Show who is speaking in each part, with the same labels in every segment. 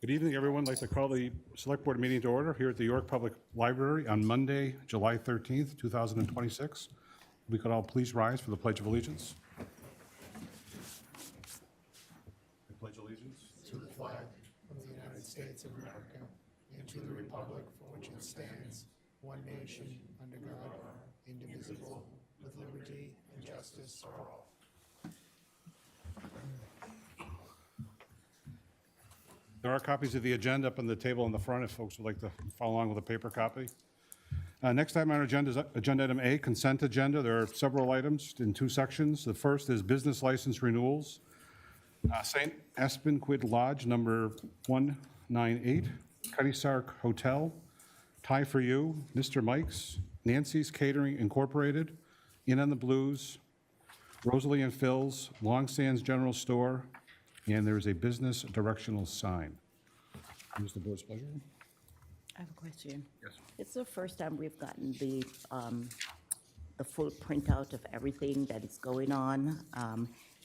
Speaker 1: Good evening, everyone. I'd like to call the Select Board meeting to order here at the York Public Library on Monday, July 13th, 2026. We could all please rise for the Pledge of Allegiance. I pledge allegiance
Speaker 2: To the flag of the United States of America and to the republic for which it stands, one nation, under God, indivisible, with liberty and justice for all.
Speaker 1: There are copies of the agenda up on the table in the front if folks would like to follow along with a paper copy. Next item on our agenda is agenda item A, consent agenda. There are several items in two sections. The first is business license renewals. St. Espenquid Lodge, number 198, Cutty Sark Hotel, Tie for You, Mr. Mike's, Nancy's Catering Incorporated, Inn on the Blues, Rosalie and Phil's, Long Sands General Store, and there is a business directional sign. What is the board's pleasure?
Speaker 3: I have a question.
Speaker 1: Yes.
Speaker 3: It's the first time we've gotten the full printout of everything that is going on.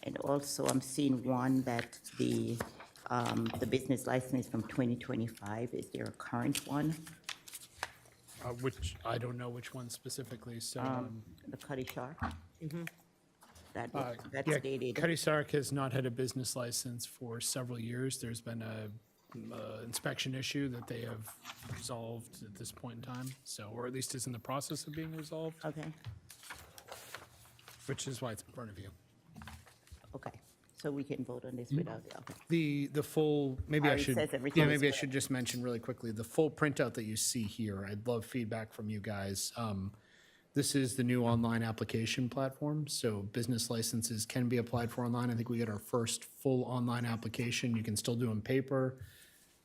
Speaker 3: And also, I'm seeing one that the business license is from 2025. Is there a current one?
Speaker 4: Which, I don't know which one specifically, so.
Speaker 3: The Cutty Shark? That's
Speaker 4: Yeah,
Speaker 3: dated.
Speaker 4: Cutty Sark has not had a business license for several years. There's been a inspection issue that they have resolved at this point in time, so, or at least is in the process of being resolved,
Speaker 3: Okay,
Speaker 4: which is why it's in front of you.
Speaker 3: okay. So we can vote on this without, okay.
Speaker 4: The full, maybe I
Speaker 3: Already
Speaker 4: should,
Speaker 3: says
Speaker 4: yeah,
Speaker 3: everything is
Speaker 4: maybe I
Speaker 3: good.
Speaker 4: should just mention really quickly, the full printout that you see here, I'd love feedback from you guys. This is the new online application platform, so business licenses can be applied for online. I think we get our first full online application. You can still do them paper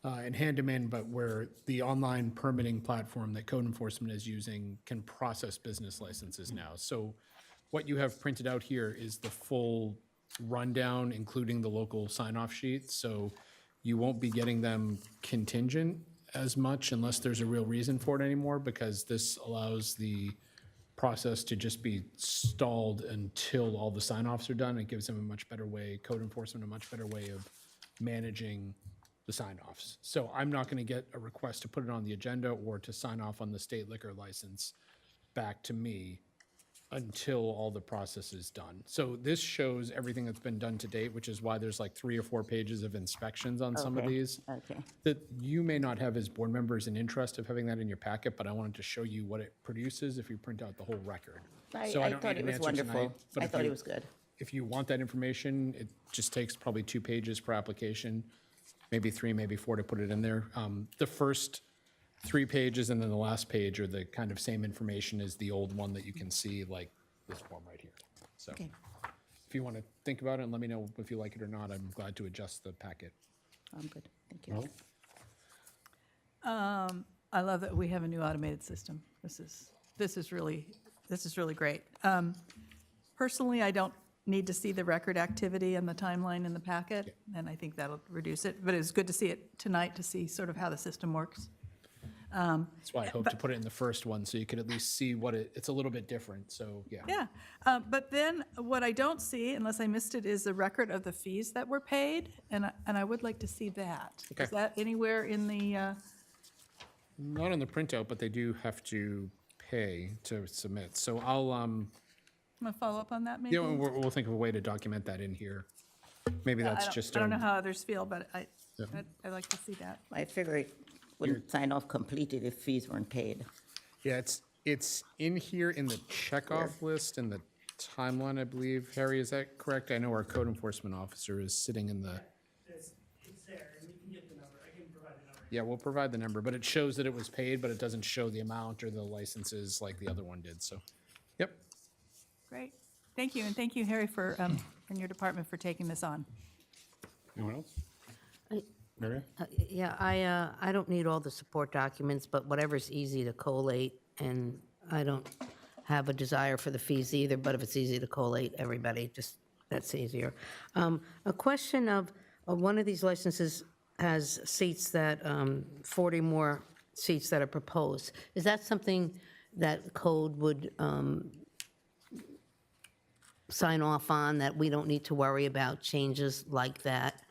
Speaker 4: and hand them in, but where the online permitting platform that code enforcement is using can process business licenses now. So what you have printed out here is the full rundown, including the local sign-off sheet. So you won't be getting them contingent as much unless there's a real reason for it anymore, because this allows the process to just be stalled until all the sign-offs are done. It gives them a much better way, code enforcement, a much better way of managing the sign-offs. So I'm not going to get a request to put it on the agenda or to sign off on the state liquor license back to me until all the process is done. So this shows everything that's been done to date, which is why there's like 3 or 4 pages of inspections on some of
Speaker 3: Okay,
Speaker 4: these.
Speaker 3: okay.
Speaker 4: That you may not have as board members an interest of having that in your packet, but I wanted to show you what it produces if you print out the whole record. So
Speaker 3: I
Speaker 4: don't
Speaker 3: thought
Speaker 4: need
Speaker 3: it
Speaker 4: an
Speaker 3: was
Speaker 4: answer
Speaker 3: wonderful.
Speaker 4: tonight, but
Speaker 3: I
Speaker 4: if
Speaker 3: thought
Speaker 4: you-
Speaker 3: it was good.
Speaker 4: If you want that information, it just takes probably 2 pages per application, maybe 3, maybe 4 to put it in there. The first 3 pages and then the last page are the kind of same information as the old one that you can see, like this form right here. So
Speaker 3: Okay.
Speaker 4: if you want to think about it and let me know if you like it or not, I'm glad to adjust the packet.
Speaker 3: I'm good, thank you.
Speaker 5: I love that we have a new automated system. This is really great. Personally, I don't need to see the record activity and the timeline in the packet, and I think that'll reduce it. But it's good to see it tonight to see sort of how the system works.
Speaker 4: That's why I hope to put it in the first one, so you could at least see what it's a little bit different, so, yeah.
Speaker 5: Yeah, but then what I don't see, unless I missed it, is the record of the fees that were paid, and I would like to see that.
Speaker 4: Okay.
Speaker 5: Is that anywhere in the?
Speaker 4: Not on the printout, but they do have to pay to submit. So I'll,
Speaker 5: I'm gonna follow up on that, maybe.
Speaker 4: yeah, we'll think of a way to document that in here. Maybe that's just
Speaker 5: I don't know how others feel, but I'd like to see that.
Speaker 3: I figure it wouldn't sign off completed if fees weren't paid.
Speaker 4: Yeah, it's in here in the checkoff list and the timeline, I believe. Harry, is that correct? I know our code enforcement officer is sitting in the,
Speaker 6: It's there, and we can get the number, I can provide the number.
Speaker 4: yeah, we'll provide the number, but it shows that it was paid, but it doesn't show the amount or the licenses like the other one did, so, yep.
Speaker 5: Great, thank you, and thank you, Harry, for, and your department for taking this on.
Speaker 1: Anyone else?
Speaker 7: I-
Speaker 1: Mary?
Speaker 7: Yeah, I don't need all the support documents, but whatever's easy to collate, and I don't have a desire for the fees either, but if it's easy to collate everybody, just, that's easier. A question of one of these licenses has seats that, 40 more seats that are proposed. Is that something that code would sign off on, that we don't need to worry about changes like that?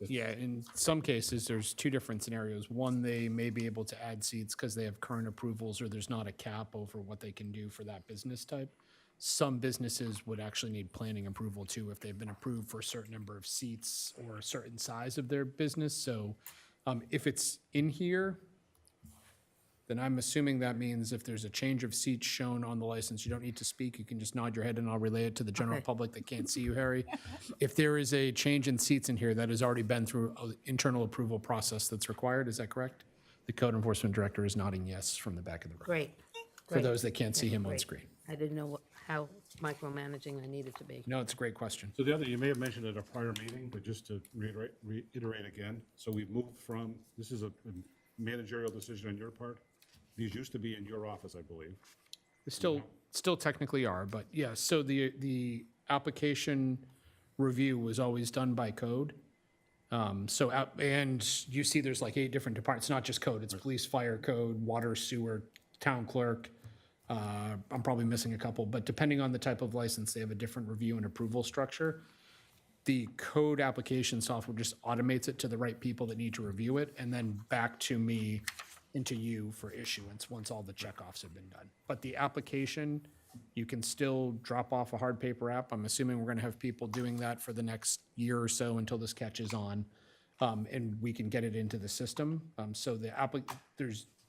Speaker 4: Yeah, in some cases, there's two different scenarios. One, they may be able to add seats because they have current approvals or there's not a cap over what they can do for that business type. Some businesses would actually need planning approval too if they've been approved for a certain number of seats or a certain size of their business. So if it's in here, then I'm assuming that means if there's a change of seats shown on the license, you don't need to speak. You can just nod your head and I'll relay it to the general
Speaker 7: Okay.
Speaker 4: public that can't see you, Harry. If there is a change in seats in here that has already been through an internal approval process that's required, is that correct? The code enforcement director is nodding yes from the back of the room.
Speaker 7: Great.
Speaker 4: For
Speaker 7: Great.
Speaker 4: those that can't see him on
Speaker 7: Great.
Speaker 4: screen.
Speaker 7: I didn't know how micromanaging I needed to be.
Speaker 4: No, it's a great question.
Speaker 1: So the other, you may have mentioned at a prior meeting, but just to reiterate again, so we've moved from, this is a managerial decision on your part. These used to be in your office, I believe.
Speaker 4: They still technically are, but yeah, so the application review was always done by code. And you see there's like 8 different departments, it's not just code, it's police, fire, code, water, sewer, town clerk. I'm probably missing a couple, but depending on the type of license, they have a different review and approval structure. The code application software just automates it to the right people that need to review it, and then back to me and to you for issuance once all the checkoffs have been done. But the application, you can still drop off a hard paper app. I'm assuming we're gonna have people doing that for the next year or so until this catches on, and we can get it into the system. So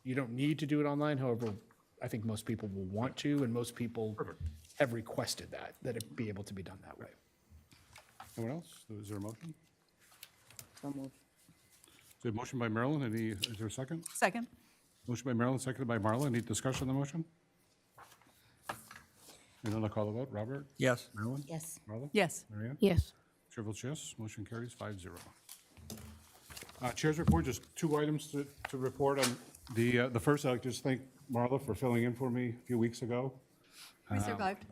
Speaker 4: you don't need to do it online, however, I think most people will want to, and most people have requested that it be able to be done that way.
Speaker 1: Anyone else? Is there a motion?
Speaker 3: So moved.
Speaker 1: So a motion by Marilyn, is there a second?
Speaker 5: Second?
Speaker 1: Motion by Marilyn, seconded by Marla. Any discussion on the motion? And then I'll call the vote. Robert?
Speaker 8: Yes.
Speaker 1: Marilyn?
Speaker 3: Yes.
Speaker 1: Marla?
Speaker 5: Yes.
Speaker 1: Marianne?
Speaker 7: Yes.
Speaker 1: Chair votes yes, motion carries 5-0. Chair's report, just 2 items to report on. The first, I'd like to just thank Marla for filling in for me a few weeks ago.
Speaker 5: We survived.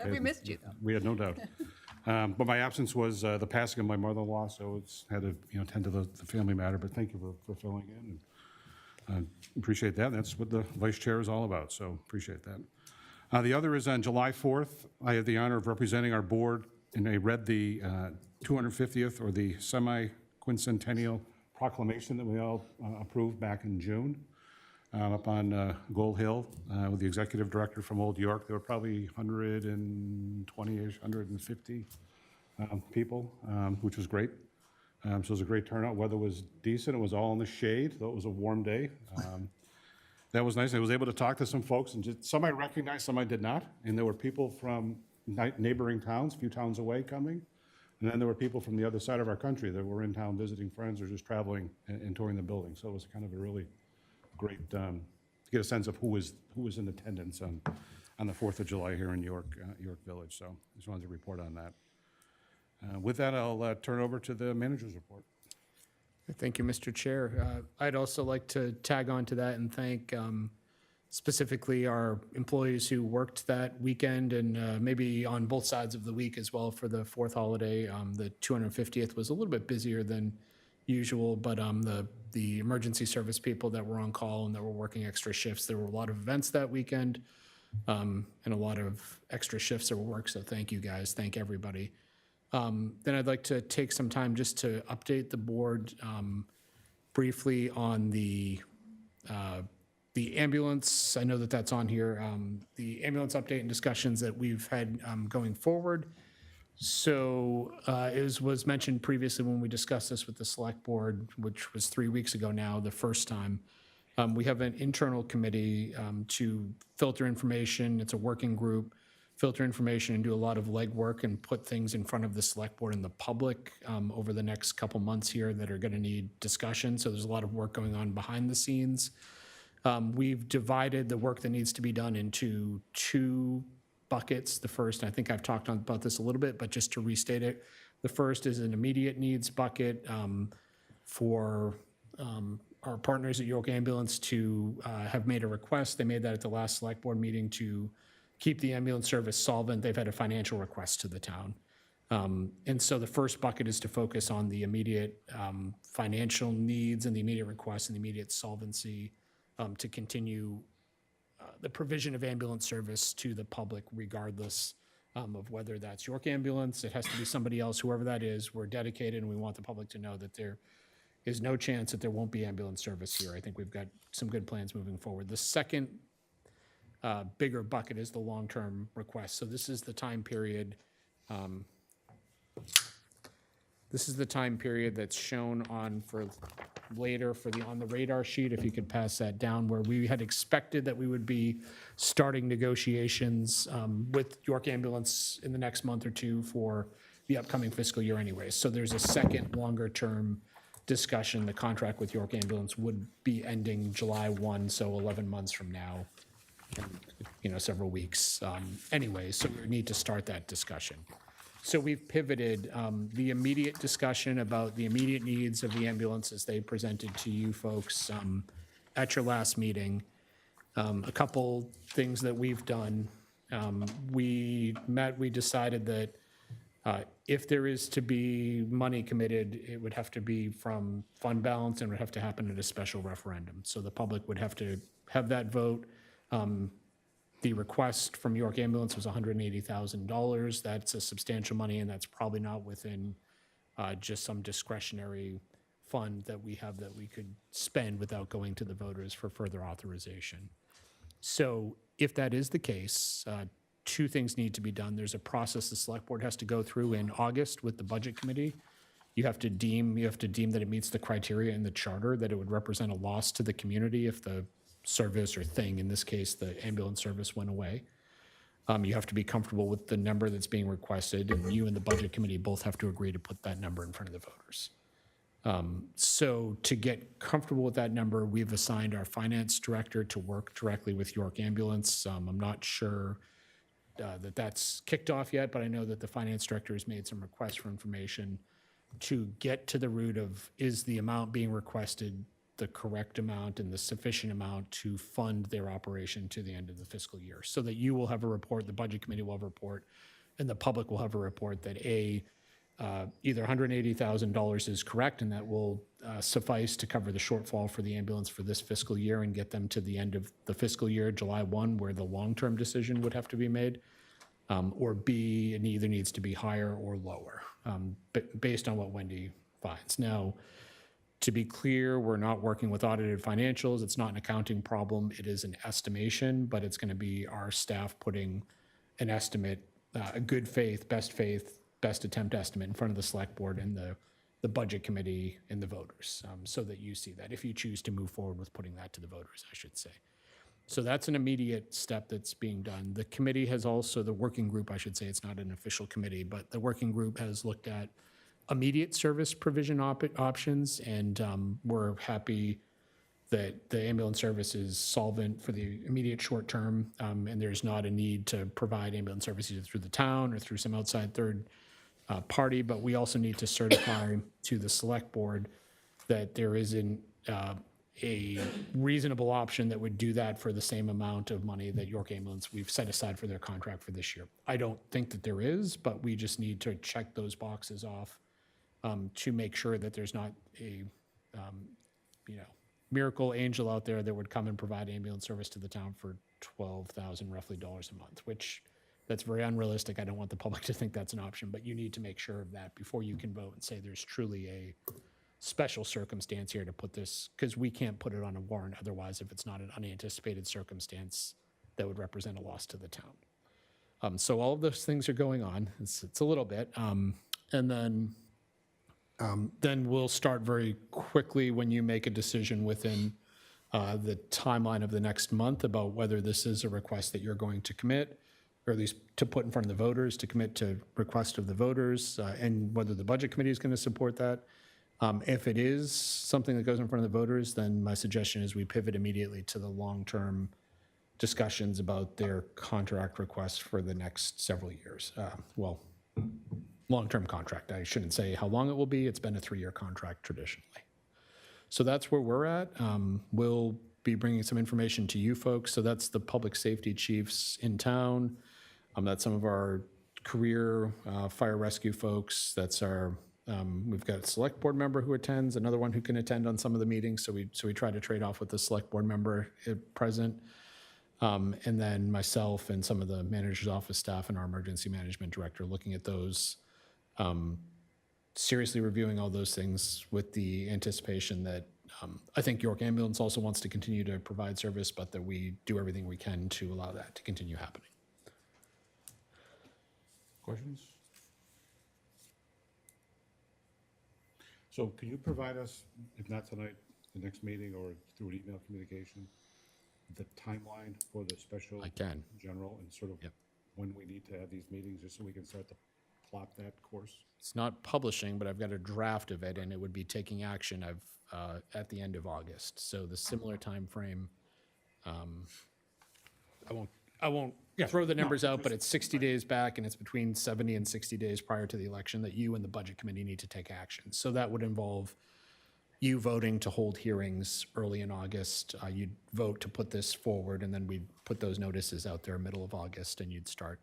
Speaker 1: We
Speaker 5: missed you, though.
Speaker 1: We had no doubt. But my absence was the passing of my mother-in-law, so it's had to, tend to the family matter, but thank you for filling in. And appreciate that. That's what the vice chair is all about, so appreciate that. The other is on July 4th, I had the honor of representing our board, and I read the 250th or the semi-quincentennial proclamation that we all approved back in June up on Gold Hill with the executive director from Old York. There were probably 120-ish, 150 people, which was great. So it was a great turnout. Weather was decent. It was all in the shade, though it was a warm day. That was nice. I was able to talk to some folks, and just some I recognized, some I did not. And there were people from neighboring towns, a few towns away coming. And then there were people from the other side of our country that were in town visiting friends or just traveling and touring the building. So it was kind of a really great, to get a sense of who was in attendance on the 4th of July here in York Village. So I just wanted to report on that. With that, I'll turn over to the manager's report.
Speaker 4: Thank you, Mr. Chair. I'd also like to tag on to that and thank specifically our employees who worked that weekend and maybe on both sides of the week as well for the 4th holiday. The 250th was a little bit busier than usual, but the emergency service people that were on call and that were working extra shifts, there were a lot of events that weekend and a lot of extra shifts that were worked, so thank you guys, thank everybody. Then I'd like to take some time just to update the board briefly on the ambulance. I know that that's on here. The ambulance update and discussions that we've had going forward. So as was mentioned previously when we discussed this with the select board, which was 3 weeks ago now, the first time, we have an internal committee to filter information. It's a working group. Filter information and do a lot of legwork and put things in front of the select board and the public over the next couple months here that are going to need discussion. So there's a lot of work going on behind the scenes. We've divided the work that needs to be done into 2 buckets. The first, and I think I've talked about this a little bit, but just to restate it, the first is an immediate needs bucket for our partners at York Ambulance to have made a request. They made that at the last select board meeting to keep the ambulance service solvent. They've had a financial request to the town. And so the first bucket is to focus on the immediate financial needs and the immediate requests and the immediate solvency to continue the provision of ambulance service to the public regardless of whether that's York Ambulance, it has to be somebody else, whoever that is. We're dedicated, and we want the public to know that there is no chance that there won't be ambulance service here. I think we've got some good plans moving forward. The second bigger bucket is the long-term request. So this is the time period. This is the time period that's shown on for later for on the radar sheet, if you could pass that down, where we had expected that we would be starting negotiations with York Ambulance in the next month or two for the upcoming fiscal year anyway. So there's a second longer-term discussion. The contract with York Ambulance would be ending July 1, so 11 months from now, and, several weeks anyway. So we need to start that discussion. So we've pivoted the immediate discussion about the immediate needs of the ambulance as they presented to you folks at your last meeting. A couple things that we've done. We decided that if there is to be money committed, it would have to be from fund balance and would have to happen at a special referendum. So the public would have to have that vote. The request from York Ambulance was $180,000. That's a substantial money, and that's probably not within just some discretionary fund that we have that we could spend without going to the voters for further authorization. So if that is the case, two things need to be done. There's a process the select board has to go through in August with the budget committee. You have to deem that it meets the criteria in the charter, that it would represent a loss to the community if the service or thing, in this case, the ambulance service, went away. You have to be comfortable with the number that's being requested, and you and the budget committee both have to agree to put that number in front of the voters. So to get comfortable with that number, we've assigned our finance director to work directly with York Ambulance. I'm not sure that that's kicked off yet, but I know that the finance director has made some requests for information to get to the root of, is the amount being requested the correct amount and the sufficient amount to fund their operation to the end of the fiscal year, so that you will have a report, the budget committee will have a report, and the public will have a report that either $180,000 is correct, and that will suffice to cover the shortfall for the ambulance for this fiscal year and get them to the end of the fiscal year, July 1, where the long-term decision would have to be made, or B, it either needs to be higher or lower, based on what Wendy finds. Now, to be clear, we're not working with audited financials. It's not an accounting problem. It is an estimation, but it's going to be our staff putting an estimate, a good faith, best attempt estimate in front of the select board and the budget committee and the voters, so that you see that if you choose to move forward with putting that to the voters, I should say. So that's an immediate step that's being done. The committee has also, the working group, I should say, it's not an official committee, but the working group has looked at immediate service provision options, and we're happy that the ambulance service is solvent for the immediate short term, and there's not a need to provide ambulance service either through the town or through some outside third party, but we also need to certify to the select board that there isn't a reasonable option that would do that for the same amount of money that York Ambulance we've set aside for their contract for this year. I don't think that there is, but we just need to check those boxes off to make sure that there's not a miracle angel out there that would come and provide ambulance service to the town for $12,000 roughly dollars a month, which that's very unrealistic. I don't want the public to think that's an option, but you need to make sure of that before you can vote and say there's truly a special circumstance here to put this, because we can't put it on a warrant otherwise if it's not an unanticipated circumstance that would represent a loss to the town. So all of those things are going on. It's a little bit. And then we'll start very quickly when you make a decision within the timeline of the next month about whether this is a request that you're going to commit, or at least to put in front of the voters, to commit to request of the voters, and whether the budget committee is going to support that. If it is something that goes in front of the voters, then my suggestion is we pivot immediately to the long-term discussions about their contract requests for the next several years. Long-term contract. I shouldn't say how long it will be. It's been a 3-year contract traditionally. So that's where we're at. We'll be bringing some information to you folks. So that's the public safety chiefs in town. That's some of our career fire rescue folks. That's our, we've got a select board member who attends, another one who can attend on some of the meetings. So we try to trade off with the select board member present. And then myself and some of the manager's office staff and our emergency management director looking at those, seriously reviewing all those things with the anticipation that I think York Ambulance also wants to continue to provide service, but that we do everything we can to allow that to continue happening.
Speaker 1: Questions? So can you provide us, if not tonight, the next meeting or through an email communication, the timeline for the special?
Speaker 4: I can.
Speaker 1: General and sort of
Speaker 4: Yep.
Speaker 1: when we need to have these meetings, just so we can start to plot that course?
Speaker 4: It's not publishing, but I've got a draft of it, and it would be taking action at the end of August. So the similar time frame. I won't throw the numbers out, but it's 60 days back, and it's between 70 and 60 days prior to the election that you and the budget committee need to take action. So that would involve you voting to hold hearings early in August. You'd vote to put this forward, and then we'd put those notices out there middle of August, and you'd start.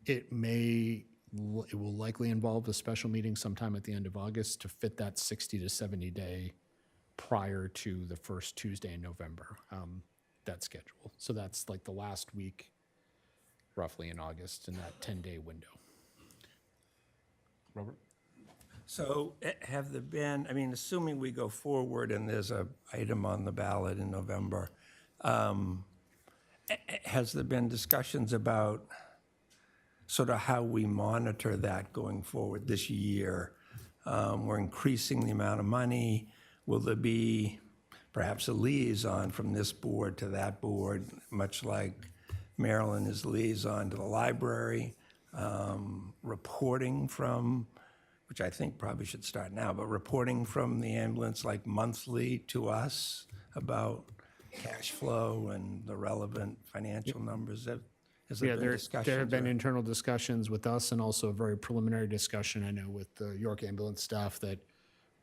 Speaker 4: It will likely involve a special meeting sometime at the end of August to fit that 60 to 70 day prior to the first Tuesday in November, that schedule. So that's like the last week roughly in August in that 10-day window.
Speaker 1: Robert?
Speaker 8: So have there been, I mean, assuming we go forward and there's a item on the ballot in November, has there been discussions about sort of how we monitor that going forward this year? We're increasing the amount of money. Will there be perhaps a liaison from this board to that board, much like Marilyn is liaison to the library, reporting from, which I think probably should start now, but reporting from the ambulance like monthly to us about cash flow and the relevant financial numbers? Has there been discussions?
Speaker 4: There have been
Speaker 8: or-
Speaker 4: internal discussions with us and also a very preliminary discussion, I know, with the York Ambulance staff that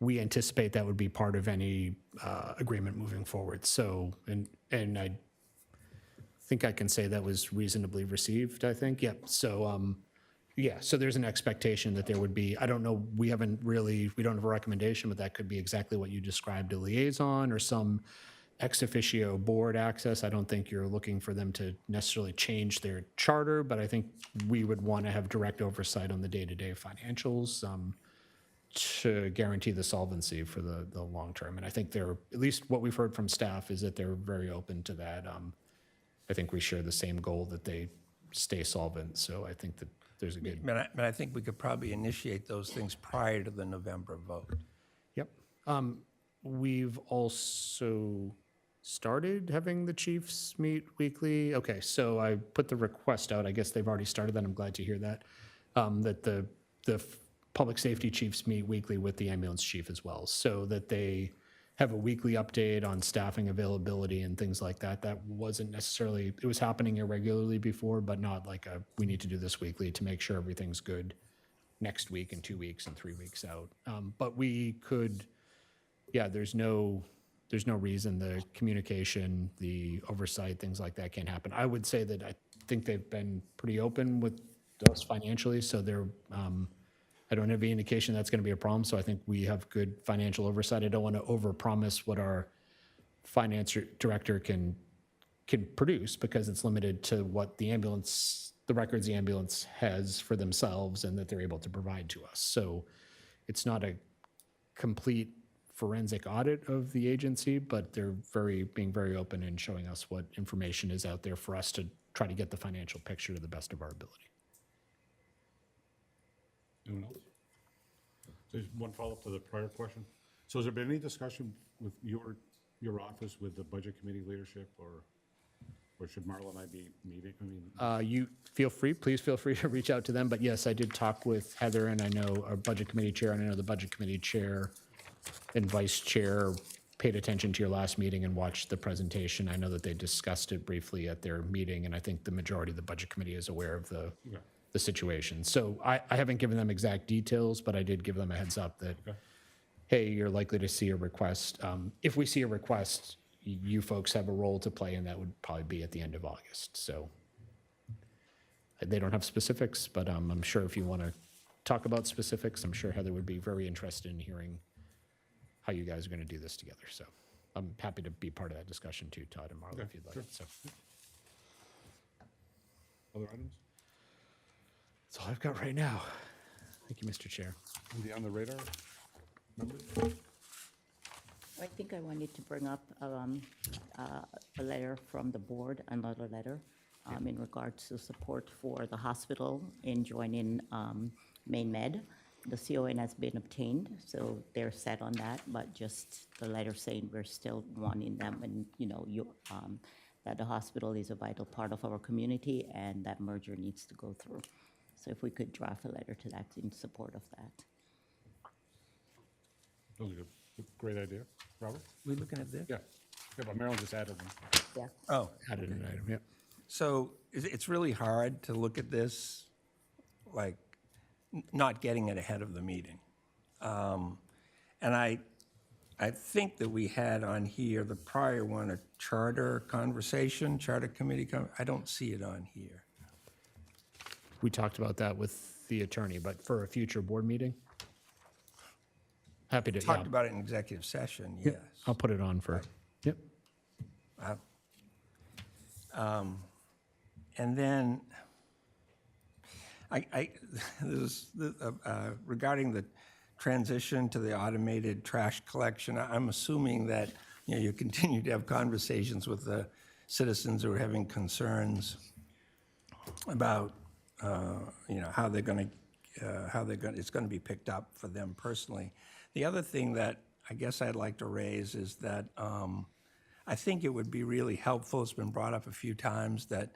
Speaker 4: we anticipate that would be part of any agreement moving forward. So, and I think I can say that was reasonably received, I think. Yep. So, yeah, so there's an expectation that there would be, I don't know, we don't have a recommendation, but that could be exactly what you described, a liaison or some ex officio board access. I don't think you're looking for them to necessarily change their charter, but I think we would want to have direct oversight on the day-to-day financials to guarantee the solvency for the long term. And I think they're, at least what we've heard from staff is that they're very open to that. I think we share the same goal that they stay solvent. So I think that there's a good.
Speaker 8: But I think we could probably initiate those things prior to the November vote.
Speaker 4: Yep. We've also started having the chiefs meet weekly. Okay, so I put the request out. I guess they've already started that. I'm glad to hear that. That the public safety chiefs meet weekly with the ambulance chief as well, so that they have a weekly update on staffing availability and things like that. That wasn't necessarily, it was happening irregularly before, but not like we need to do this weekly to make sure everything's good next week and 2 weeks and 3 weeks out. But we could, yeah, there's no reason the communication, the oversight, things like that can't happen. I would say that I think they've been pretty open with us financially, so they're, I don't have any indication that's going to be a problem, so I think we have good financial oversight. I don't want to overpromise what our finance director can produce, because it's limited to what the records the ambulance has for themselves and that they're able to provide to us. So it's not a complete forensic audit of the agency, but they're being very open and showing us what information is out there for us to try to get the financial picture to the best of our ability.
Speaker 1: Anyone else? So just one follow-up to the prior question. So has there been any discussion with your office with the budget committee leadership, or should Marla and I be meeting? I mean,
Speaker 4: You please feel free to reach out to them. But yes, I did talk with Heather, and I know our budget committee chair, and I know the budget committee chair and vice chair paid attention to your last meeting and watched the presentation. I know that they discussed it briefly at their meeting, and I think the majority of the budget committee is aware of the situation. So I haven't given them exact details, but I did give them a heads up that, hey, you're likely to see a request. If we see a request, you folks have a role to play, and that would probably be at the end of August. So they don't have specifics, but I'm sure if you want to talk about specifics, I'm sure Heather would be very interested in hearing how you guys are going to do this together. So I'm happy to be part of that discussion too, Todd and Marla, if you'd like.
Speaker 1: sure.
Speaker 4: So
Speaker 1: Other items?
Speaker 4: That's all I've got right now. Thank you, Mr. Chair.
Speaker 1: Anything on the radar? Members?
Speaker 3: I think I wanted to bring up a letter from the board, another letter, in regards to support for the hospital in joining Maine Med. The CON has been obtained, so they're set on that, but just the letter saying we're still wanting them, and, that the hospital is a vital part of our community, and that merger needs to go through. So if we could draft a letter to that in support of that.
Speaker 1: That was a great idea. Robert?
Speaker 8: We looking at this?
Speaker 1: Yeah. Yeah, but Marilyn just added them.
Speaker 3: Yeah.
Speaker 8: Oh,
Speaker 4: Added an item, yeah.
Speaker 8: so it's really hard to look at this, like, not getting it ahead of the meeting. And I think that we had on here, the prior one, a charter committee, I don't see it on here.
Speaker 4: We talked about that with the attorney, but for a future board meeting? Happy to, yeah.
Speaker 8: Talked about it in executive session, yes.
Speaker 4: I'll put it on for, yep.
Speaker 8: And then, regarding the transition to the automated trash collection, I'm assuming that, you continue to have conversations with the citizens who are having concerns about, how they're going to, it's going to be picked up for them personally. The other thing that I guess I'd like to raise is that I think it would be really helpful, it's been brought up a few times, that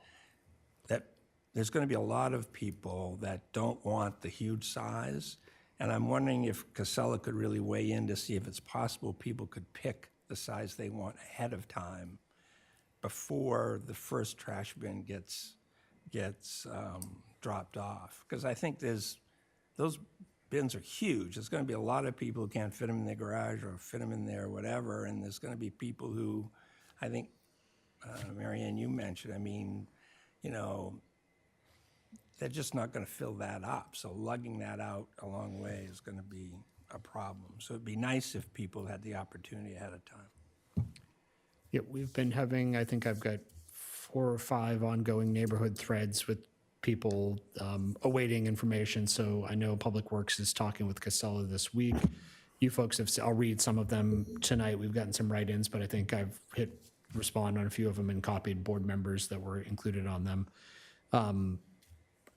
Speaker 8: there's going to be a lot of people that don't want the huge size. And I'm wondering if Casella could really weigh in to see if it's possible people could pick the size they want ahead of time before the first trash bin gets dropped off. Because I think those bins are huge. There's going to be a lot of people who can't fit them in their garage or fit them in there, whatever. And there's going to be people who, I think, Mary Ann, you mentioned, they're just not going to fill that up. So lugging that out a long way is going to be a problem. So it'd be nice if people had the opportunity ahead of time.
Speaker 4: Yeah, we've been having, I think I've got 4 or 5 ongoing neighborhood threads with people awaiting information. So I know Public Works is talking with Casella this week. You folks have, I'll read some of them tonight. We've gotten some write-ins, but I think I've hit respond on a few of them and copied board members that were included on them.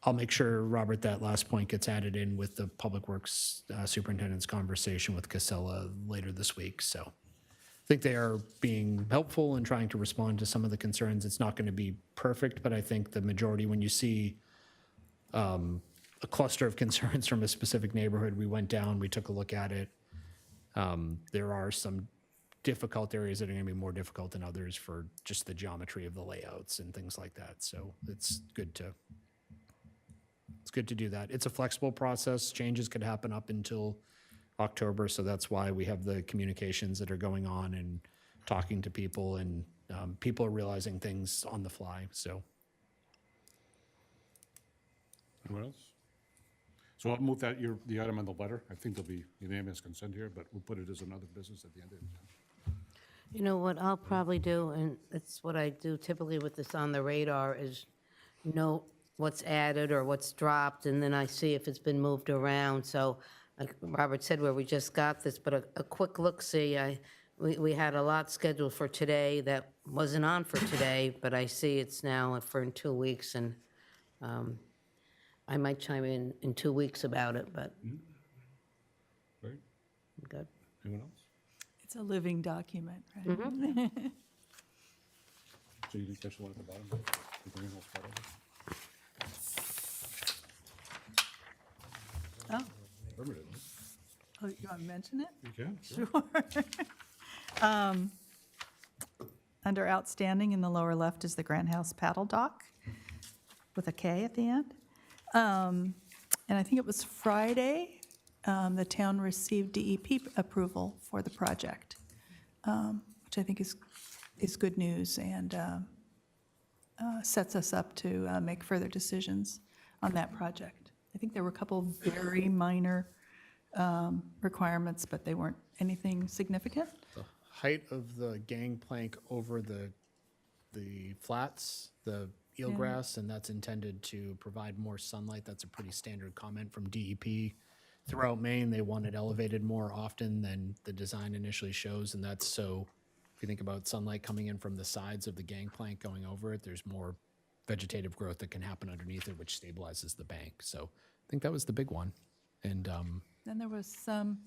Speaker 4: I'll make sure, Robert, that last point gets added in with the Public Works Superintendent's conversation with Casella later this week. So I think they are being helpful and trying to respond to some of the concerns. It's not going to be perfect, but I think the majority, when you see a cluster of concerns from a specific neighborhood, we went down, we took a look at it. There are some difficult areas that are going to be more difficult than others for just the geometry of the layouts and things like that. So it's good to do that. It's a flexible process. Changes could happen up until October, so that's why we have the communications that are going on and talking to people, and people are realizing things on the fly, so.
Speaker 1: Anyone else? So I'll move that, the item on the letter. I think there'll be unanimous consent here, but we'll put it as another business at the end of it.
Speaker 7: You know what I'll probably do, and it's what I do typically with this on the radar, is note what's added or what's dropped, and then I see if it's been moved around. So like Robert said, where we just got this, but a quick look-see, we had a lot scheduled for today that wasn't on for today, but I see it's now for in 2 weeks, and I might chime in 2 weeks about it, but
Speaker 1: Right?
Speaker 7: I'm good.
Speaker 1: Anyone else?
Speaker 5: It's a living document, right?
Speaker 1: So you think that's one at the bottom? Anything else part of it?
Speaker 5: Oh,
Speaker 1: Permitted, huh?
Speaker 5: you want to mention it?
Speaker 1: You can?
Speaker 5: Sure. Under outstanding in the lower left is the Grant House paddle dock with a K at the end. And I think it was Friday, the town received DEP approval for the project, which I think is good news and sets us up to make further decisions on that project. I think there were a couple very minor requirements, but they weren't anything significant.
Speaker 4: The height of the gangplank over the flats, the eelgrass, and that's intended to provide more sunlight. That's a pretty standard comment from DEP. Throughout Maine, they want it elevated more often than the design initially shows, and that's so, if you think about sunlight coming in from the sides of the gangplank going over it, there's more vegetative growth that can happen underneath it, which stabilizes the bank. So I think that was the big one. And
Speaker 5: Then there was some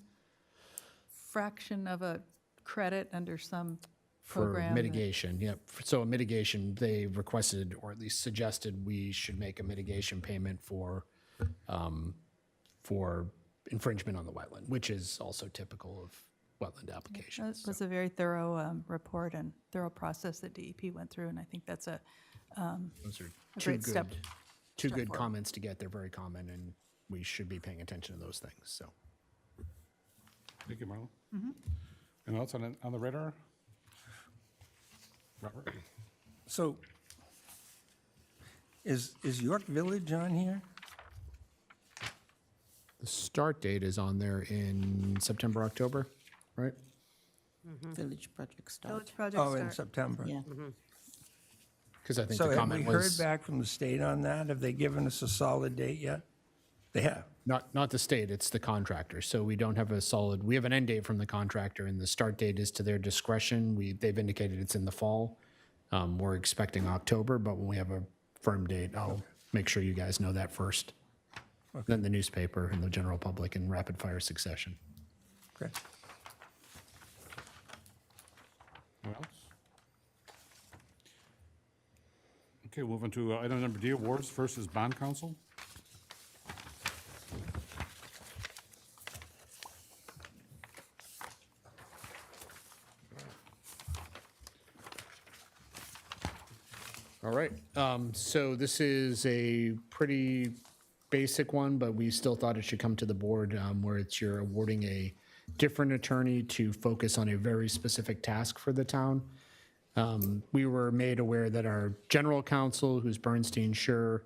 Speaker 5: fraction of a credit under some
Speaker 4: for
Speaker 5: program. that-
Speaker 4: mitigation, yep. So a mitigation, they requested, or at least suggested, we should make a mitigation payment for infringement on the wetland, which is also typical of wetland applications.
Speaker 5: That was a very thorough report and thorough process that DEP went through, and I think that's a
Speaker 4: Those are
Speaker 5: a
Speaker 4: two
Speaker 5: great step.
Speaker 4: two
Speaker 5: step
Speaker 4: good
Speaker 5: forward.
Speaker 4: comments to get. They're very common, and we should be paying attention to those things, so.
Speaker 1: Thank you, Marlon. Anything else on the radar? Robert?
Speaker 8: So is York Village on here?
Speaker 4: The start date is on there in September, October, right?
Speaker 3: Village project start.
Speaker 5: Village project
Speaker 8: Oh, in
Speaker 5: start.
Speaker 8: September.
Speaker 3: Yeah.
Speaker 4: Because I think
Speaker 8: So
Speaker 4: the
Speaker 8: have we
Speaker 4: comment
Speaker 8: heard
Speaker 4: was,
Speaker 8: back from the state on that? Have they given us a solid date yet? They have.
Speaker 4: not the state, it's the contractor. So we don't have a solid, we have an end date from the contractor, and the start date is to their discretion. They've indicated it's in the fall. We're expecting October, but when we have a firm date, I'll make sure you guys know that first. Then the newspaper and the general public in rapid fire succession.
Speaker 8: Okay.
Speaker 1: Anyone else? Okay, moving to item number D, awards. First is bond counsel.
Speaker 4: All right, so this is a pretty basic one, but we still thought it should come to the board, where it's you're awarding a different attorney to focus on a very specific task for the town. We were made aware that our general counsel, who's Bernstein Sure,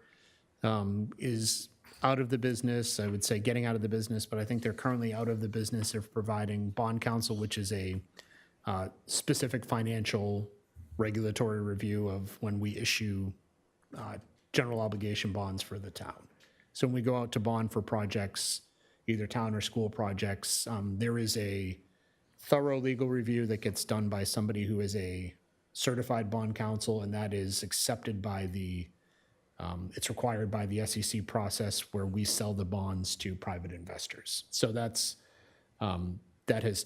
Speaker 4: is out of the business. I would say getting out of the business, but I think they're currently out of the business of providing bond counsel, which is a specific financial regulatory review of when we issue general obligation bonds for the town. So when we go out to bond for projects, either town or school projects, there is a thorough legal review that gets done by somebody who is a certified bond counsel, and that is accepted by it's required by the SEC process where we sell the bonds to private investors. So that has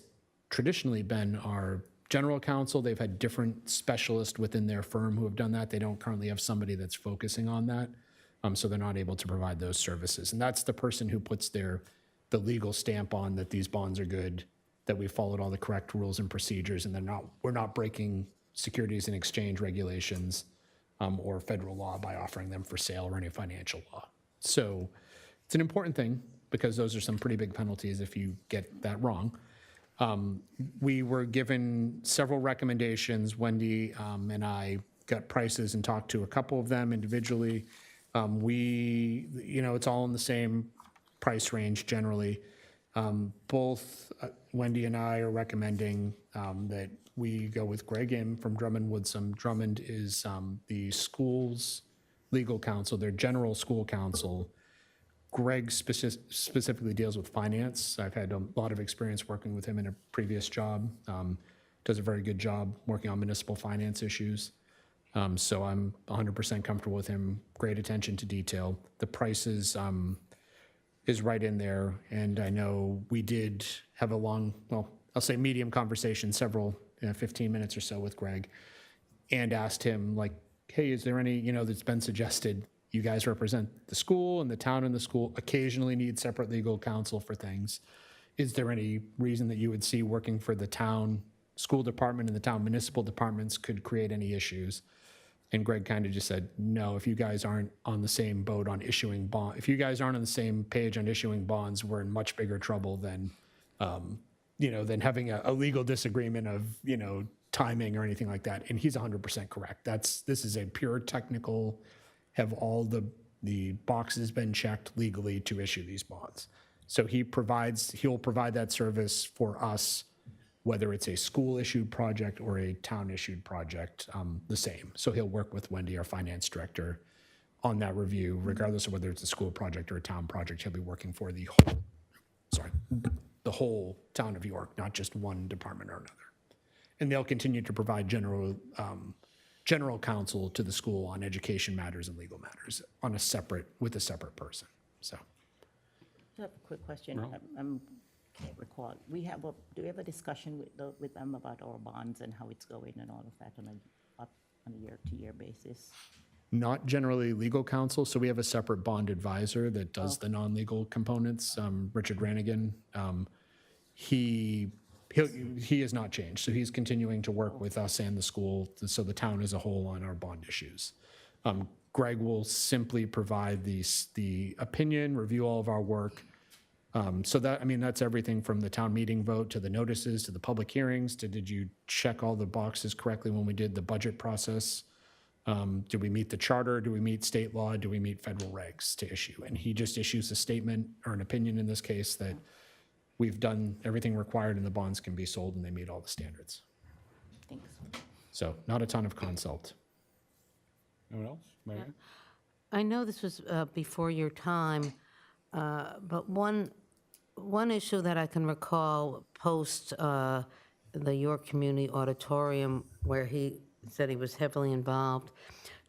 Speaker 4: traditionally been our general counsel. They've had different specialists within their firm who have done that. They don't currently have somebody that's focusing on that, so they're not able to provide those services. And that's the person who puts the legal stamp on that these bonds are good, that we followed all the correct rules and procedures, and we're not breaking securities and exchange regulations or federal law by offering them for sale or any financial law. So it's an important thing because those are some pretty big penalties if you get that wrong. We were given several recommendations. Wendy and I got prices and talked to a couple of them individually. It's all in the same price range generally. Both Wendy and I are recommending that we go with Greg M. from Drummond Woodsum. Drummond is the school's legal counsel, their general school counsel. Greg specifically deals with finance. I've had a lot of experience working with him in a previous job. Does a very good job working on municipal finance issues. So I'm 100% comfortable with him. Great attention to detail. The prices is right in there. And I know we did have a long, I'll say medium conversation, 15 minutes or so with Greg, and asked him like, hey, is there any, that's been suggested? You guys represent the school, and the town and the school occasionally need separate legal counsel for things. Is there any reason that you would see working for the town school department and the town municipal departments could create any issues? And Greg kind of just said, no, if you guys aren't on the same boat on issuing bond, if you guys aren't on the same page on issuing bonds, we're in much bigger trouble than having a legal disagreement of, timing or anything like that. And he's 100% correct. This is a pure technical, have all the boxes been checked legally to issue these bonds. So he'll provide that service for us whether it's a school-issued project or a town-issued project, the same. So he'll work with Wendy, our finance director, on that review, regardless of whether it's a school project or a town project. He'll be working for the whole town of York, not just one department or another. And they'll continue to provide general counsel to the school on education matters and legal matters with a separate person, so.
Speaker 3: I have a quick question. Can't recall. Do we have a discussion with them about our bonds and how it's going and all of that on a year-to-year basis?
Speaker 4: Not generally legal counsel, so we have a separate bond advisor that does the non-legal components, Richard Ranigan. He has not changed, so he's continuing to work with us and the school, so the town as a whole on our bond issues. Greg will simply provide the opinion, review all of our work. So that's everything from the town meeting vote to the notices, to the public hearings, to did you check all the boxes correctly when we did the budget process? Do we meet the charter? Do we meet state law? Do we meet federal regs to issue? And he just issues a statement or an opinion in this case that we've done everything required and the bonds can be sold and they meet all the standards.
Speaker 3: Thanks.
Speaker 4: So not a ton of consult.
Speaker 1: Anyone else? Mary Ann?
Speaker 7: I know this was before your time, but one issue that I can recall post the York Community Auditorium where he said he was heavily involved.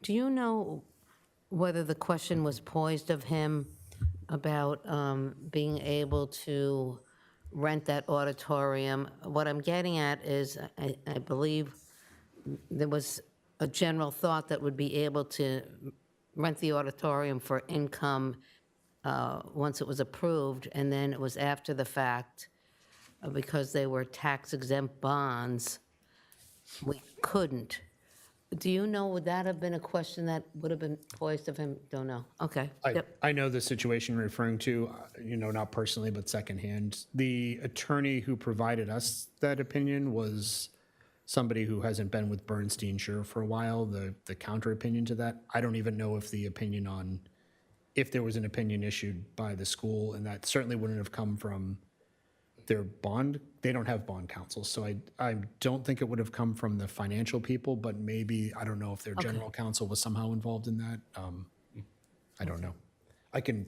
Speaker 7: Do you know whether the question was posed of him about being able to rent that auditorium? What I'm getting at is I believe there was a general thought that would be able to rent the auditorium for income once it was approved, and then it was after the fact, because they were tax-exempt bonds, we couldn't. Do you know, would that have been a question that would have been posed of him? Don't know. Okay. Yep.
Speaker 4: I know the situation you're referring to, not personally, but secondhand. The attorney who provided us that opinion was somebody who hasn't been with Bernstein Sure for a while, the counter opinion to that. I don't even know if there was an opinion issued by the school, and that certainly wouldn't have come from their bond. They don't have bond counsel, so I don't think it would have come from the financial people, but maybe, I don't know if their general counsel was somehow involved in that. I don't know. I can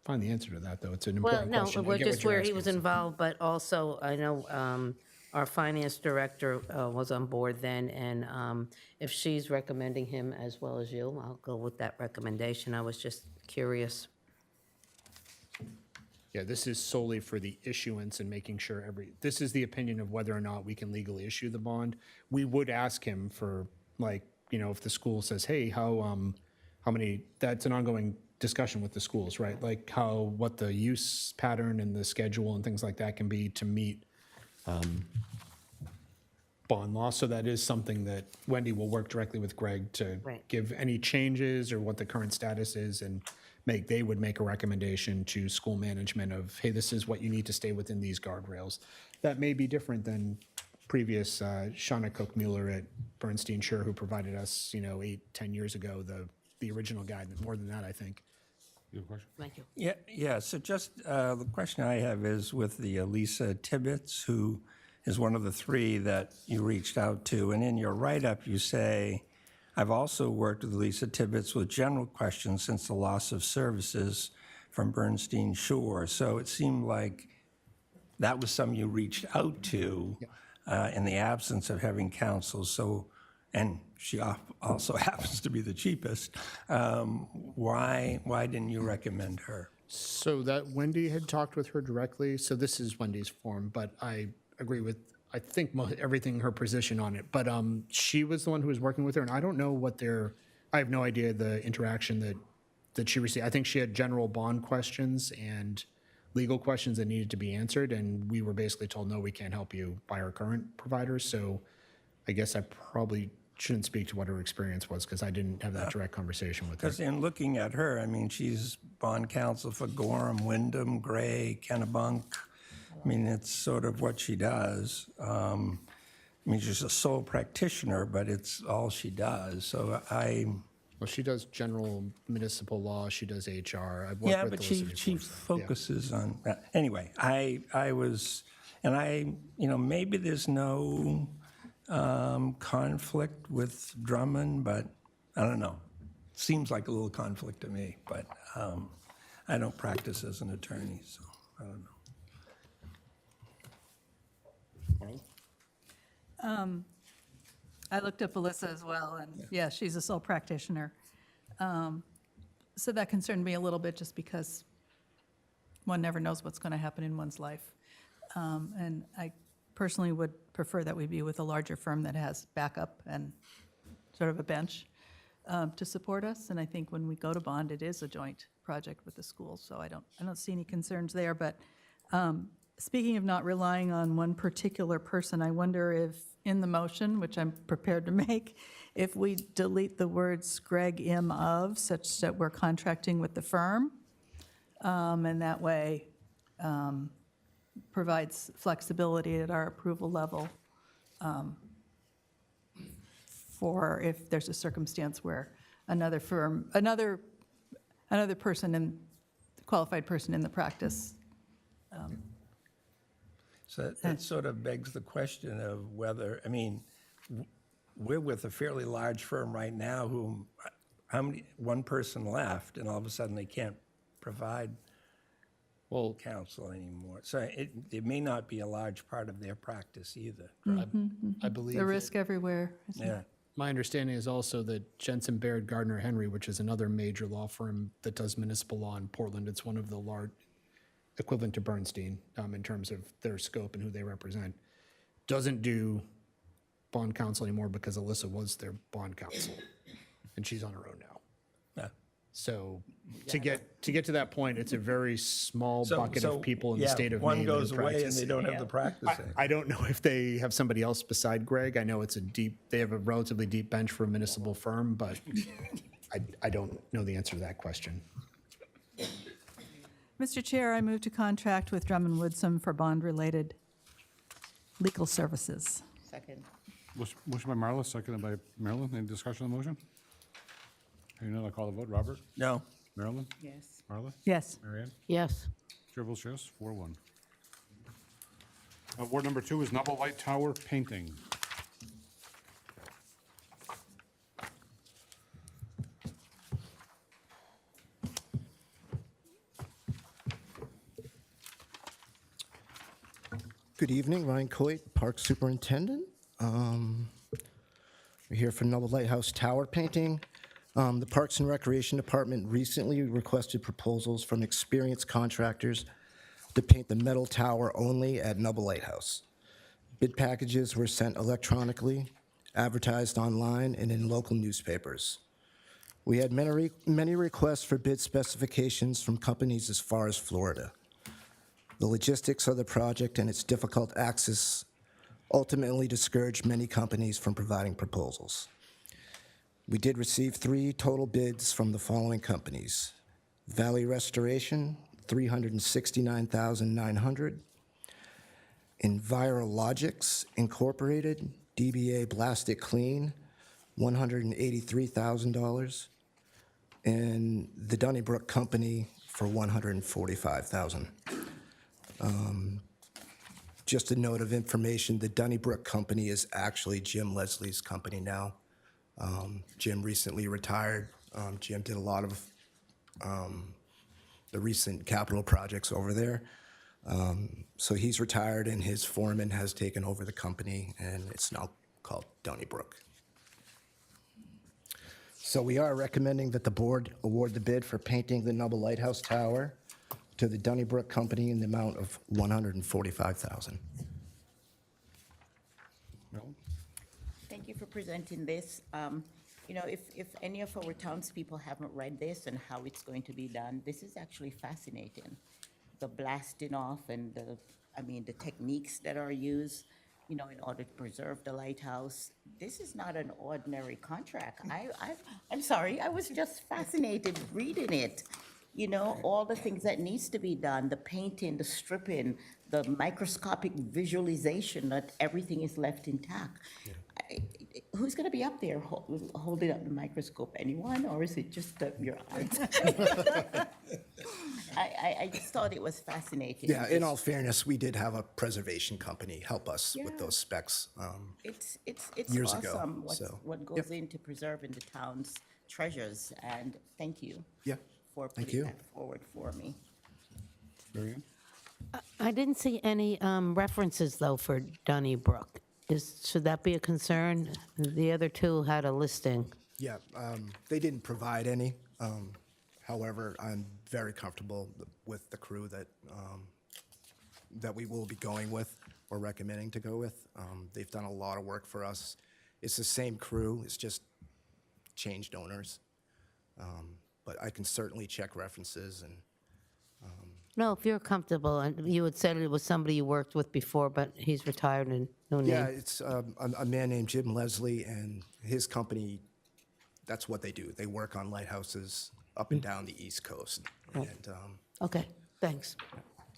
Speaker 4: find the answer to that, though. It's an
Speaker 7: Well,
Speaker 4: important
Speaker 7: no,
Speaker 4: question. I
Speaker 7: we're
Speaker 4: get what
Speaker 7: just
Speaker 4: you're
Speaker 7: where he
Speaker 4: asking,
Speaker 7: was
Speaker 4: so.
Speaker 7: involved, but also I know our finance director was on board then, and if she's recommending him as well as you, I'll go with that recommendation. I was just curious.
Speaker 4: Yeah, this is solely for the issuance and making sure this is the opinion of whether or not we can legally issue the bond. We would ask him for, if the school says, hey, how many, that's an ongoing discussion with the schools, right? Like what the use pattern and the schedule and things like that can be to meet bond law. So that is something that Wendy will work directly with Greg to
Speaker 7: Right.
Speaker 4: give any changes or what the current status is, and they would make a recommendation to school management of, hey, this is what you need to stay within these guardrails. That may be different than previous Shauna Cook-Mueller at Bernstein Sure, who provided us, 8-10 years ago, the original guide, more than that, I think.
Speaker 1: You have a question?
Speaker 7: Thank you.
Speaker 8: Yeah, so just the question I have is with the Lisa Tibbetts, who is one of the three that you reached out to. And in your write-up, you say, I've also worked with Lisa Tibbetts with general questions since the loss of services from Bernstein Shore. So it seemed like that was something you reached out to in the absence of having counsel. So, and she also happens to be the cheapest. Why didn't you recommend her?
Speaker 4: So that Wendy had talked with her directly. So this is Wendy's form, but I agree with, I think everything, her position on it. But she was the one who was working with her, and I don't know I have no idea the interaction that she received. I think she had general bond questions and legal questions that needed to be answered, and we were basically told, no, we can't help you by our current provider. So I guess I probably shouldn't speak to what her experience was because I didn't have that direct conversation with her.
Speaker 8: Because in looking at her, I mean, she's bond counsel for Gorham, Wyndham, Gray, Kennebunk. I mean, it's sort of what she does. I mean, she's a sole practitioner, but it's all she does. So
Speaker 4: Well, she does general municipal law. She does HR. I've worked
Speaker 8: yeah,
Speaker 4: with
Speaker 8: but
Speaker 4: the
Speaker 8: she
Speaker 4: city before, so, yeah.
Speaker 8: focuses on, anyway, I was And maybe there's no conflict with Drummond, but I don't know. Seems like a little conflict to me, but I don't practice as an attorney, so I don't know.
Speaker 5: I looked up Alyssa as well, and yeah, she's a sole practitioner. So that concerned me a little bit, just because one never knows what's going to happen in one's life. And I personally would prefer that we be with a larger firm that has backup and sort of a bench to support us. And I think when we go to bond, it is a joint project with the school, so I don't see any concerns there. But speaking of not relying on one particular person, I wonder if in the motion, which I'm prepared to make, if we delete the words Greg M. of, such that we're contracting with the firm, and that way provides flexibility at our approval level for if there's a circumstance where another firm, another person, qualified person in the practice.
Speaker 8: So that sort of begs the question of whether, we're with a fairly large firm right now one person left, and all of a sudden they can't provide counsel anymore. So it may not be a large part of their practice either.
Speaker 4: I believe.
Speaker 5: The risk everywhere. Isn't it?
Speaker 8: Yeah.
Speaker 4: My understanding is also that Jensen, Baird, Gardner, Henry, which is another major law firm that does municipal law in Portland, it's one of the large, equivalent to Bernstein in terms of their scope and who they represent, doesn't do bond counsel anymore because Alyssa was their bond counsel, and she's on her own now.
Speaker 8: Yeah.
Speaker 4: So to get to that point, it's a very small bucket of people in the state of Maine.
Speaker 8: One
Speaker 4: that
Speaker 8: goes away and
Speaker 4: practice.
Speaker 8: they don't have the practice.
Speaker 4: I don't know if they have somebody else beside Greg. I know they have a relatively deep bench for a municipal firm, but I don't know the answer to that question.
Speaker 5: Mr. Chair, I move to contract with Drummond Woodsum for bond-related legal services.
Speaker 3: Second.
Speaker 1: Motion by Marla, seconded by Marilyn. Any discussion on the motion? Hearing none, I'll call the vote. Robert?
Speaker 8: No.
Speaker 1: Marilyn?
Speaker 3: Yes.
Speaker 1: Marla?
Speaker 5: Yes.
Speaker 1: Marianne?
Speaker 7: Yes.
Speaker 1: Chair votes yes, 4-1. Ward number 2 is Noble Light Tower painting.
Speaker 9: Good evening, Ryan Coit, Park Superintendent. We're here for Noble Lighthouse Tower painting. The Parks and Recreation Department recently requested proposals from experienced contractors to paint the metal tower only at Noble Lighthouse. Bid packages were sent electronically, advertised online, and in local newspapers. We had many requests for bid specifications from companies as far as Florida. The logistics of the project and its difficult access ultimately discouraged many companies from providing proposals. We did receive 3 total bids from the following companies: Valley Restoration, $369,900; Envirologics Incorporated, DBA Blastic Clean, $183,000; and the Donnybrook Company for $145,000. Just a note of information, the Donnybrook Company is actually Jim Leslie's company now. Jim recently retired. Jim did a lot of the recent capital projects over there. So he's retired, and his foreman has taken over the company, and it's now called Donnybrook. So we are recommending that the board award the bid for painting the Noble Lighthouse Tower to the Donnybrook Company in the amount of $145,000.
Speaker 1: Marilyn?
Speaker 3: Thank you for presenting this. If any of our townspeople haven't read this and how it's going to be done, this is actually fascinating. The blasting off and the techniques that are used, in order to preserve the lighthouse. This is not an ordinary contract. I'm sorry, I was just fascinated reading it. All the things that needs to be done, the painting, the stripping, the microscopic visualization that everything is left intact. Who's going to be up there holding up the microscope? Anyone, or is it just your eyes? I just thought it was fascinating.
Speaker 9: Yeah, in all fairness, we did have a preservation company help us with
Speaker 3: Yeah.
Speaker 9: those specs.
Speaker 3: It's
Speaker 9: years ago,
Speaker 3: awesome
Speaker 9: so,
Speaker 3: what goes into preserving the town's treasures, and thank you.
Speaker 9: Yeah,
Speaker 3: For
Speaker 9: thank
Speaker 3: putting
Speaker 9: you.
Speaker 3: that forward for me.
Speaker 1: Mary Ann?
Speaker 7: I didn't see any references, though, for Donnybrook. Should that be a concern? The other two had a listing.
Speaker 9: Yeah, they didn't provide any. However, I'm very comfortable with the crew that we will be going with or recommending to go with. They've done a lot of work for us. It's the same crew, it's just changed owners. But I can certainly check references and,
Speaker 7: No, if you're comfortable, and you had said it was somebody you worked with before, but he's retired and no name.
Speaker 9: yeah, it's a man named Jim Leslie and his company, that's what they do. They work on lighthouses up and down the East Coast. And
Speaker 7: Okay, thanks.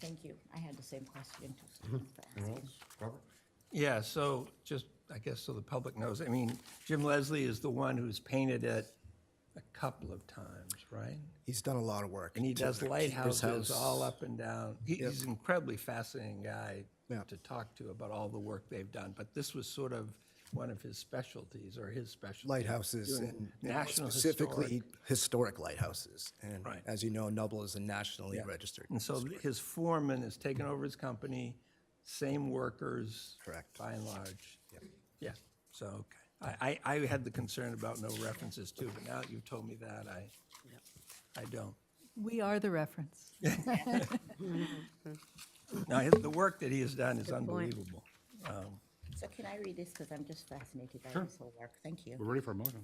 Speaker 3: Thank you. I had the same question too. So thanks for asking.
Speaker 1: Robert?
Speaker 8: Yeah, so just, I guess so the public knows, I mean, Jim Leslie is the one who's painted it a couple of times, right?
Speaker 9: he's done a lot of work.
Speaker 8: And he
Speaker 9: to
Speaker 8: does
Speaker 9: keep his
Speaker 8: lighthouses
Speaker 9: house-
Speaker 8: all up and down. He's an incredibly fascinating guy
Speaker 9: Yeah.
Speaker 8: to talk to about all the work they've done. But this was sort of one of his specialties, or his specialty.
Speaker 9: Lighthouses
Speaker 8: doing
Speaker 9: and
Speaker 8: national
Speaker 9: specifically historic lighthouses. And
Speaker 8: Right.
Speaker 9: as you know, Noble is a nationally registered.
Speaker 8: And so his foreman has taken over his company, same workers.
Speaker 9: Correct.
Speaker 8: By and large. Yeah, so, okay. I had the concern about no references too, but now you've told me that, I don't.
Speaker 5: We are the reference.
Speaker 8: Now, the work that he has done is unbelievable.
Speaker 3: So can I read this, because I'm just fascinated by this whole work? Thank you.
Speaker 1: We're ready for a motion.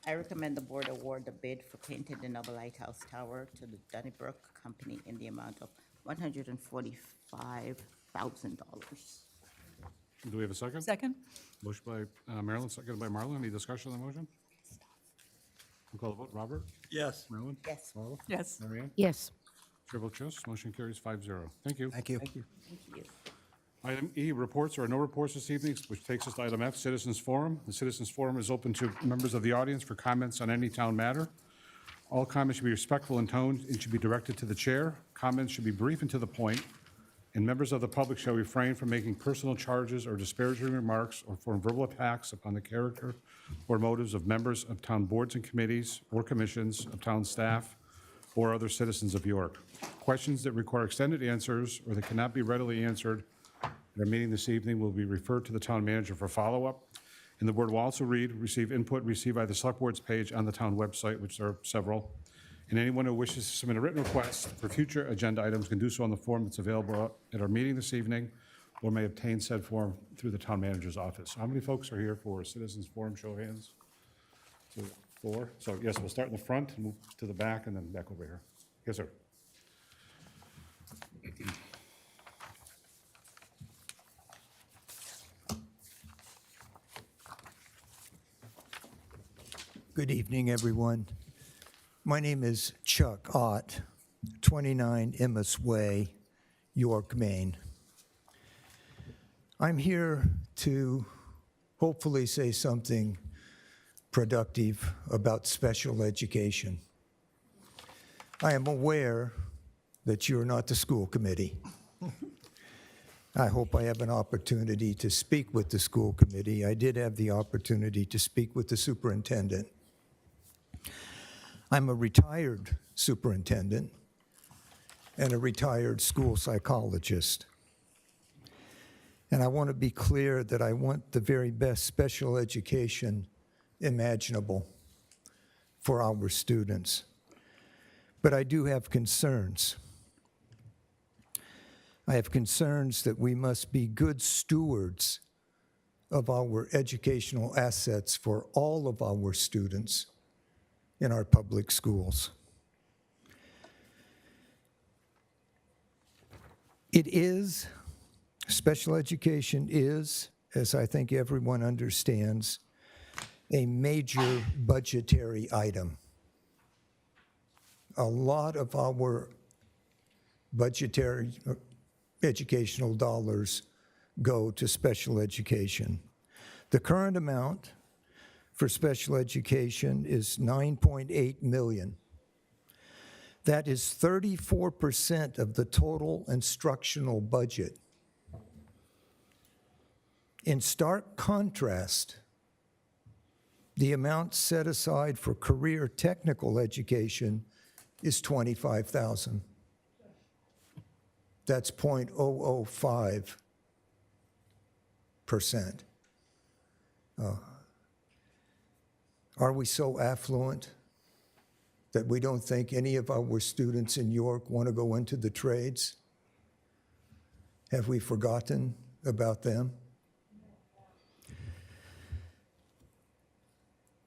Speaker 3: I recommend the board award the bid for painting the Noble Lighthouse Tower to the Donnybrook Company in the amount of $145,000.
Speaker 1: Do we have a second?
Speaker 5: Second?
Speaker 1: Motion by Marilyn, seconded by Marlon. Any discussion on the motion? We'll call the vote. Robert?
Speaker 8: Yes.
Speaker 1: Marilyn?
Speaker 3: Yes.
Speaker 1: Marla?
Speaker 5: Yes.
Speaker 1: Mary Ann?
Speaker 7: Yes.
Speaker 1: Chair votes yes. Motion carries 5-0. Thank you.
Speaker 9: Thank you.
Speaker 3: Thank you.
Speaker 1: Item E, reports. There are no reports this evening, which takes us to item F, Citizens Forum. The Citizens Forum is open to members of the audience for comments on any town matter. All comments should be respectful in tone and should be directed to the chair. Comments should be brief and to the point, and members of the public shall refrain from making personal charges or disparaging remarks or from verbal attacks upon the character or motives of members of town boards and committees or commissions, of town staff, or other citizens of York. Questions that require extended answers or that cannot be readily answered at our meeting this evening will be referred to the town manager for follow-up. And the board will also receive input received by the select board's page on the town website, which there are several. And anyone who wishes to submit a written request for future agenda items can do so on the form that's available at our meeting this evening, or may obtain said form through the town manager's office. How many folks are here for a citizens forum? Show of hands. So 4. So yes, we'll start in the front, move to the back, and then back over here. Yes, sir.
Speaker 10: Good evening, everyone. My name is Chuck Ott, 29 Emmaus Way, York, Maine. I'm here to hopefully say something productive about special education. I am aware that you're not the school committee. I hope I have an opportunity to speak with the school committee. I did have the opportunity to speak with the superintendent. I'm a retired superintendent and a retired school psychologist. And I want to be clear that I want the very best special education imaginable for our students. But I do have concerns. I have concerns that we must be good stewards of our educational assets for all of our students in our public schools. Special education is, as I think everyone understands, a major budgetary item. A lot of our budgetary educational dollars go to special education. The current amount for special education is $9.8 million. That is 34% of the total instructional budget. In stark contrast, the amount set aside for career technical education is $25,000. That's 0.005%. Are we so affluent that we don't think any of our students in York want to go into the trades? Have we forgotten about them?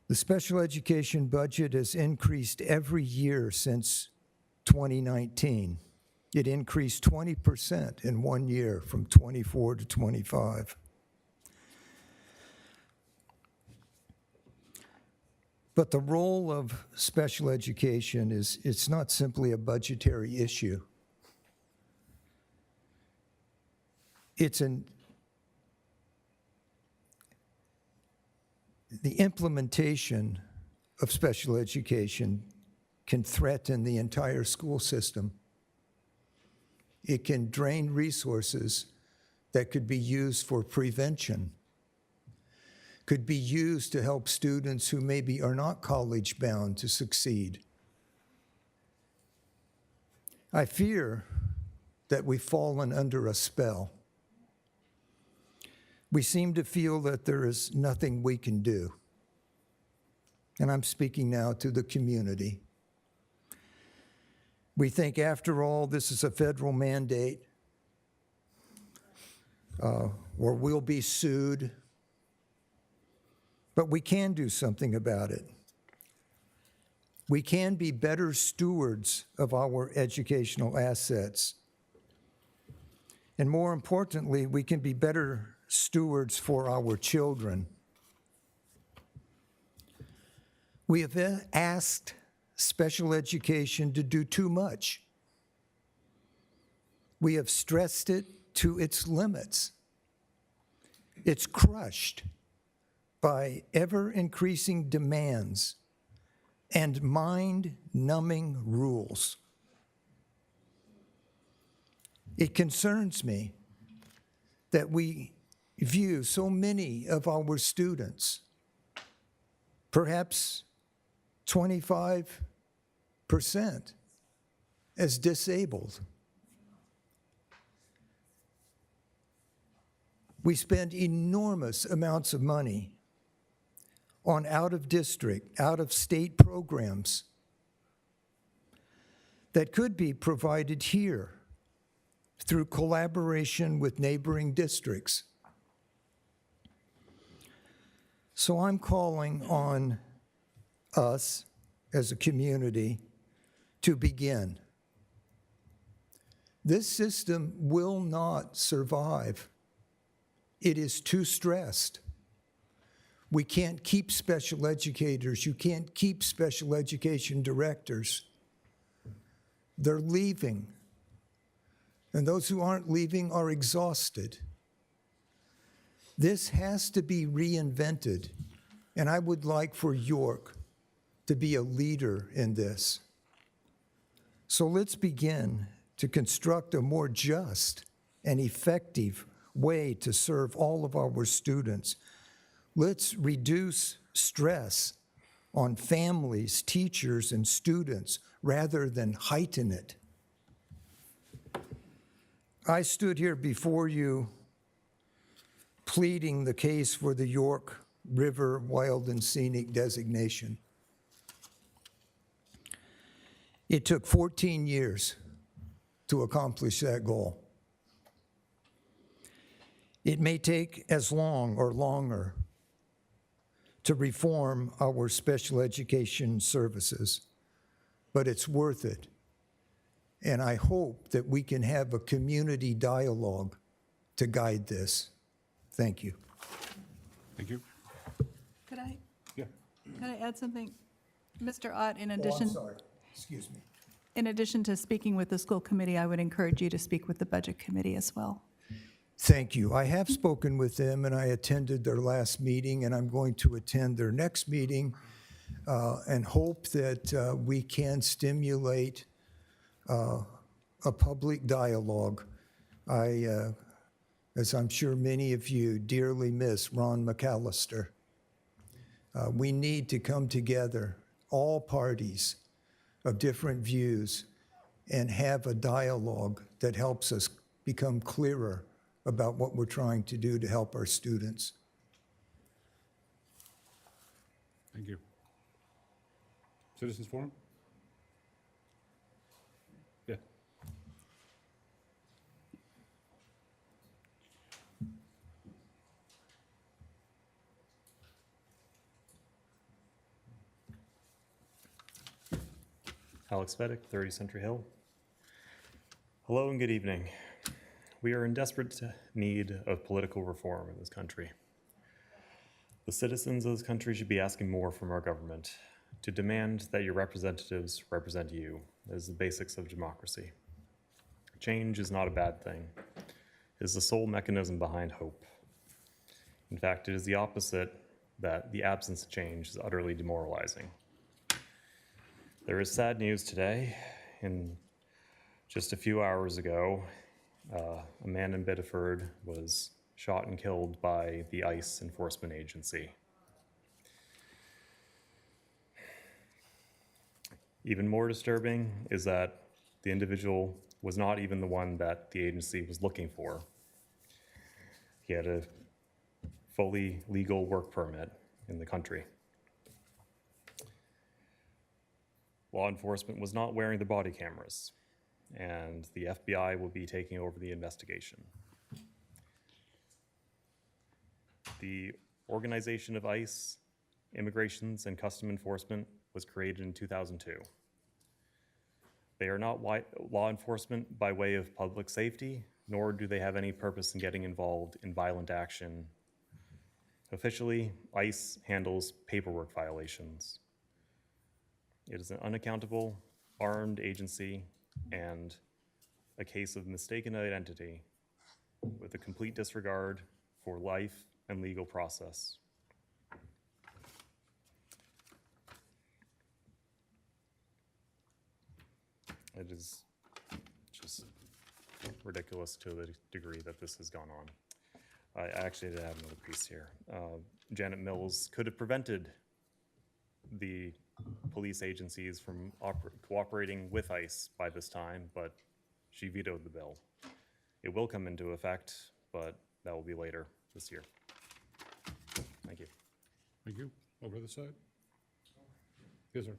Speaker 10: The special education budget has increased every year since 2019. It increased 20% in 1 year from 24 to 25. But the role of special education is, it's not simply a budgetary issue. The implementation of special education can threaten the entire school system. It can drain resources that could be used for prevention, could be used to help students who maybe are not college-bound to succeed. I fear that we've fallen under a spell. We seem to feel that there is nothing we can do. And I'm speaking now to the community. We think, after all, this is a federal mandate, or we'll be sued. But we can do something about it. We can be better stewards of our educational assets. And more importantly, we can be better stewards for our children. We have asked special education to do too much. We have stressed it to its limits. It's crushed by ever-increasing demands and mind-numbing rules. It concerns me that we view so many of our students, perhaps 25%, as disabled. We spend enormous amounts of money on out-of-district, out-of-state programs that could be provided here through collaboration with neighboring districts. So I'm calling on us as a community to begin. This system will not survive. It is too stressed. We can't keep special educators. You can't keep special education directors. They're leaving. And those who aren't leaving are exhausted. This has to be reinvented. And I would like for York to be a leader in this. So let's begin to construct a more just and effective way to serve all of our students. Let's reduce stress on families, teachers, and students rather than heighten it. I stood here before you pleading the case for the York River Wild and Scenic designation. It took 14 years to accomplish that goal. It may take as long or longer to reform our special education services, but it's worth it. And I hope that we can have a community dialogue to guide this. Thank you.
Speaker 1: Thank you.
Speaker 5: Could I
Speaker 1: Yeah.
Speaker 5: add something? Mr. Ott, in
Speaker 10: Oh, I'm
Speaker 5: addition,
Speaker 10: sorry. Excuse me.
Speaker 5: in addition to speaking with the school committee, I would encourage you to speak with the budget committee as well.
Speaker 10: Thank you. I have spoken with them, and I attended their last meeting, and I'm going to attend their next meeting and hope that we can stimulate a public dialogue. As I'm sure many of you dearly miss Ron McAllister. We need to come together, all parties of different views, and have a dialogue that helps us become clearer about what we're trying to do to help our students.
Speaker 1: Thank you. Citizens Forum? Yeah.
Speaker 11: Alex Fedek, 30 Century Hill. Hello and good evening. We are in desperate need of political reform in this country. The citizens of this country should be asking more from our government to demand that your representatives represent you as the basics of democracy. Change is not a bad thing. It is the sole mechanism behind hope. In fact, it is the opposite, that the absence of change is utterly demoralizing. There is sad news today. Just a few hours ago, a man in Biddeford was shot and killed by the ICE enforcement agency. Even more disturbing is that the individual was not even the one that the agency was looking for. He had a fully legal work permit in the country. Law enforcement was not wearing the body cameras, and the FBI will be taking over the investigation. The organization of ICE, Immigrations and Custom Enforcement, was created in 2002. They are not law enforcement by way of public safety, nor do they have any purpose in getting involved in violent action. Officially, ICE handles paperwork violations. It is an unaccountable, armed agency and a case of mistaken identity with a complete disregard for life and legal process. It is just ridiculous to the degree that this has gone on. I actually did have another piece here. Janet Mills could have prevented the police agencies from cooperating with ICE by this time, but she vetoed the bill. It will come into effect, but that will be later this year. Thank you.
Speaker 1: Thank you. Over the side. Yes, sir.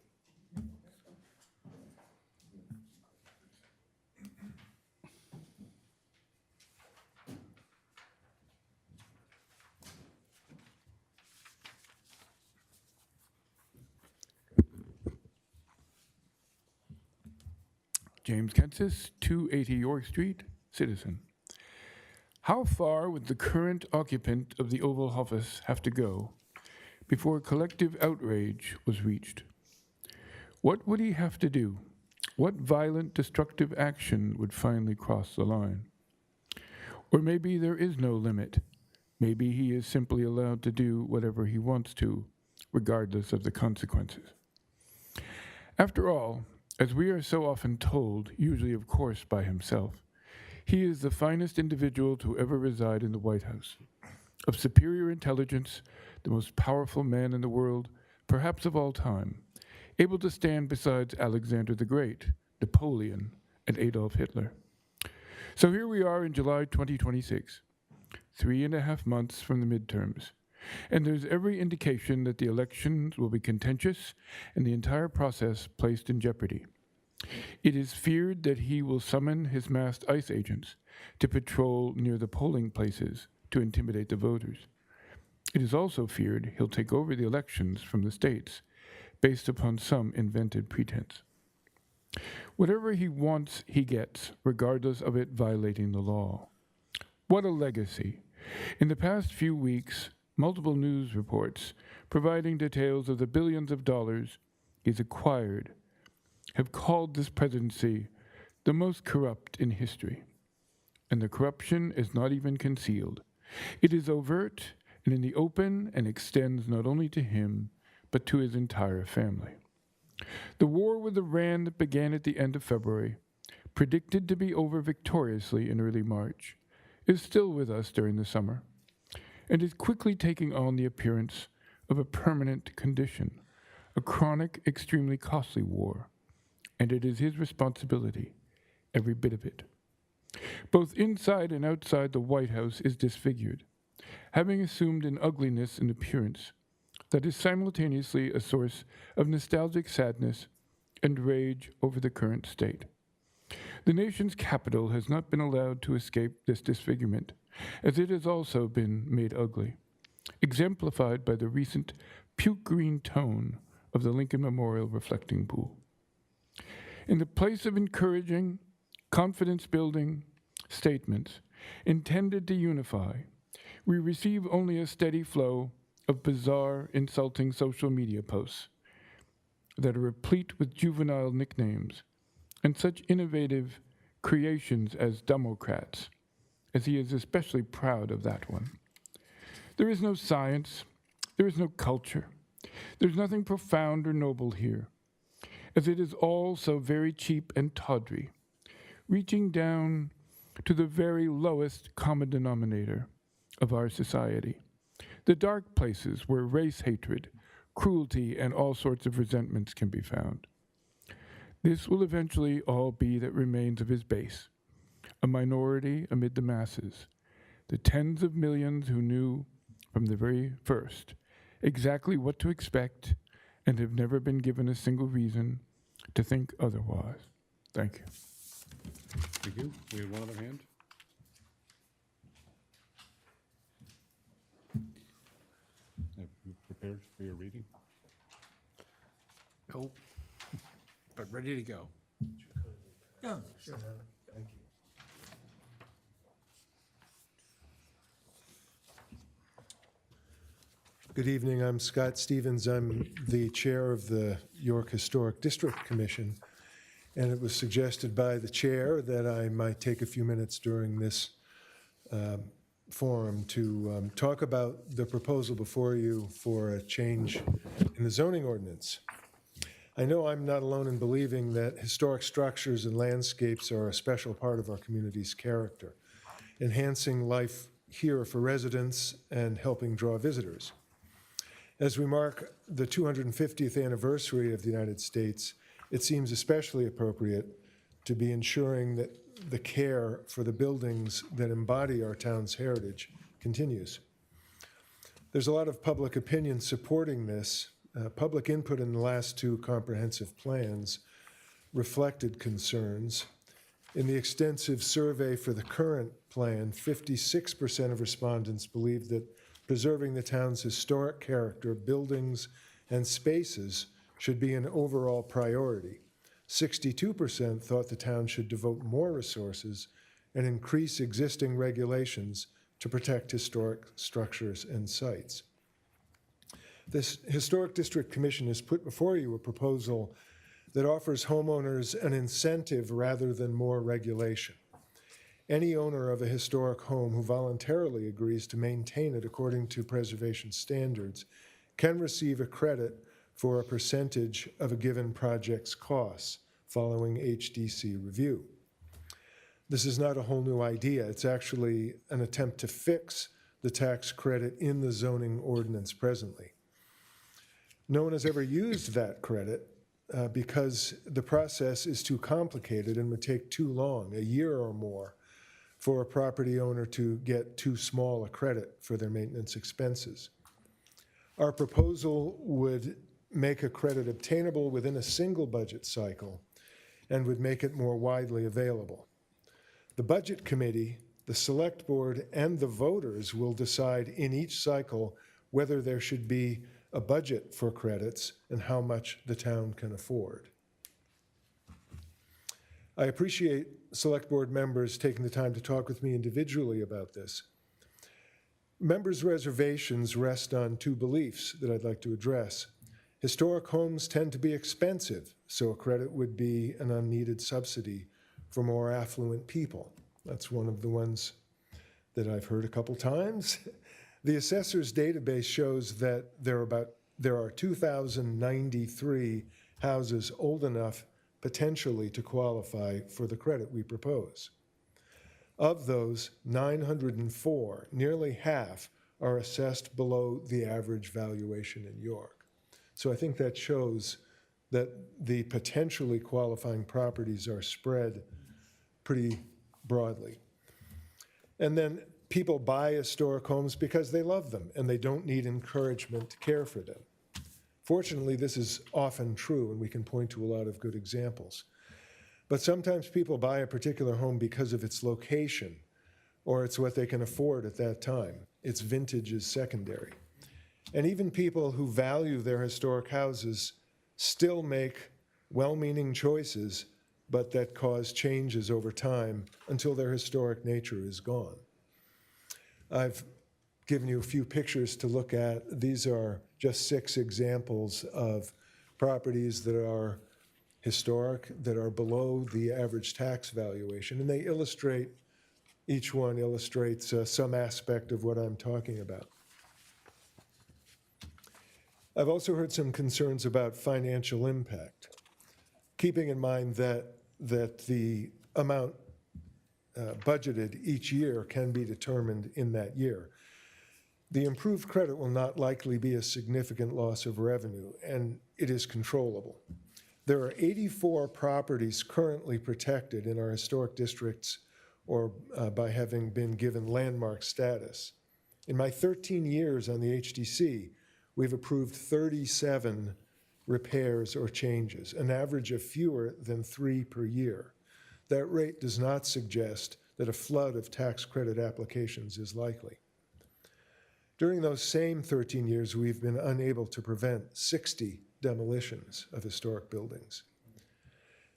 Speaker 12: James Kensis, 280 York Street, citizen. How far would the current occupant of the Oval Office have to go before collective outrage was reached? What would he have to do? What violent, destructive action would finally cross the line? Or maybe there is no limit. Maybe he is simply allowed to do whatever he wants to, regardless of the consequences. After all, as we are so often told, usually of course by himself, he is the finest individual to ever reside in the White House. Of superior intelligence, the most powerful man in the world, perhaps of all time, able to stand beside Alexander the Great, Napoleon, and Adolf Hitler. So here we are in July 2026, 3.5 months from the midterms, and there's every indication that the elections will be contentious and the entire process placed in jeopardy. It is feared that he will summon his masked ICE agents to patrol near the polling places to intimidate the voters. It is also feared he'll take over the elections from the states based upon some invented pretense. Whatever he wants, he gets, regardless of it violating the law. What a legacy. In the past few weeks, multiple news reports providing details of the billions of dollars he's acquired have called this presidency the most corrupt in history. And the corruption is not even concealed. It is overt and in the open and extends not only to him, but to his entire family. The war with Iran that began at the end of February predicted to be over victoriously in early March, is still with us during the summer, and is quickly taking on the appearance of a permanent condition, a chronic, extremely costly war, and it is his responsibility, every bit of it. Both inside and outside the White House is disfigured, having assumed an ugliness in appearance that is simultaneously a source of nostalgic sadness and rage over the current state. The nation's capital has not been allowed to escape this disfigurement, as it has also been made ugly, exemplified by the recent puke green tone of the Lincoln Memorial reflecting pool. In the place of encouraging, confidence-building statements intended to unify, we receive only a steady flow of bizarre, insulting social media posts that are replete with juvenile nicknames and such innovative creations as Democrats, as he is especially proud of that one. There is no science, there is no culture, there's nothing profound or noble here, as it is all so very cheap and tawdry, reaching down to the very lowest common denominator of our society, the dark places where race hatred, cruelty, and all sorts of resentments can be found. This will eventually all be that remains of his base, a minority amid the masses, the tens of millions who knew from the very first exactly what to expect and have never been given a single reason to think otherwise. Thank you.
Speaker 1: Thank you. We have one other hand. Have you prepared for your reading?
Speaker 4: Nope. But ready to go.
Speaker 12: Yeah.
Speaker 13: Good evening. I'm Scott Stevens. I'm the chair of the York Historic District Commission, and it was suggested by the chair that I might take a few minutes during this forum to talk about the proposal before you for a change in the zoning ordinance. I know I'm not alone in believing that historic structures and landscapes are a special part of our community's character, enhancing life here for residents and helping draw visitors. As we mark the 250th anniversary of the United States, it seems especially appropriate to be ensuring that the care for the buildings that embody our town's heritage continues. There's a lot of public opinion supporting this. Public input in the last two comprehensive plans reflected concerns. In the extensive survey for the current plan, 56% of respondents believe that preserving the town's historic character, buildings, and spaces should be an overall priority. 62% thought the town should devote more resources and increase existing regulations to protect historic structures and sites. This Historic District Commission has put before you a proposal that offers homeowners an incentive rather than more regulation. Any owner of a historic home who voluntarily agrees to maintain it according to preservation standards can receive a credit for a percentage of a given project's costs following HDC review. This is not a whole new idea. It's actually an attempt to fix the tax credit in the zoning ordinance presently. No one has ever used that credit because the process is too complicated and would take too long, a year or more, for a property owner to get too small a credit for their maintenance expenses. Our proposal would make a credit obtainable within a single budget cycle and would make it more widely available. The Budget Committee, the Select Board, and the voters will decide in each cycle whether there should be a budget for credits and how much the town can afford. I appreciate Select Board members taking the time to talk with me individually about this. Members' reservations rest on two beliefs that I'd like to address. Historic homes tend to be expensive, so a credit would be an unneeded subsidy for more affluent people. That's one of the ones that I've heard a couple times. The assessor's database shows that there are 2,093 houses old enough potentially to qualify for the credit we propose. Of those, 904, nearly half, are assessed below the average valuation in York. So I think that shows that the potentially qualifying properties are spread pretty broadly. And then people buy historic homes because they love them and they don't need encouragement to care for them. Fortunately, this is often true, and we can point to a lot of good examples. But sometimes people buy a particular home because of its location, or it's what they can afford at that time. Its vintage is secondary. And even people who value their historic houses still make well-meaning choices, but that cause changes over time until their historic nature is gone. I've given you a few pictures to look at. These are just 6 examples of properties that are historic, that are below the average tax valuation, and they illustrate, each one illustrates some aspect of what I'm talking about. I've also heard some concerns about financial impact, keeping in mind that the amount budgeted each year can be determined in that year. The improved credit will not likely be a significant loss of revenue, and it is controllable. There are 84 properties currently protected in our historic districts or by having been given landmark status. In my 13 years on the HDC, we've approved 37 repairs or changes, an average of fewer than 3 per year. That rate does not suggest that a flood of tax credit applications is likely. During those same 13 years, we've been unable to prevent 60 demolitions of historic buildings.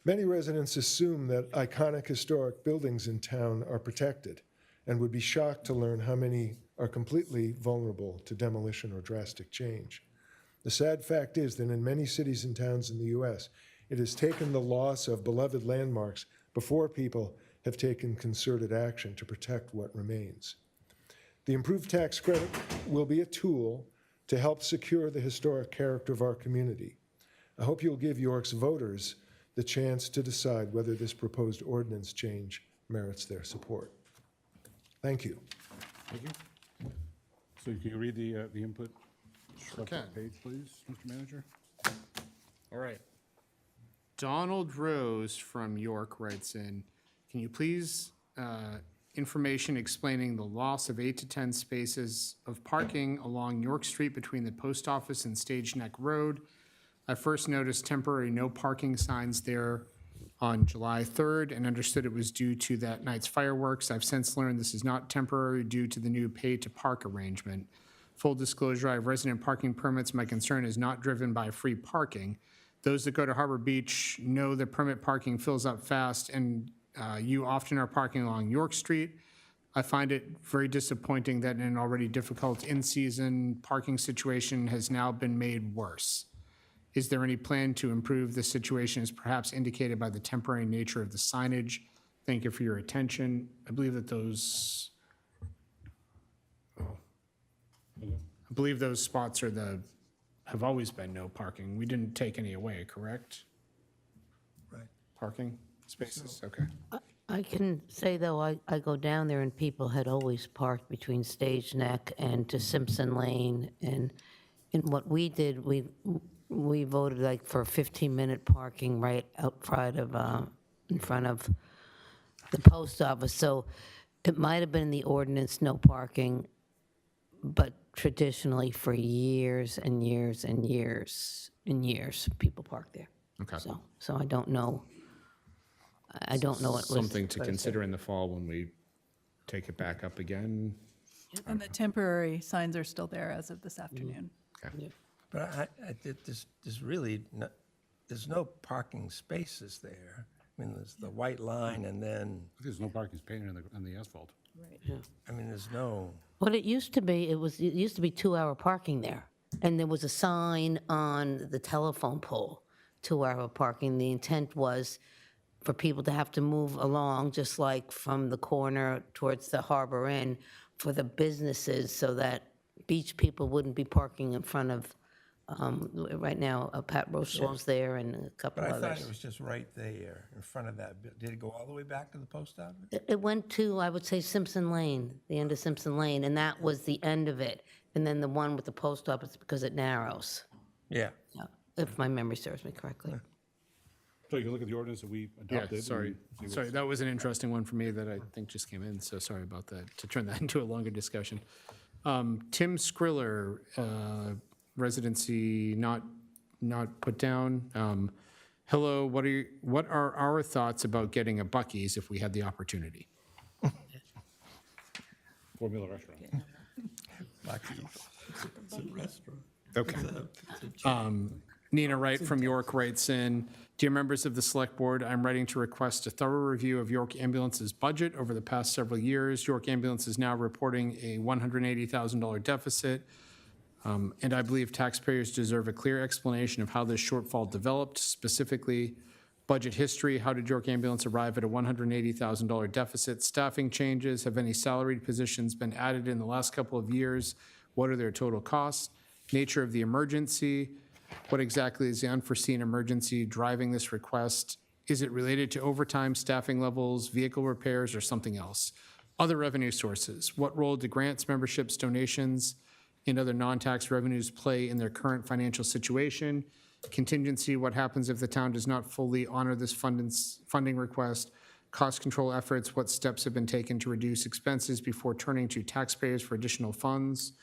Speaker 13: Many residents assume that iconic historic buildings in town are protected and would be shocked to learn how many are completely vulnerable to demolition or drastic change. The sad fact is that in many cities and towns in the US, it has taken the loss of beloved landmarks before people have taken concerted action to protect what remains. The improved tax credit will be a tool to help secure the historic character of our community. I hope you'll give York's voters the chance to decide whether this proposed ordinance change merits their support. Thank you.
Speaker 1: Thank you. So can you read the input?
Speaker 4: Sure can.
Speaker 1: Page, please, Mr. Manager?
Speaker 4: All right. Donald Rose from York writes in, can you please, information explaining the loss of 8 to 10 spaces of parking along York Street between the post office and Stage Neck Road. I first noticed temporary no parking signs there on July 3rd and understood it was due to that night's fireworks. I've since learned this is not temporary due to the new pay to park arrangement. Full disclosure, I have resident parking permits. My concern is not driven by free parking. Those that go to Harbor Beach know that permit parking fills up fast, and you often are parking along York Street. I find it very disappointing that an already difficult in-season parking situation has now been made worse. Is there any plan to improve the situation as perhaps indicated by the temporary nature of the signage? Thank you for your attention. I believe that those spots are have always been no parking. We didn't take any away, correct?
Speaker 10: Right.
Speaker 4: Parking spaces, okay.
Speaker 7: I can say, though, I go down there and people had always parked between Stage Neck and to Simpson Lane. And what we did, we voted like for 15-minute parking right out front of, in front of the post office. So it might have been the ordinance, no parking, but traditionally for years and years and years and years, people park there.
Speaker 4: Okay.
Speaker 7: So I don't know. I don't know what was.
Speaker 4: Something to consider in the fall when we take it back up again.
Speaker 5: And the temporary signs are still there as of this afternoon.
Speaker 8: But there's really, there's no parking spaces there. I mean, there's the white line and then,
Speaker 1: There's no parking painted on the asphalt.
Speaker 8: I mean, there's no,
Speaker 7: What it used to be, it used to be 2-hour parking there. And there was a sign on the telephone pole, 2-hour parking. The intent was for people to have to move along, just like from the corner towards the Harbor Inn, for the businesses, so that beach people wouldn't be parking in front of Right now, Pat Rochon's there and a couple
Speaker 8: But I thought
Speaker 7: others.
Speaker 8: it was just right there in front of that. Did it go all the way back to the post office?
Speaker 7: It went to, I would say, Simpson Lane, the end of Simpson Lane, and that was the end of it. And then the one with the post office, because it narrows,
Speaker 8: Yeah.
Speaker 7: if my memory serves me correctly.
Speaker 1: So you can look at the ordinance that we
Speaker 4: Yeah,
Speaker 1: adopted.
Speaker 4: sorry.
Speaker 1: and see what's-
Speaker 4: Sorry, that was an interesting one for me that I think just came in, so sorry about that, to turn that into a longer discussion. Tim Skriller, residency not put down. Hello, what are our thoughts about getting a Buc-ee's if we had the opportunity?
Speaker 1: Formula Restaurant.
Speaker 8: It's a restaurant.
Speaker 4: Okay. Nina Wright from York writes in, "Dear members of the Select Board, I'm writing to request a thorough review of York Ambulance's budget over the past several years. York Ambulance is now reporting a $180,000 deficit, and I believe taxpayers deserve a clear explanation of how this shortfall developed, specifically budget history. How did York Ambulance arrive at a $180,000 deficit? Staffing changes, have any salaried positions been added in the last couple of years? What are their total costs? Nature of the emergency. What exactly is the unforeseen emergency driving this request? Is it related to overtime, staffing levels, vehicle repairs, or something else? Other revenue sources. What role do grants, memberships, donations, and other non-tax revenues play in their current financial situation? Contingency, what happens if the town does not fully honor this funding request? Cost control efforts, what steps have been taken to reduce expenses before turning to taxpayers for additional funds?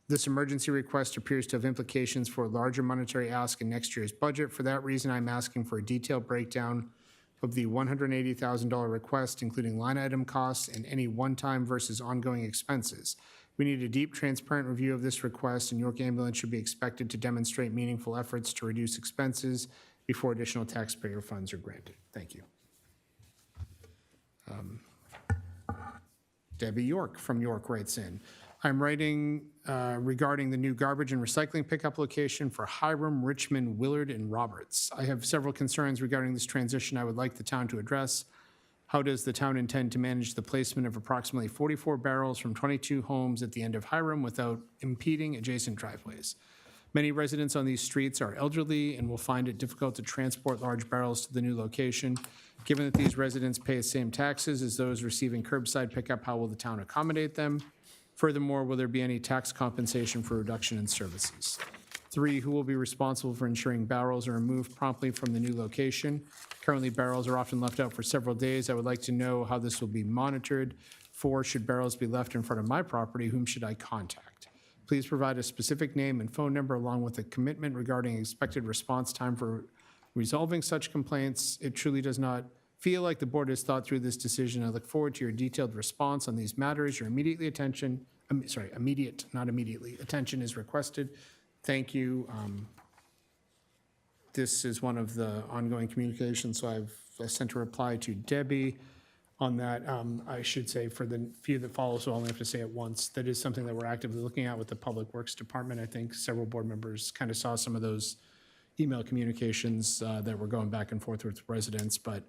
Speaker 4: This emergency request appears to have implications for a larger monetary ask in next year's budget. For that reason, I'm asking for a detailed breakdown of the $180,000 request, including line item costs and any one-time versus ongoing expenses. We need a deep, transparent review of this request, and York Ambulance should be expected to demonstrate meaningful efforts to reduce expenses before additional taxpayer funds are granted. Thank you. Debbie York from York writes in, I'm writing regarding the new garbage and recycling pickup location for Hiram, Richmond, Willard, and Roberts. I have several concerns regarding this transition I would like the town to address. How does the town intend to manage the placement of approximately 44 barrels from 22 homes at the end of Hiram without impeding adjacent driveways? Many residents on these streets are elderly and will find it difficult to transport large barrels to the new location. Given that these residents pay the same taxes as those receiving curbside pickup, how will the town accommodate them? Furthermore, will there be any tax compensation for reduction in services? 3, who will be responsible for ensuring barrels are removed promptly from the new location? Currently, barrels are often left out for several days. I would like to know how this will be monitored. 4, should barrels be left in front of my property, whom should I contact? Please provide a specific name and phone number along with a commitment regarding expected response time for resolving such complaints. It truly does not feel like the board has thought through this decision. I look forward to your detailed response on these matters. Your immediate, not immediately, attention is requested. Thank you. This is one of the ongoing communications, so I sent a reply to Debbie on that. I should say for the few that follow, so I'll only have to say it once, that is something that we're actively looking at with the Public Works Department. I think several board members kind of saw some of those email communications that were going back and forth with residents, but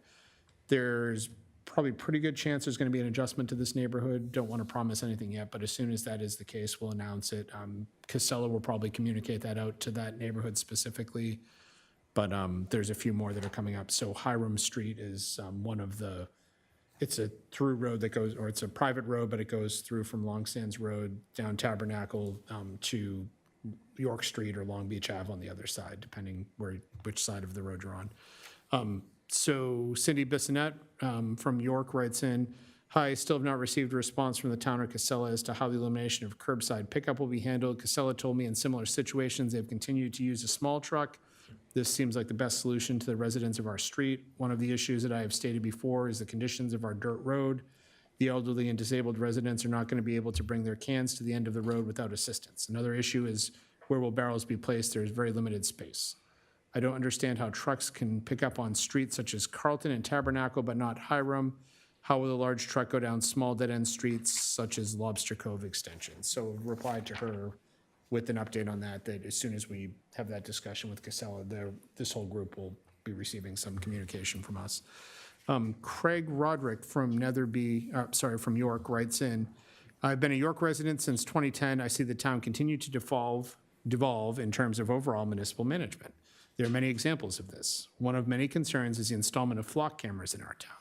Speaker 4: there's probably pretty good chance there's going to be an adjustment to this neighborhood. Don't want to promise anything yet, but as soon as that is the case, we'll announce it. Casella will probably communicate that out to that neighborhood specifically, but there's a few more that are coming up. So Hiram Street is one of the, it's a through road that goes, or it's a private road, but it goes through from Long Sands Road down Tabernacle to York Street or Long Beach Ave on the other side, depending which side of the road you're on. So Cindy Bissonette from York writes in, hi, still have not received a response from the town or Casella as to how the elimination of curbside pickup will be handled. Casella told me in similar situations they've continued to use a small truck. This seems like the best solution to the residents of our street. One of the issues that I have stated before is the conditions of our dirt road. The elderly and disabled residents are not going to be able to bring their cans to the end of the road without assistance. Another issue is where will barrels be placed? There is very limited space. I don't understand how trucks can pick up on streets such as Carlton and Tabernacle, but not Hiram. How will a large truck go down small dead-end streets such as Lobster Cove Extension? So replied to her with an update on that as soon as we have that discussion with Casella, this whole group will be receiving some communication from us. Craig Roderick from from York writes in, I've been a York resident since 2010. I see the town continue to devolve devolve in terms of overall municipal management. There are many examples of this. One of many concerns is the installment of flock cameras in our town.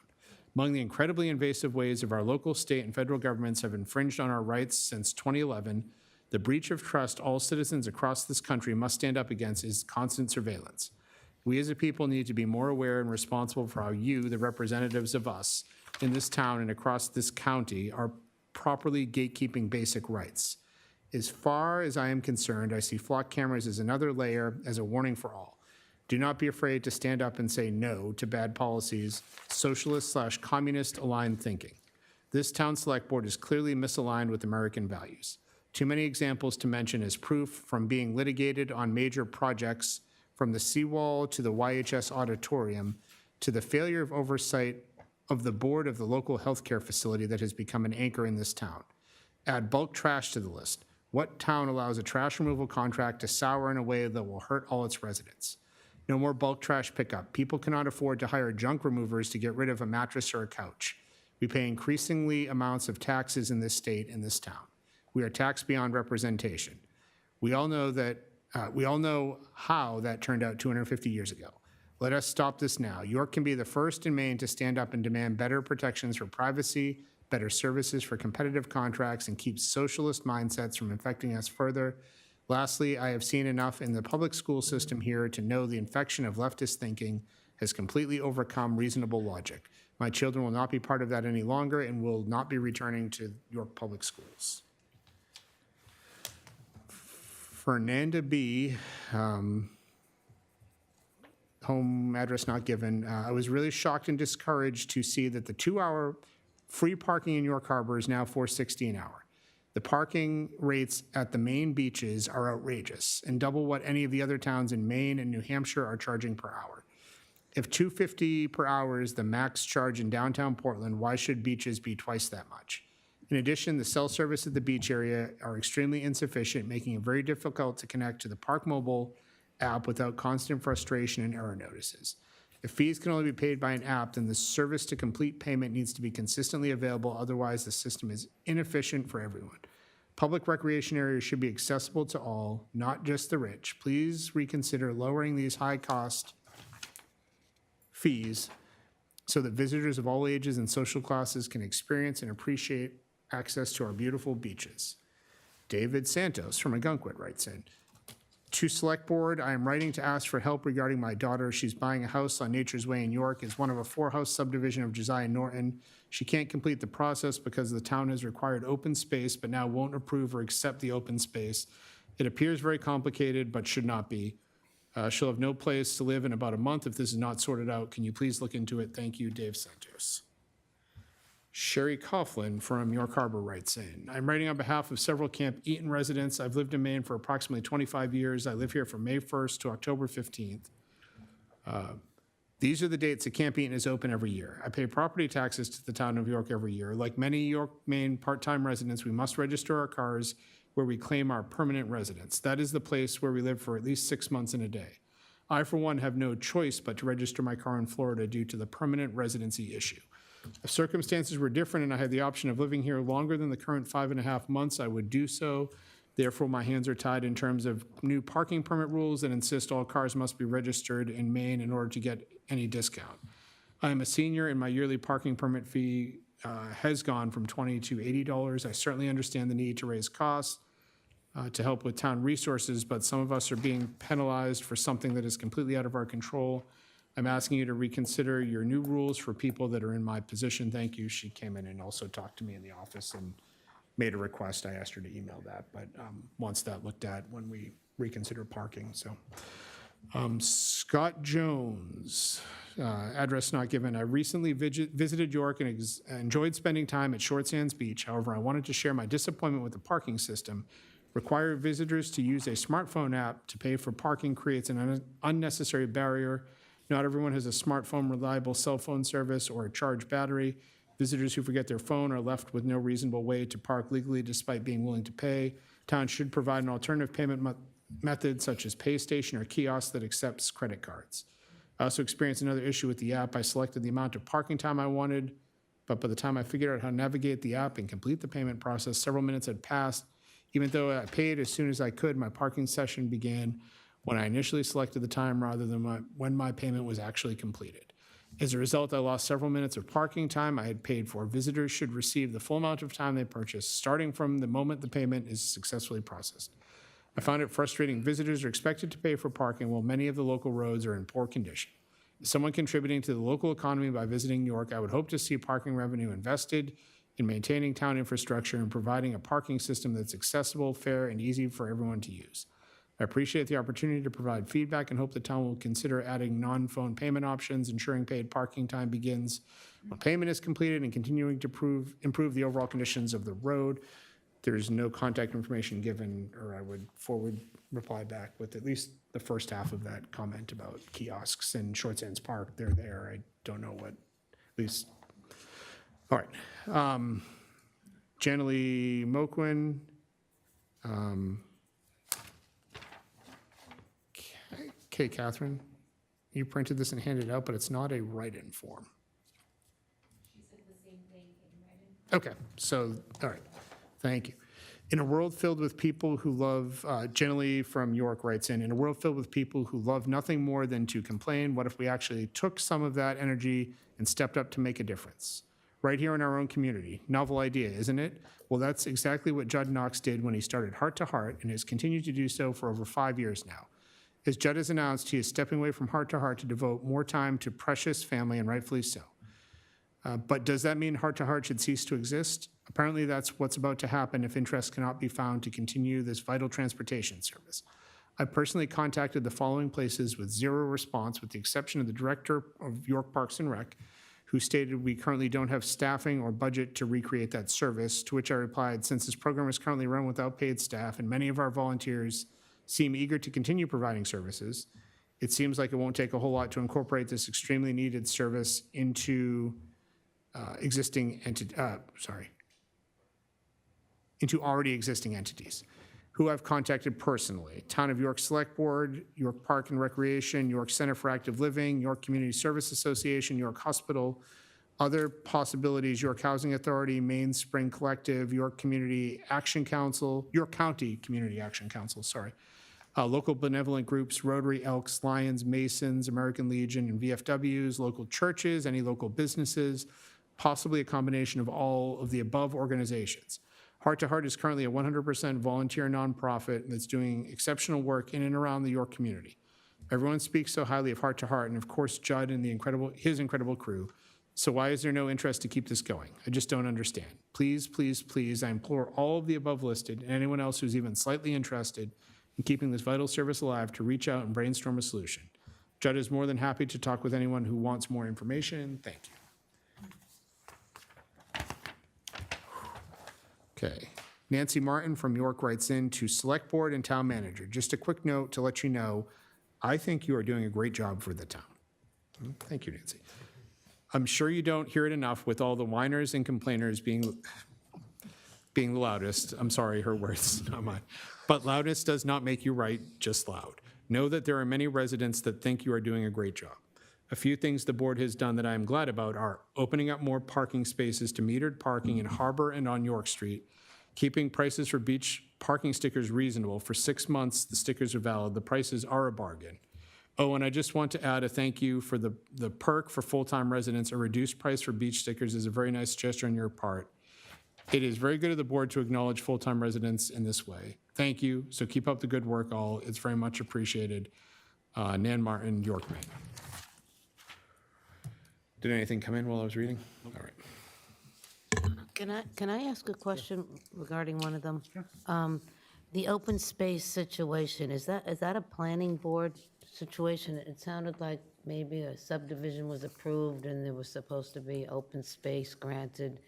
Speaker 4: Among the incredibly invasive ways of our local, state, and federal governments have infringed on our rights since 2011, the breach of trust all citizens across this country must stand up against is constant surveillance. We as a people need to be more aware and responsible for how you, the representatives of us in this town and across this county, are properly gatekeeping basic rights. As far as I am concerned, I see flock cameras as another layer, as a warning for all. Do not be afraid to stand up and say no to bad policies, socialist/communist aligned thinking. This town select board is clearly misaligned with American values. Too many examples to mention as proof from being litigated on major projects, from the seawall to the YHS auditorium, to the failure of oversight of the board of the local healthcare facility that has become an anchor in this town. Add bulk trash to the list. What town allows a trash removal contract to sour in a way that will hurt all its residents? No more bulk trash pickup. People cannot afford to hire junk removers to get rid of a mattress or a couch. We pay increasingly amounts of taxes in this state and this town. We are taxed beyond representation. We all know how that turned out 250 years ago. Let us stop this now. York can be the first in Maine to stand up and demand better protections for privacy, better services for competitive contracts, and keep socialist mindsets from infecting us further. Lastly, I have seen enough in the public school system here to know the infection of leftist thinking has completely overcome reasonable logic. My children will not be part of that any longer and will not be returning to York Public Schools. Fernanda B., home address not given. I was really shocked and discouraged to see that the 2-hour free parking in York Harbor is now $4.60 an hour. The parking rates at the Maine beaches are outrageous and double what any of the other towns in Maine and New Hampshire are charging per hour. If $2.50 per hour is the max charge in downtown Portland, why should beaches be twice that much? In addition, the cell service at the beach area are extremely insufficient, making it very difficult to connect to the Park Mobile app without constant frustration and error notices. If fees can only be paid by an app, then the service to complete payment needs to be consistently available, otherwise the system is inefficient for everyone. Public recreation areas should be accessible to all, not just the rich. Please reconsider lowering these high-cost fees so that visitors of all ages and social classes can experience and appreciate access to our beautiful beaches. David Santos from Agunquit writes in, to Select Board, I am writing to ask for help regarding my daughter. She's buying a house on Nature's Way in York. It's one of a 4-house subdivision of Josiah Norton. She can't complete the process because the town has required open space, but now won't approve or accept the open space. It appears very complicated, but should not be. She'll have no place to live in about a month if this is not sorted out. Can you please look into it? Thank you, Dave Santos. Sherry Coughlin from York Harbor writes in, I'm writing on behalf of several Camp Eaton residents. I've lived in Maine for approximately 25 years. I live here from May 1st to October 15th. These are the dates that Camp Eaton is open every year. I pay property taxes to the town of York every year. Like many York, Maine part-time residents, we must register our cars where we claim our permanent residence. That is the place where we live for at least 6 months in a day. I, for one, have no choice but to register my car in Florida due to the permanent residency issue. If circumstances were different and I had the option of living here longer than the current 5.5 months, I would do so. Therefore, my hands are tied in terms of new parking permit rules that insist all cars must be registered in Maine in order to get any discount. I am a senior and my yearly parking permit fee has gone from $20 to $80. I certainly understand the need to raise costs to help with town resources, but some of us are being penalized for something that is completely out of our control. I'm asking you to reconsider your new rules for people that are in my position. Thank you. She came in and also talked to me in the office and made a request. I asked her to email that, but wants that looked at when we reconsider parking. So Scott Jones, address not given. I recently visited York and enjoyed spending time at Short Sands Beach. However, I wanted to share my disappointment with the parking system. Require visitors to use a smartphone app to pay for parking creates an unnecessary barrier. Not everyone has a smartphone, reliable cell phone service, or a charged battery. Visitors who forget their phone are left with no reasonable way to park legally despite being willing to pay. Town should provide an alternative payment method such as PayStation or kiosk that accepts credit cards. I also experienced another issue with the app. I selected the amount of parking time I wanted, but by the time I figured out how to navigate the app and complete the payment process, several minutes had passed. Even though I paid as soon as I could, my parking session began when I initially selected the time rather than when my payment was actually completed. As a result, I lost several minutes of parking time I had paid for. Visitors should receive the full amount of time they purchased, starting from the moment the payment is successfully processed. I found it frustrating. Visitors are expected to pay for parking while many of the local roads are in poor condition. As someone contributing to the local economy by visiting York, I would hope to see parking revenue invested in maintaining town infrastructure and providing a parking system that's accessible, fair, and easy for everyone to use. I appreciate the opportunity to provide feedback and hope the town will consider adding non-phone payment options, ensuring paid parking time begins when payment is completed, and continuing to improve the overall conditions of the road. There's no contact information given, or I would reply back with at least the first half of that comment about kiosks and Short Sands Park. They're there. I don't know what, at least. All right. Janilee Moquin. Okay, Catherine, you printed this and handed it out, but it's not a write-in form. She said the same thing in write-in. Okay, so, all right, thank you. In a world filled with people who love, Janilee from York writes in a world filled with people who love nothing more than to complain, what if we actually took some of that energy and stepped up to make a difference? Right here in our own community. Novel idea, isn't it? Well, that's exactly what Judd Knox did when he started Heart to Heart and has continued to do so for over 5 years now. As Judd has announced, he is stepping away from Heart to Heart to devote more time to precious family, and rightfully so. But does that mean Heart to Heart should cease to exist? Apparently that's what's about to happen if interest cannot be found to continue this vital transportation service. I personally contacted the following places with zero response, with the exception of the director of York Parks and Rec, who stated we currently don't have staffing or budget to recreate that service, to which I replied, since this program is currently run without paid staff and many of our volunteers seem eager to continue providing services, it seems like it won't take a whole lot to incorporate this extremely needed service into into already existing entities, who I've contacted personally. Town of York Select Board, York Park and Recreation, York Center for Active Living, York Community Service Association, York Hospital, other possibilities, York Housing Authority, Main Spring Collective, York Community Action Council, York County Community Action Council, local benevolent groups, Rotary, Elks, Lions, Masons, American Legion, and VFWs, local churches, any local businesses, possibly a combination of all of the above organizations. Heart to Heart is currently a 100% volunteer nonprofit that's doing exceptional work in and around the York community. Everyone speaks so highly of Heart to Heart, and of course Judd and his incredible crew. So why is there no interest to keep this going? I just don't understand. Please, please, please, I implore all of the above listed and anyone else who's even slightly interested in keeping this vital service alive to reach out and brainstorm a solution. Judd is more than happy to talk with anyone who wants more information. Thank you. Okay. Nancy Martin from York writes in to Select Board and Town Manager. Just a quick note to let you know, I think you are doing a great job for the town. Thank you, Nancy. I'm sure you don't hear it enough with all the whiners and complainers being the loudest. I'm sorry, her words, not mine. But loudness does not make you right, just loud. Know that there are many residents that think you are doing a great job. A few things the board has done that I am glad about are opening up more parking spaces to metered parking in Harbor and on York Street, keeping prices for beach parking stickers reasonable. For 6 months, the stickers are valid. The prices are a bargain. Oh, and I just want to add a thank you for the perk for full-time residents. A reduced price for beach stickers is a very nice gesture on your part. It is very good of the board to acknowledge full-time residents in this way. Thank you. So keep up the good work, all. It's very much appreciated. Nan Martin, York, Maine. Did anything come in while I was reading? All right.
Speaker 7: Can I ask a question regarding one of them? The open space situation, is that a planning board situation? It sounded like maybe a subdivision was approved and there was supposed to be open space granted.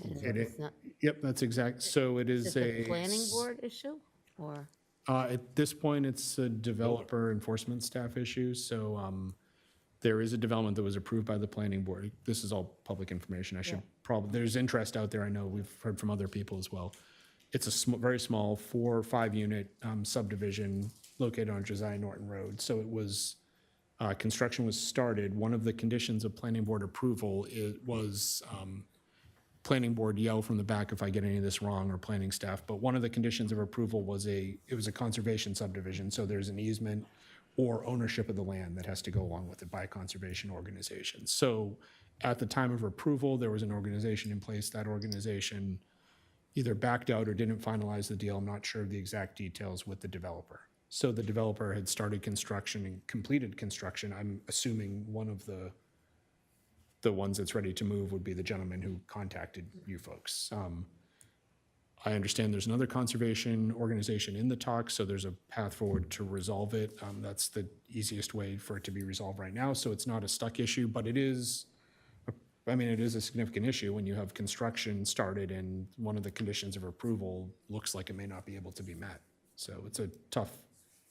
Speaker 7: It's not-
Speaker 4: Yep, that's exact. So it is
Speaker 7: Is it a planning board issue, or?
Speaker 4: At this point, it's a developer enforcement staff issue. So there is a development that was approved by the planning board. This is all public information. I should probably, there's interest out there. I know we've heard from other people as well. It's a very small 4 or 5 unit subdivision located on Josiah Norton Road. So it was, construction was started. One of the conditions of planning board approval was planning board yell from the back if I get any of this wrong, or planning staff, but one of the conditions of approval was it was a conservation subdivision, so there's an easement or ownership of the land that has to go along with it by a conservation organization. So at the time of approval, there was an organization in place. That organization either backed out or didn't finalize the deal. I'm not sure of the exact details with the developer. So the developer had started construction and completed construction. I'm assuming one of the ones that's ready to move would be the gentleman who contacted you folks. I understand there's another conservation organization in the talks, so there's a path forward to resolve it. That's the easiest way for it to be resolved right now, so it's not a stuck issue, but it is, it is a significant issue when you have construction started and one of the conditions of approval looks like it may not be able to be met. So it's a tough,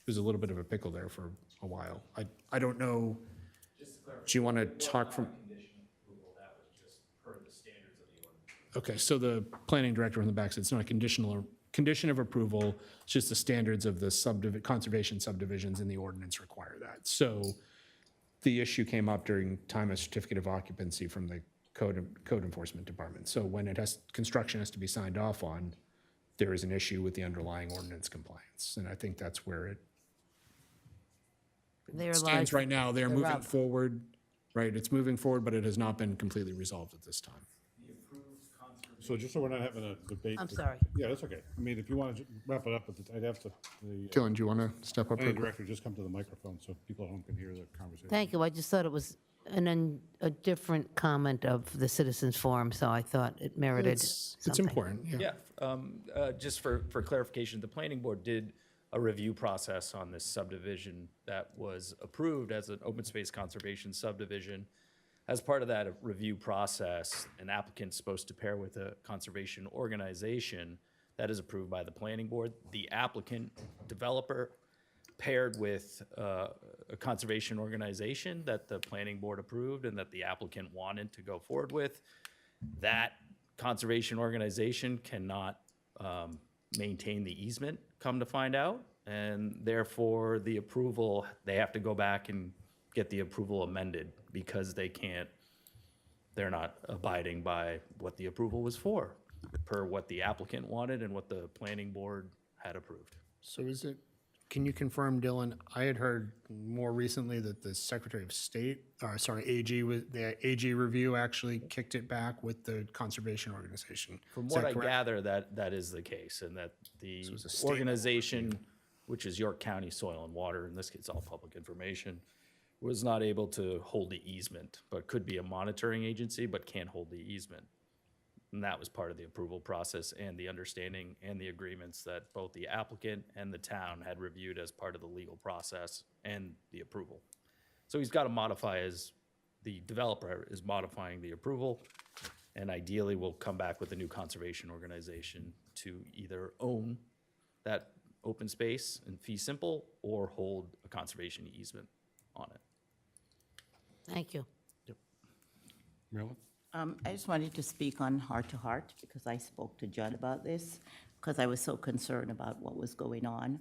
Speaker 4: there's a little bit of a pickle there for a while. I don't know, do you want to talk from? Okay, so the planning director on the back said it's not a condition of approval, it's just the standards of the conservation subdivisions in the ordinance require that. So the issue came up during time of certificate of occupancy from the code enforcement department. So when construction has to be signed off on, there is an issue with the underlying ordinance compliance. And I think that's where it stands right now. They're moving forward, right? It's moving forward, but it has not been completely resolved at this time.
Speaker 1: So just so we're not having a debate.
Speaker 7: I'm sorry.
Speaker 1: Yeah, that's okay. I mean, if you want to wrap it up, I'd have to, the
Speaker 4: Dylan, do you want to step up?
Speaker 1: planning director just come to the microphone so people at home can hear the conversation.
Speaker 7: Thank you. I just thought it was a different comment of the citizens forum, so I thought it merited
Speaker 4: It's
Speaker 7: something.
Speaker 4: important, yeah.
Speaker 14: Yeah, just for clarification, the planning board did a review process on this subdivision that was approved as an open space conservation subdivision. As part of that review process, an applicant's supposed to pair with a conservation organization that is approved by the planning board. The applicant developer paired with a conservation organization that the planning board approved and that the applicant wanted to go forward with. That conservation organization cannot maintain the easement, come to find out, and therefore the approval, they have to go back and get the approval amended because they're not abiding by what the approval was for, per what the applicant wanted and what the planning board had approved.
Speaker 4: So can you confirm, Dylan, I had heard more recently that the Secretary of State, the AG review actually kicked it back with the conservation organization.
Speaker 14: From
Speaker 4: Is
Speaker 14: what
Speaker 4: that
Speaker 14: I
Speaker 4: correct?
Speaker 14: gather, that is the case, and that the
Speaker 4: So it's a state
Speaker 14: organization, which is York County Soil and Water, in this case, all public information, was not able to hold the easement, but could be a monitoring agency, but can't hold the easement. And that was part of the approval process and the understanding and the agreements that both the applicant and the town had reviewed as part of the legal process and the approval. So he's got to modify the developer is modifying the approval, and ideally will come back with a new conservation organization to either own that open space in fee simple or hold a conservation easement on it.
Speaker 7: Thank you.
Speaker 1: Marilyn?
Speaker 3: I just wanted to speak on Heart to Heart because I spoke to Judd about this because I was so concerned about what was going on.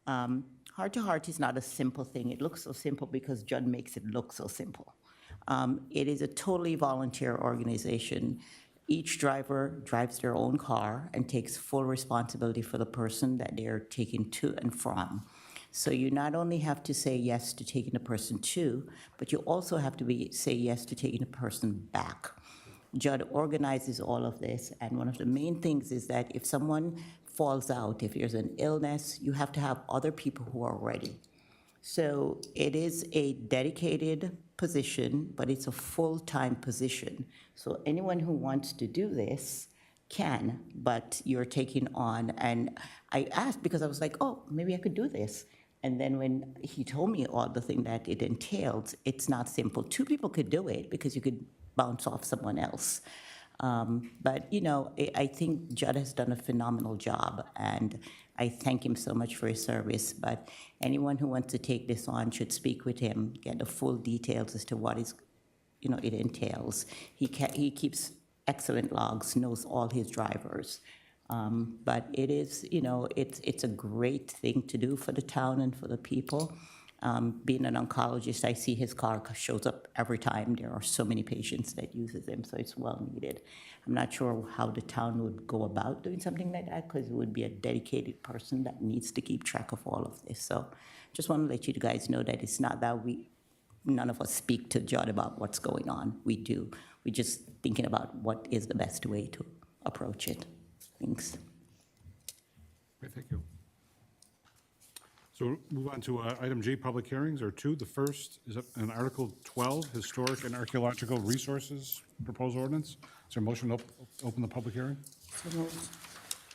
Speaker 3: Heart to Heart is not a simple thing. It looks so simple because Judd makes it look so simple. It is a totally volunteer organization. Each driver drives their own car and takes full responsibility for the person that they're taking to and from. So you not only have to say yes to taking the person to, but you also have to say yes to taking the person back. Judd organizes all of this, and one of the main things is that if someone falls out, if there's an illness, you have to have other people who are ready. So it is a dedicated position, but it's a full-time position. So anyone who wants to do this can, but you're taking on, and I asked because I was like, oh, maybe I could do this. And then when he told me all the thing that it entails, it's not simple. Two people could do it because you could bounce off someone else. But, I think Judd has done a phenomenal job, and I thank him so much for his service. But anyone who wants to take this on should speak with him, get the full details as to what it entails. He keeps excellent logs, knows all his drivers. But it is, it's a great thing to do for the town and for the people. Being an oncologist, I see his car shows up every time. There are so many patients that uses him, so it's well needed. I'm not sure how the town would go about doing something like that, because it would be a dedicated person that needs to keep track of all of this. So just want to let you guys know that it's not that none of us speak to Judd about what's going on. We do. We're just thinking about what is the best way to approach it. Thanks.
Speaker 1: Great, thank you. So we'll move on to item G, public hearings. There are two. The first is an Article 12, Historic and Archaeological Resources Proposed Ordinance. Is there a motion to open the public hearing? So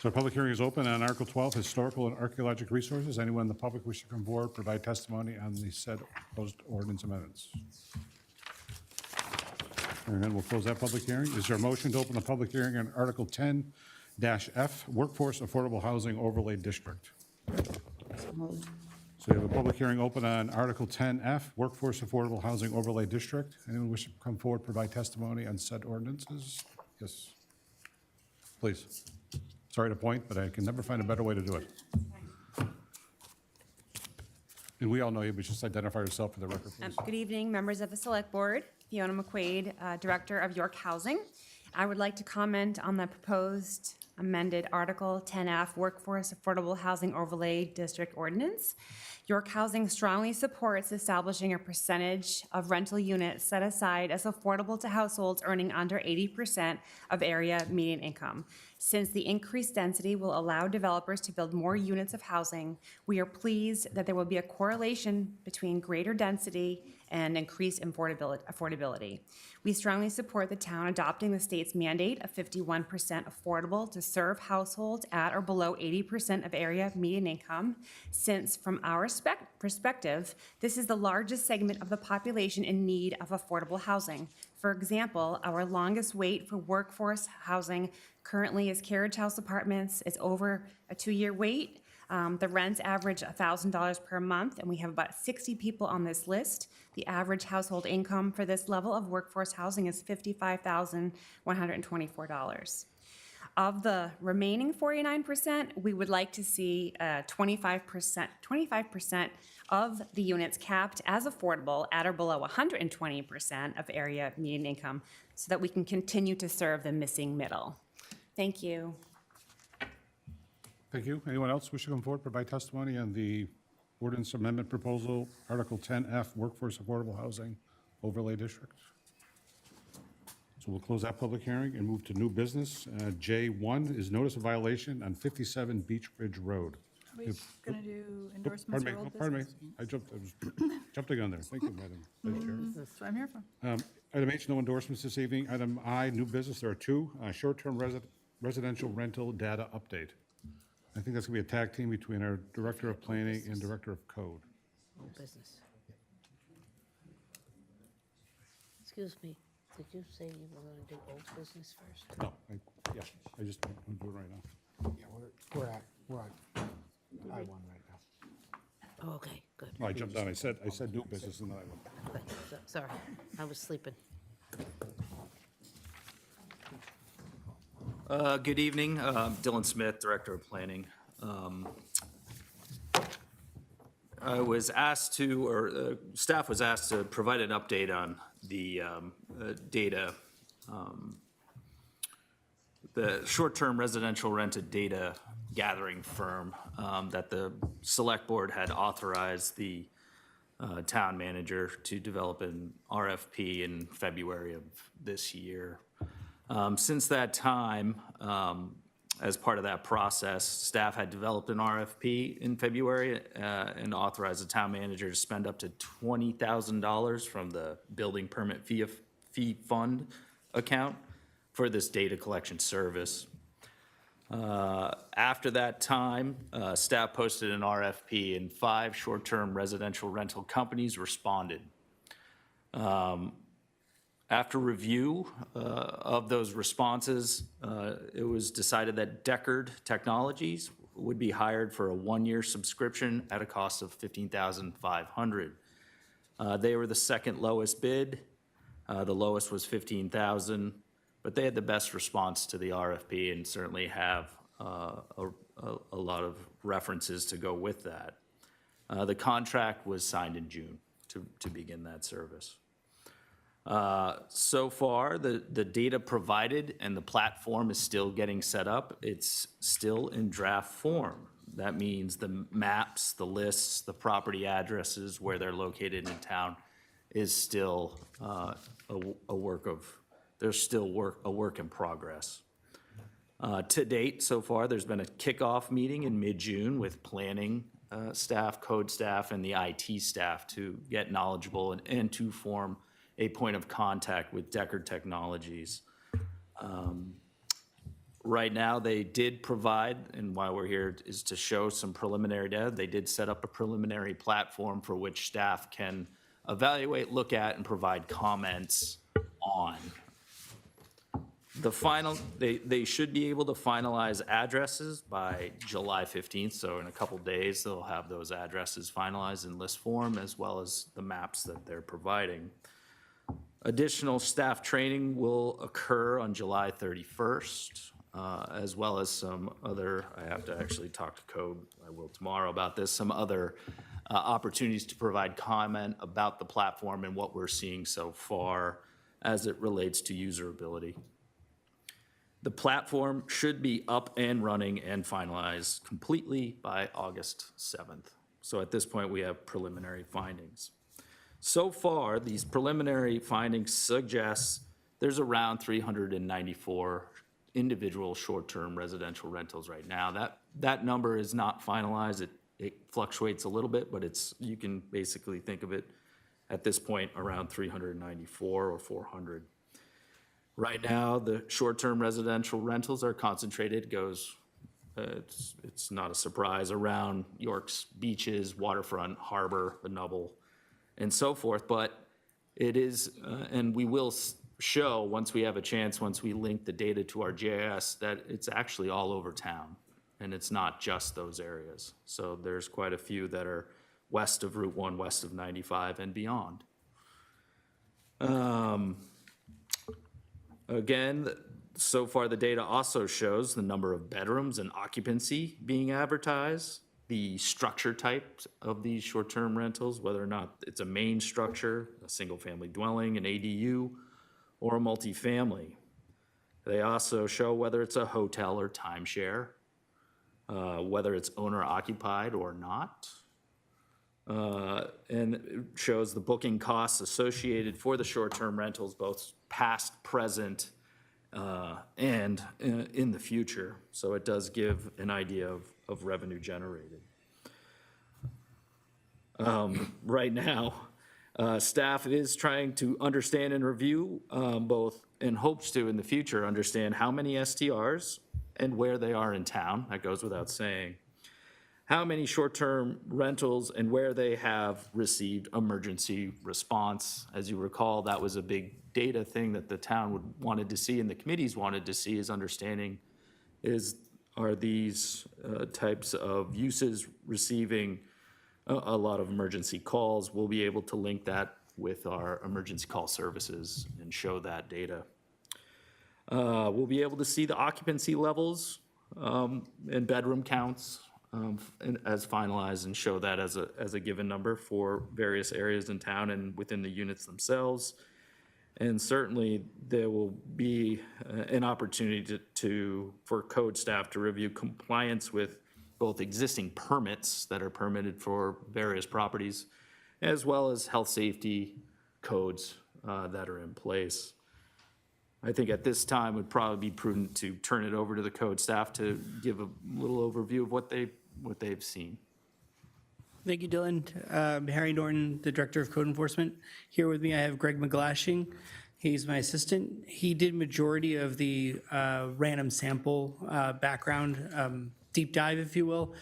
Speaker 1: the public hearing is open on Article 12, Historical and Archaeological Resources. Anyone in the public wish to come forward, provide testimony on the said proposed ordinance amendments? And then we'll close that public hearing. Is there a motion to open the public hearing on Article 10-F, Workforce Affordable Housing Overlay District? So we have a public hearing open on Article 10F, Workforce Affordable Housing Overlay District. Anyone wish to come forward, provide testimony on said ordinances? Yes. Please. Sorry to point, but I can never find a better way to do it. And we all know you, but just identify yourself for the record, please.
Speaker 15: Good evening, members of the Select Board. Fiona McQuaid, Director of York Housing. I would like to comment on the proposed amended Article 10F Workforce Affordable Housing Overlay District Ordinance. York Housing strongly supports establishing a percentage of rental units set aside as affordable to households earning under 80% of area median income. Since the increased density will allow developers to build more units of housing, we are pleased that there will be a correlation between greater density and increased affordability. We strongly support the town adopting the state's mandate of 51% affordable to serve households at or below 80% of area median income, since from our perspective, this is the largest segment of the population in need of affordable housing. For example, our longest wait for workforce housing currently is Carriage House Apartments. It's over a 2-year wait. The rents average $1,000 per month, and we have about 60 people on this list. The average household income for this level of workforce housing is $55,124. Of the remaining 49%, we would like to see 25% of the units capped as affordable at or below 120% of area median income, so that we can continue to serve the missing middle. Thank you.
Speaker 1: Thank you. Anyone else wish to come forward, provide testimony on the ordinance amendment proposal, Article 10F, Workforce Affordable Housing Overlay District? So we'll close that public hearing and move to new business. J1 is notice of violation on 57 Beach Ridge Road.
Speaker 5: Are we going to do endorsements for old
Speaker 1: Pardon me.
Speaker 5: business?
Speaker 1: I jumped the gun there. Thank you, Madam Vice Chair.
Speaker 5: That's what I'm here for.
Speaker 1: Item H, no endorsements this evening. Item I, new business, there are two. Short-term residential rental data update. I think that's going to be a tag team between our Director of Planning and Director of Code.
Speaker 7: Old business. Excuse me, did you say you were going to do old business first?
Speaker 1: No, I just want to do it right now.
Speaker 2: Yeah, we're on I-1 right now.
Speaker 7: Oh, okay, good.
Speaker 1: No, I jumped down. I said new business and then I went.
Speaker 7: Good. Sorry, I was sleeping.
Speaker 14: Good evening, Dylan Smith, Director of Planning. I was asked to, or staff was asked to provide an update on the data, the short-term residential rented data gathering firm that the Select Board had authorized the town manager to develop an RFP in February of this year. Since that time, as part of that process, staff had developed an RFP in February and authorized the town manager to spend up to $20,000 from the building permit fee fund account for this data collection service. After that time, staff posted an RFP and 5 short-term residential rental companies responded. After review of those responses, it was decided that Deckard Technologies would be hired for a 1-year subscription at a cost of $15,500. They were the second lowest bid. The lowest was $15,000, but they had the best response to the RFP and certainly have a lot of references to go with that. The contract was signed in June to begin that service. So far, the data provided and the platform is still getting set up. It's still in draft form. That means the maps, the lists, the property addresses, where they're located in town is still a work in progress. To date, so far, there's been a kickoff meeting in mid-June with planning staff, code staff, and the IT staff to get knowledgeable and to form a point of contact with Deckard Technologies. Right now, they did provide, and why we're here is to show some preliminary data. They did set up a preliminary platform for which staff can evaluate, look at, and provide comments on. The final, they should be able to finalize addresses by July 15th, so in a couple days, they'll have those addresses finalized in list form, as well as the maps that they're providing. Additional staff training will occur on July 31st, as well as some other, I have to actually talk to code, I will tomorrow about this, some other opportunities to provide comment about the platform and what we're seeing so far as it relates to usability. The platform should be up and running and finalized completely by August 7th. So at this point, we have preliminary findings. So far, these preliminary findings suggest there's around 394 individual short-term residential rentals right now. That number is not finalized. It fluctuates a little bit, but you can basically think of it at this point around 394 or 400. Right now, the short-term residential rentals are concentrated, it's not a surprise, around York's beaches, waterfront, harbor, the Nubble, and so forth. But it is, and we will show once we have a chance, once we link the data to our GIS, that it's actually all over town, and it's not just those areas. So there's quite a few that are west of Route 1, west of 95, and beyond. Again, so far the data also shows the number of bedrooms and occupancy being advertised, the structure type of these short-term rentals, whether or not it's a main structure, a single-family dwelling, an ADU, or a multifamily. They also show whether it's a hotel or timeshare, whether it's owner-occupied or not, and it shows the booking costs associated for the short-term rentals, both past, present, and in the future. So it does give an idea of revenue generated. Right now, staff is trying to understand and review both, and hopes to in the future understand how many STRs and where they are in town. That goes without saying. How many short-term rentals and where they have received emergency response. As you recall, that was a big data thing that the town wanted to see and the committees wanted to see, is understanding are these types of uses receiving a lot of emergency calls. We'll be able to link that with our emergency call services and show that data. We'll be able to see the occupancy levels and bedroom counts as finalized, and show that as a given number for various areas in town and within the units themselves. And certainly there will be an opportunity for code staff to review compliance with both existing permits that are permitted for various properties, as well as health safety codes that are in place. I think at this time it would probably be prudent to turn it over to the code staff to give a little overview of what they've seen.
Speaker 6: Thank you, Dylan. Harry Norton, the Director of Code Enforcement. Here with me, I have Greg McGlashing. He's my assistant. He did majority of the random sample background deep dive, if you will.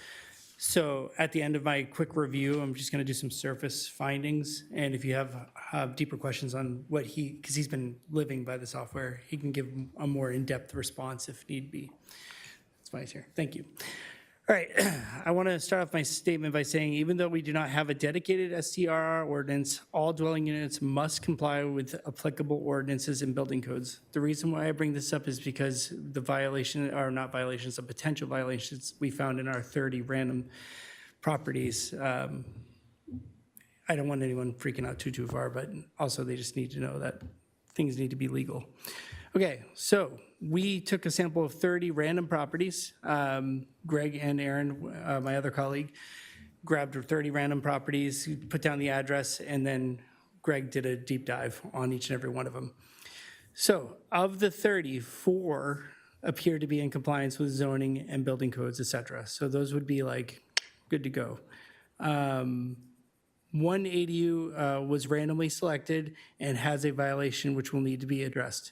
Speaker 6: So at the end of my quick review, I'm just going to do some surface findings. And if you have deeper questions on what because he's been living by the software, he can give a more in-depth response if need be. That's why he's here. Thank you. All right, I want to start off my statement by saying, even though we do not have a dedicated STR ordinance, all dwelling units must comply with applicable ordinances and building codes. The reason why I bring this up is because the potential violations we found in our 30 random properties. I don't want anyone freaking out too far, but also they just need to know that things need to be legal. Okay, so we took a sample of 30 random properties. Greg and Aaron, my other colleague, grabbed 30 random properties, put down the address, and then Greg did a deep dive on each and every one of them. So of the 30, 4 appear to be in compliance with zoning and building codes, et cetera. So those would be like good to go. One ADU was randomly selected and has a violation which will need to be addressed.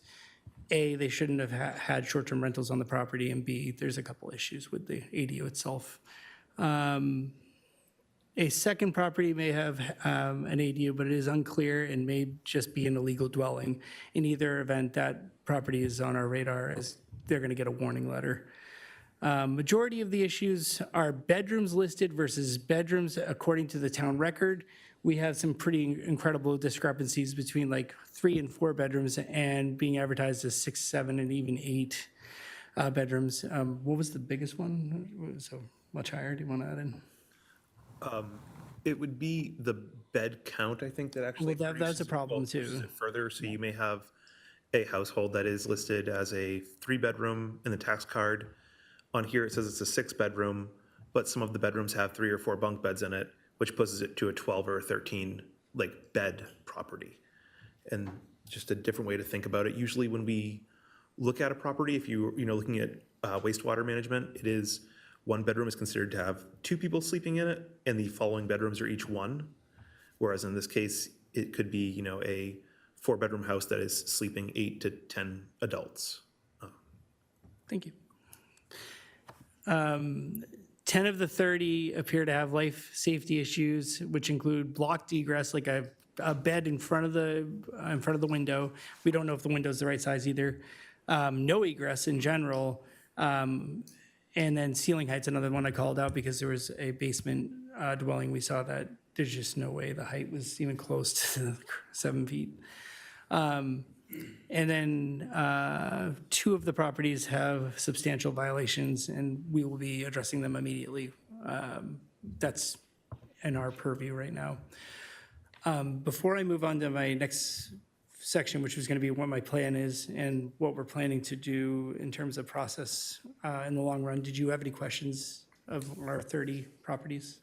Speaker 6: A, they shouldn't have had short-term rentals on the property, and B, there's a couple issues with the ADU itself. A second property may have an ADU, but it is unclear and may just be an illegal dwelling. In either event, that property is on our radar as they're going to get a warning letter. Majority of the issues are bedrooms listed versus bedrooms according to the town record. We have some pretty incredible discrepancies between like 3 and 4 bedrooms and being advertised as 6, 7, and even 8 bedrooms. What was the biggest one? So much higher. Do you want to add in?
Speaker 16: It would be the bed count, I think, that actually.
Speaker 6: Well, that's a problem
Speaker 16: produces
Speaker 6: too.
Speaker 16: it further, so you may have a household that is listed as a 3-bedroom in the tax card. On here, it says it's a 6-bedroom, but some of the bedrooms have 3 or 4 bunk beds in it, which pushes it to a 12 or a 13 bed property. And just a different way to think about it. Usually when we look at a property, if you're looking at wastewater management, it is 1 bedroom is considered to have 2 people sleeping in it, and the following bedrooms are each 1. Whereas in this case, it could be, a 4-bedroom house that is sleeping 8 to 10 adults.
Speaker 6: Thank you. 10 of the 30 appear to have life safety issues, which include blocked egress, like a bed in front of the window. We don't know if the window is the right size either. No egress in general. And then ceiling height's another one I called out because there was a basement dwelling. We saw that there's just no way the height was even close to 7 feet. And then 2 of the properties have substantial violations, and we will be addressing them immediately. That's in our purview right now. Before I move on to my next section, which is going to be what my plan is and what we're planning to do in terms of process in the long run, did you have any questions of our 30 properties?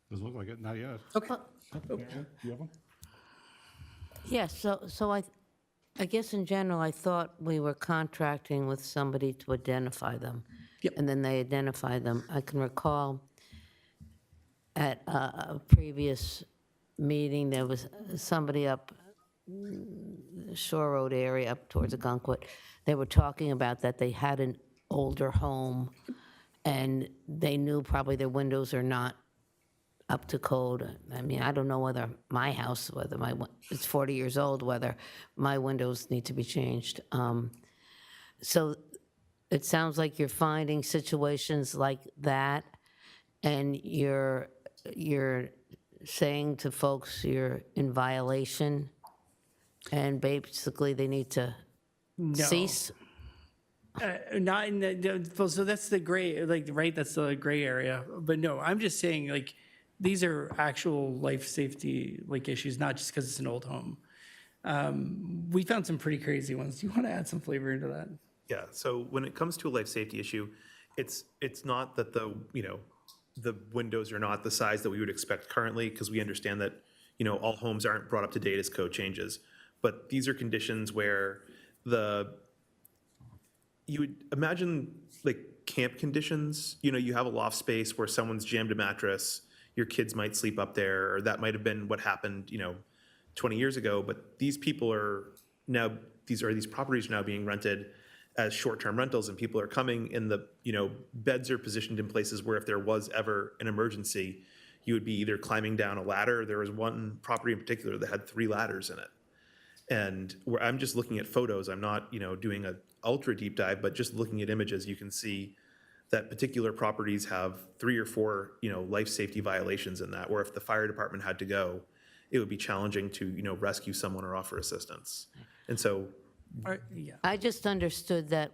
Speaker 1: Doesn't look like it, not yet.
Speaker 6: Okay.
Speaker 1: You have one?
Speaker 7: Yes, so I guess in general, I thought we were contracting with somebody to identify them.
Speaker 6: Yep.
Speaker 7: And then they identify them. I can recall at a previous meeting, there was somebody up Shore Road area, up towards Agunquit. They were talking about that they had an older home, and they knew probably their windows are not up to code. I mean, I don't know whether my house, it's 40 years old, whether my windows need to be changed. So it sounds like you're finding situations like that, and you're saying to folks you're in violation, and basically they need to cease?
Speaker 6: Not in the, so that's the gray, right, that's the gray area. But no, I'm just saying, these are actual life safety issues, not just because it's an old home. We found some pretty crazy ones. Do you want to add some flavor into that?
Speaker 16: Yeah, so when it comes to a life safety issue, it's not that the windows are not the size that we would expect currently, because we understand that, all homes aren't brought up to date as code changes. But these are conditions where you would imagine camp conditions, you have a loft space where someone's jammed a mattress, your kids might sleep up there, or that might have been what happened, 20 years ago. But these people are now, these properties are now being rented as short-term rentals, and people are coming, and the beds are positioned in places where if there was ever an emergency, you would be either climbing down a ladder. There was one property in particular that had 3 ladders in it. And where I'm just looking at photos, I'm not doing an ultra deep dive, but just looking at images, you can see that particular properties have 3 or 4 life safety violations in that, where if the fire department had to go, it would be challenging to rescue someone or offer assistance. And so
Speaker 6: Yeah.
Speaker 7: I just understood that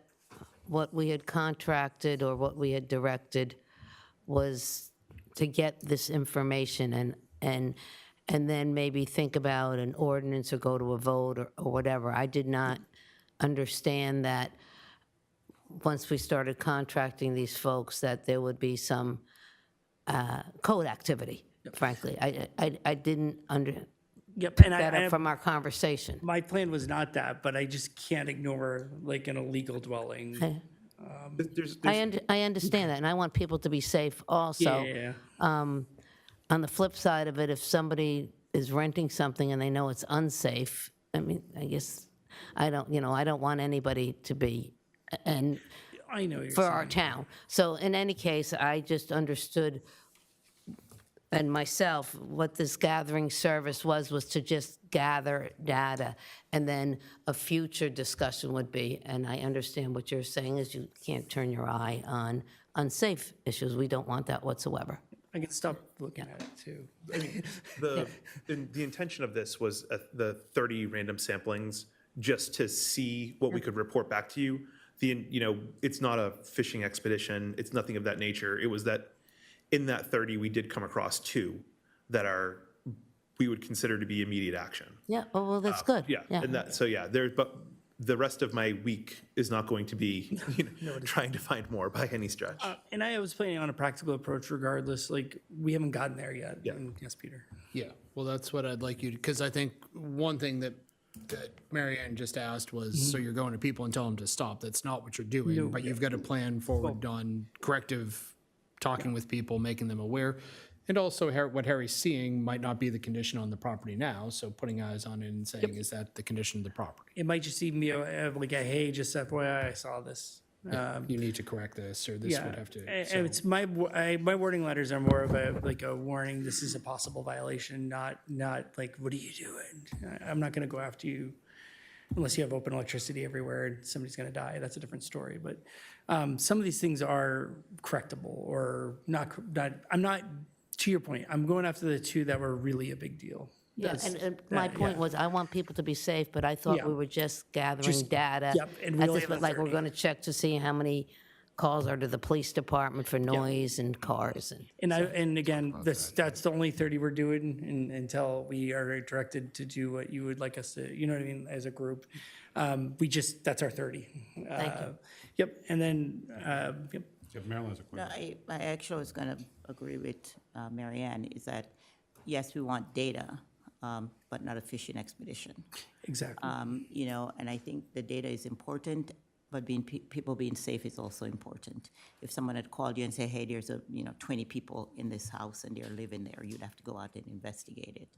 Speaker 7: what we had contracted or what we had directed was to get this information and then maybe think about an ordinance or go to a vote or whatever. I did not understand that once we started contracting these folks, that there would be some code activity, frankly. I didn't
Speaker 6: Yep,
Speaker 7: pick
Speaker 6: and
Speaker 7: that
Speaker 6: I
Speaker 7: up from our conversation.
Speaker 6: my plan was not that, but I just can't ignore like an illegal dwelling.
Speaker 7: I understand that, and I want people to be safe also.
Speaker 6: Yeah.
Speaker 7: On the flip side of it, if somebody is renting something and they know it's unsafe, I mean, I guess, I don't want anybody to be, and
Speaker 6: I know what you're
Speaker 7: for
Speaker 6: saying.
Speaker 7: our town. So in any case, I just understood, and myself, what this gathering service was to just gather data, and then a future discussion would be, and I understand what you're saying is you can't turn your eye on unsafe issues. We don't want that whatsoever.
Speaker 6: I can stop looking at it too.
Speaker 16: The intention of this was the 30 random samplings, just to see what we could report back to you. It's not a fishing expedition. It's nothing of that nature. It was that in that 30, we did come across 2 that we would consider to be immediate action.
Speaker 7: Yeah, well, that's good.
Speaker 16: Yeah, and but the rest of my week is not going to be trying to find more by any stretch.
Speaker 6: And I was planning on a practical approach regardless, like, we haven't gotten there yet.
Speaker 16: Yeah.
Speaker 6: And yes, Peter.
Speaker 4: Yeah, well, that's what I'd like you to, because I think one thing that Mary Ann just asked was, so you're going to people and tell them to stop. That's not what you're doing,
Speaker 6: No.
Speaker 4: but you've got a plan forward on corrective, talking with people, making them aware. And also what Harry's seeing might not be the condition on the property now, so putting eyes on it and saying, is that the condition of the property?
Speaker 6: It might just even be like a, hey, just FYI, I saw this.
Speaker 4: You need to correct this, or this would have to.
Speaker 6: And it's my wording letters are more of a warning. This is a possible violation, not like, what are you doing? I'm not going to go after you unless you have open electricity everywhere and somebody's going to die. That's a different story. But some of these things are correctable or not. I'm not. To your point, I'm going after the 2 that were really a big deal.
Speaker 7: Yeah, and my point was, I want people to be safe, but I thought
Speaker 6: Yeah.
Speaker 7: we were just gathering data.
Speaker 6: Yep, and we
Speaker 7: As
Speaker 6: only
Speaker 7: if,
Speaker 6: have a
Speaker 7: like, we're
Speaker 6: 30.
Speaker 7: going to check to see how many calls are to the police department for noise and cars and.
Speaker 6: And again, that's the only 30 we're doing until we are directed to do what you would like us to, you know what I mean, as a group. That's our 30.
Speaker 7: Thank you.
Speaker 6: Yep, and then, yep.
Speaker 1: Yeah, Marilyn has a
Speaker 3: No,
Speaker 1: question.
Speaker 3: I actually was going to agree with Mary Ann, is that, yes, we want data, but not a fishing expedition.
Speaker 6: Exactly.
Speaker 3: And I think the data is important, but people being safe is also important. If someone had called you and said, hey, there's 20 people in this house and they're living there, you'd have to go out and investigate it.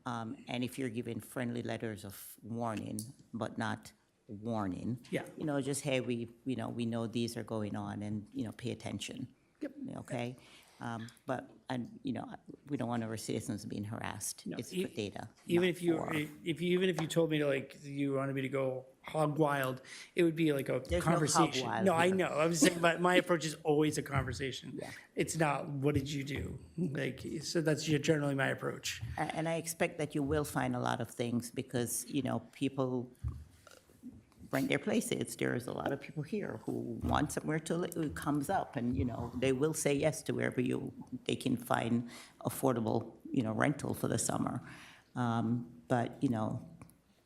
Speaker 3: And if you're given friendly letters of warning, but not warning.
Speaker 6: Yeah.
Speaker 3: Just, hey, we know these are going on and, pay attention.
Speaker 6: Yep.
Speaker 3: Okay? But, we don't want our citizens being harassed.
Speaker 6: No,
Speaker 3: It's for data.
Speaker 6: Even
Speaker 3: not
Speaker 6: if you,
Speaker 3: for-
Speaker 6: even if you told me to, like, you wanted me to go hog wild, it would be like a
Speaker 3: There's no hog
Speaker 6: conversation.
Speaker 3: wild
Speaker 6: No, I
Speaker 3: here.
Speaker 6: know. I was saying, but my approach is always a conversation.
Speaker 3: Yeah.
Speaker 6: It's not, what did you do? Like, so that's generally my approach.
Speaker 3: And I expect that you will find a lot of things because, people rent their places. There's a lot of people here who want somewhere to live, who comes up and, they will say yes to wherever they can find affordable, rental for the summer. But,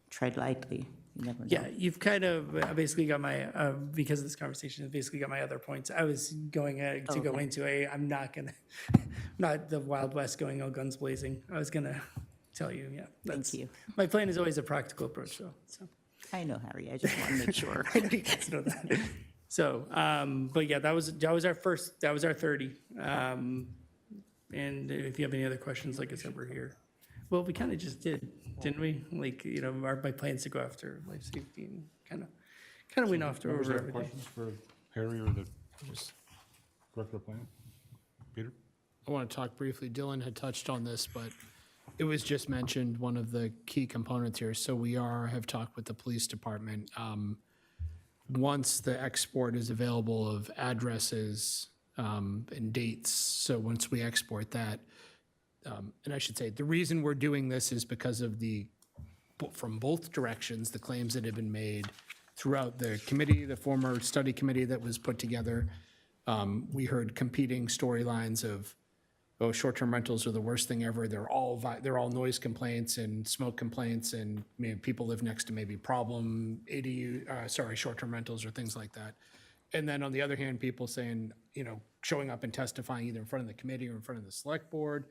Speaker 3: tread lightly. You never know.
Speaker 6: Yeah, you've kind of basically got my, because of this conversation, you've basically got my other points. I was going to go into I'm not going to, not the Wild West going all guns blazing. I was going to tell you, yeah.
Speaker 3: Thank you.
Speaker 6: My plan is always a practical approach, though, so.
Speaker 3: I know, Harry. I just want to make sure.
Speaker 6: I know you guys know that. So, but yeah, that was our 30. And if you have any other questions, like I said, we're here. Well, we kind of just did, didn't we? Like, my plan's to go after life safety and kind of went off to
Speaker 1: Members
Speaker 6: over
Speaker 1: have
Speaker 6: everything.
Speaker 1: questions for Harry or the director of planning? Peter?
Speaker 4: I want to talk briefly. Dylan had touched on this, but it was just mentioned, one of the key components here. So we have talked with the police department. Once the export is available of addresses and dates, so once we export that, and I should say, the reason we're doing this is because of from both directions, the claims that have been made throughout the committee, the former study committee that was put together, We heard competing storylines of, oh, short-term rentals are the worst thing ever. They're all noise complaints and smoke complaints, and people live next to maybe problem short-term rentals or things like that. And then on the other hand, people saying, showing up and testifying either in front of the committee or in front of the select board.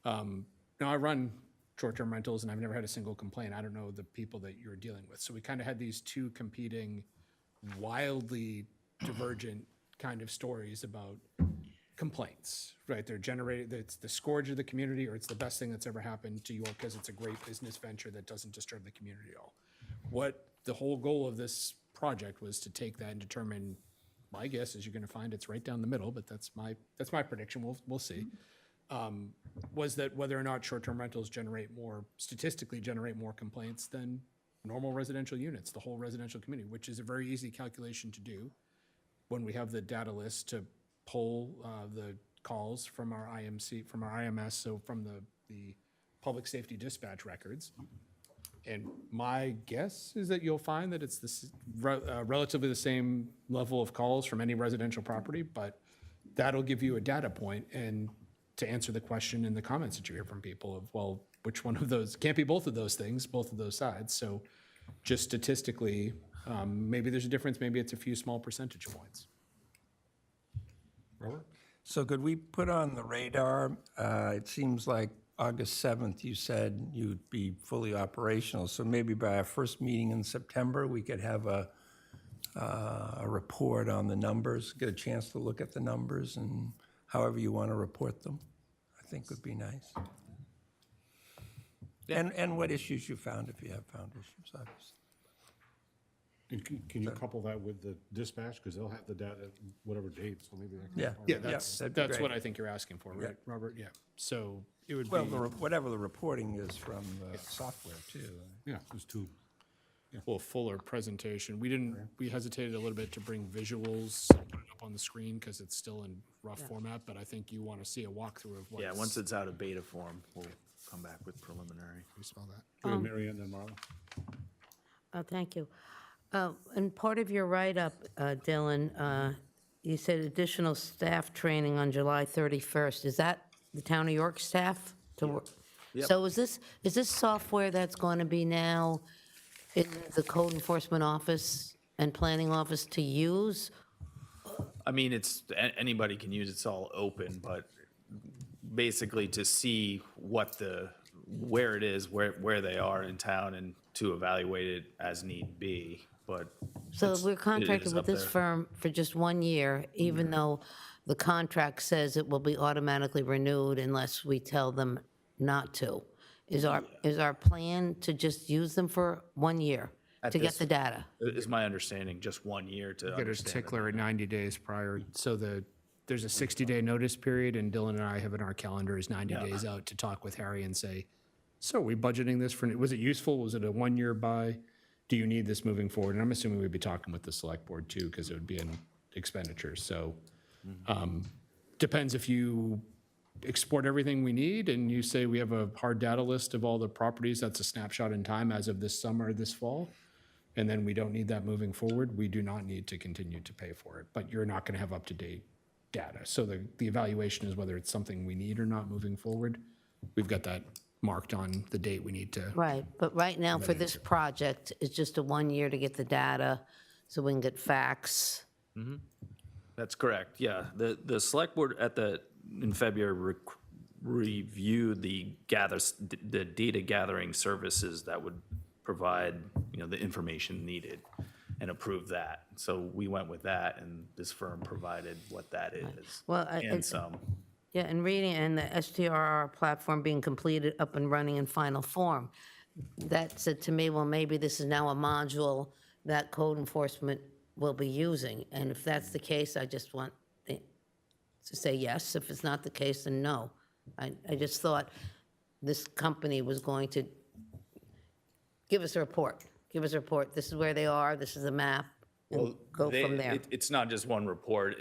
Speaker 4: Now I run short-term rentals and I've never had a single complaint. I don't know the people that you're dealing with. So we kind of had these two competing, wildly divergent kind of stories about complaints, right? They're generated, it's the scourge of the community, or it's the best thing that's ever happened to York because it's a great business venture that doesn't disturb the community at all. What the whole goal of this project was to take that and determine, my guess is you're gonna find it's right down the middle, but that's my prediction, we'll see. Was that whether or not short-term rentals statistically generate more complaints than normal residential units, the whole residential community, which is a very easy calculation to do when we have the data list to pull the calls from our IMS, so from the public safety dispatch records. And my guess is that you'll find that it's relatively the same level of calls from any residential property, but that'll give you a data point and to answer the question in the comments that you hear from people of, well, which one of those, can't be both of those things, both of those sides. So just statistically, maybe there's a difference, maybe it's a few small percentage points.
Speaker 1: Robert?
Speaker 8: So could we put on the radar, it seems like August 7th, you said you'd be fully operational. So maybe by our first meeting in September, we could have a report on the numbers, get a chance to look at the numbers, and however you want to report them, I think would be nice. And what issues you found, if you have found issues, obviously.
Speaker 1: And can you couple that with the dispatch? Because they'll have the data at whatever date, so maybe that can.
Speaker 8: Yeah.
Speaker 4: Yeah, that's
Speaker 8: that'd be
Speaker 4: what
Speaker 8: great.
Speaker 4: I think you're asking for, right, Robert? Yeah. So it would
Speaker 8: Well,
Speaker 4: be,
Speaker 8: whatever the reporting is from the software, too.
Speaker 1: Yeah, there's two.
Speaker 4: well, fuller presentation. We hesitated a little bit to bring visuals, put it up on the screen because it's still in rough format, but I think you want to see a walkthrough of what.
Speaker 14: Yeah, once it's out of beta form, we'll come back with preliminary.
Speaker 4: You spell that.
Speaker 1: Go ahead, Mary Ann, then Marla.
Speaker 7: Thank you. And part of your write-up, Dylan, you said additional staff training on July 31st. Is that the Town of York staff to work?
Speaker 14: Yep.
Speaker 7: So is this software that's going to be now in the code enforcement office and planning office to use?
Speaker 14: I mean, anybody can use it, it's all open, but basically to see where it is, where they are in town, and to evaluate it as need be, but.
Speaker 7: So we're
Speaker 14: it
Speaker 7: contracted
Speaker 14: is
Speaker 7: with
Speaker 14: up
Speaker 7: this
Speaker 14: there.
Speaker 7: firm for just 1 year, even though the contract says it will be automatically renewed unless we tell them not to. Is our plan to just use them for 1 year
Speaker 14: At
Speaker 7: to get
Speaker 14: this-
Speaker 7: the data?
Speaker 14: Is my understanding, just 1 year to
Speaker 4: Get a
Speaker 14: understand.
Speaker 4: tickler at 90 days prior, so there's a 60-day notice period, and Dylan and I have in our calendars 90 days out to talk with Harry and say, so are we budgeting this for, was it useful? Was it a 1 year buy? Do you need this moving forward? And I'm assuming we'd be talking with the select board too, because it would be an expenditure. So depends if you export everything we need and you say we have a hard data list of all the properties, that's a snapshot in time as of this summer, this fall, and then we don't need that moving forward, we do not need to continue to pay for it. But you're not going to have up-to-date data. So the evaluation is whether it's something we need or not moving forward. We've got that marked on the date we need to.
Speaker 7: Right, but right now for this project, it's just a 1 year to get the data so we can get facts.
Speaker 14: That's correct, yeah. The select board in February reviewed the data gathering services that would provide, the information needed and approved that. So we went with that, and this firm provided what that is,
Speaker 7: Well,
Speaker 14: and some.
Speaker 7: Yeah, and reading, and the STRR platform being completed, up and running in final form. That said to me, well, maybe this is now a module that code enforcement will be using. And if that's the case, I just want to say yes. If it's not the case, then no. I just thought this company was going to give us a report. Give us a report. This is where they are. This is the map. And go from there.
Speaker 14: It's not just one report,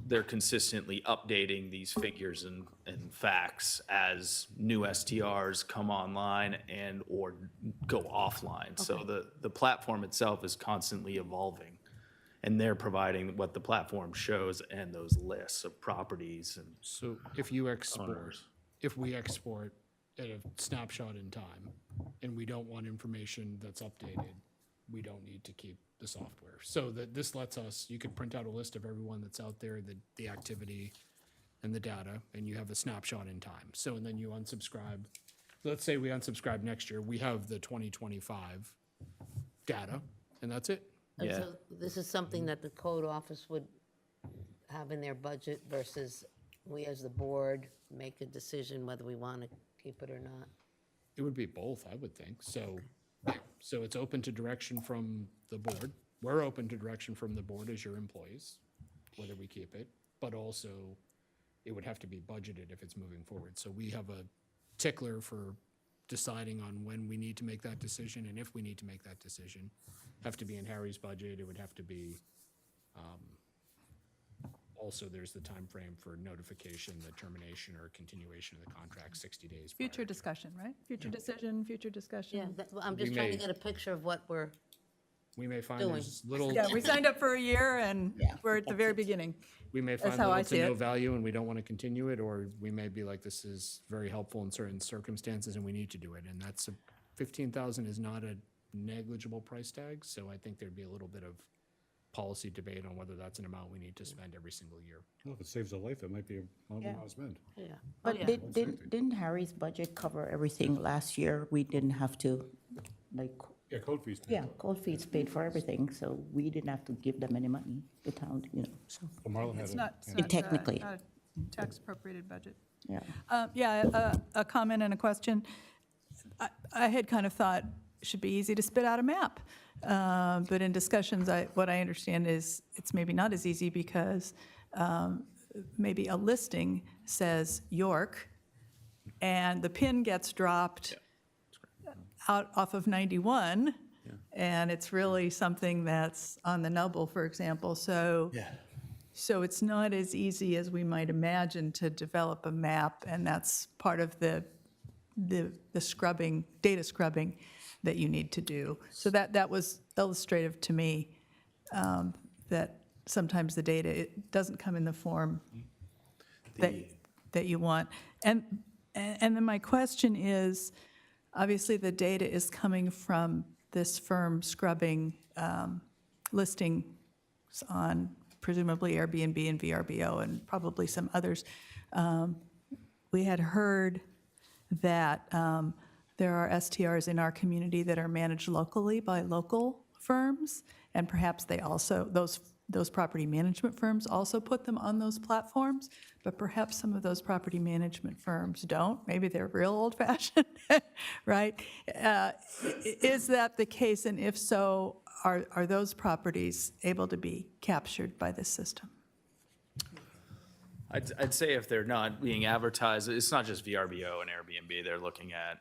Speaker 14: they're consistently updating these figures and facts as new STRs come online or go offline. So the platform itself is constantly evolving. and they're providing what the platform shows and those lists of properties and
Speaker 4: So if you export,
Speaker 14: owners.
Speaker 4: if we export at a snapshot in time, and we don't want information that's updated, we don't need to keep the software. So that this lets us, you could print out a list of everyone that's out there, the activity and the data, and you have a snapshot in time. So, and then you unsubscribe. Let's say we unsubscribe next year, we have the 2025 data, and that's it.
Speaker 7: And
Speaker 14: Yeah.
Speaker 7: so this is something that the code office would have in their budget versus we as the board make a decision whether we want to keep it or not.
Speaker 4: It would be both, I would think. So, yeah, so it's open to direction from the board. We're open to direction from the board as your employees, whether we keep it, but also it would have to be budgeted if it's moving forward. So we have a tickler for deciding on when we need to make that decision and if we need to make that decision. Have to be in Harry's budget. It would have to be, also there's the time frame for notification, the termination or continuation of the contract, 60 days. prior.
Speaker 5: Future discussion, right? Future decision, future discussion.
Speaker 7: Yeah, I'm just
Speaker 4: We
Speaker 7: trying to
Speaker 4: may-
Speaker 7: get a picture of what we're,
Speaker 4: We may find
Speaker 7: doing.
Speaker 4: there's little,
Speaker 5: Yeah, we signed up for a year and we're at the very beginning.
Speaker 4: we may
Speaker 5: That's
Speaker 4: find
Speaker 5: how I
Speaker 4: little to
Speaker 5: see
Speaker 4: no
Speaker 5: it.
Speaker 4: value and we don't want to continue it, or we may be like, this is very helpful in certain circumstances and we need to do it. And that's, 15,000 is not a negligible price tag, so I think there'd be a little bit of policy debate on whether that's an amount we need to spend every single year.
Speaker 1: Well, if it saves a life, it might be a lot
Speaker 3: Yeah.
Speaker 1: more to spend.
Speaker 7: yeah. Oh,
Speaker 3: But
Speaker 7: yeah.
Speaker 3: didn't Harry's budget cover everything last year? We didn't have to, like,
Speaker 1: Yeah, code fees.
Speaker 3: yeah, cold fees paid for everything, so we didn't have to give them any money, the town, so,
Speaker 1: Well, Marlon had
Speaker 5: It's
Speaker 1: a-
Speaker 5: not,
Speaker 1: yeah.
Speaker 5: not,
Speaker 3: Technically.
Speaker 5: not a tax appropriated budget.
Speaker 3: yeah.
Speaker 5: Yeah, a comment and a question. I had kind of thought it should be easy to spit out a map. But in discussions, what I understand is it's maybe not as easy because maybe a listing says York and the pin gets dropped out off of 91. And it's really something that's on the Noble, for example. So it's not as easy as we might imagine to develop a map, and that's part of the scrubbing, data scrubbing that you need to do. So that was illustrative to me, that sometimes the data, it doesn't come in the form that you want. And then my question is, obviously the data is coming from this firm scrubbing listings on presumably Airbnb and VRBO and probably some others. We had heard that there are STRs in our community that are managed locally by local firms, and perhaps they also, those property management firms also put them on those platforms, but perhaps some of those property management firms don't. Maybe they're real old-fashioned, right? Is that the case, and if so, are those properties able to be captured by this system?
Speaker 14: I'd say if they're not being advertised, it's not just VRBO and Airbnb, they're looking at,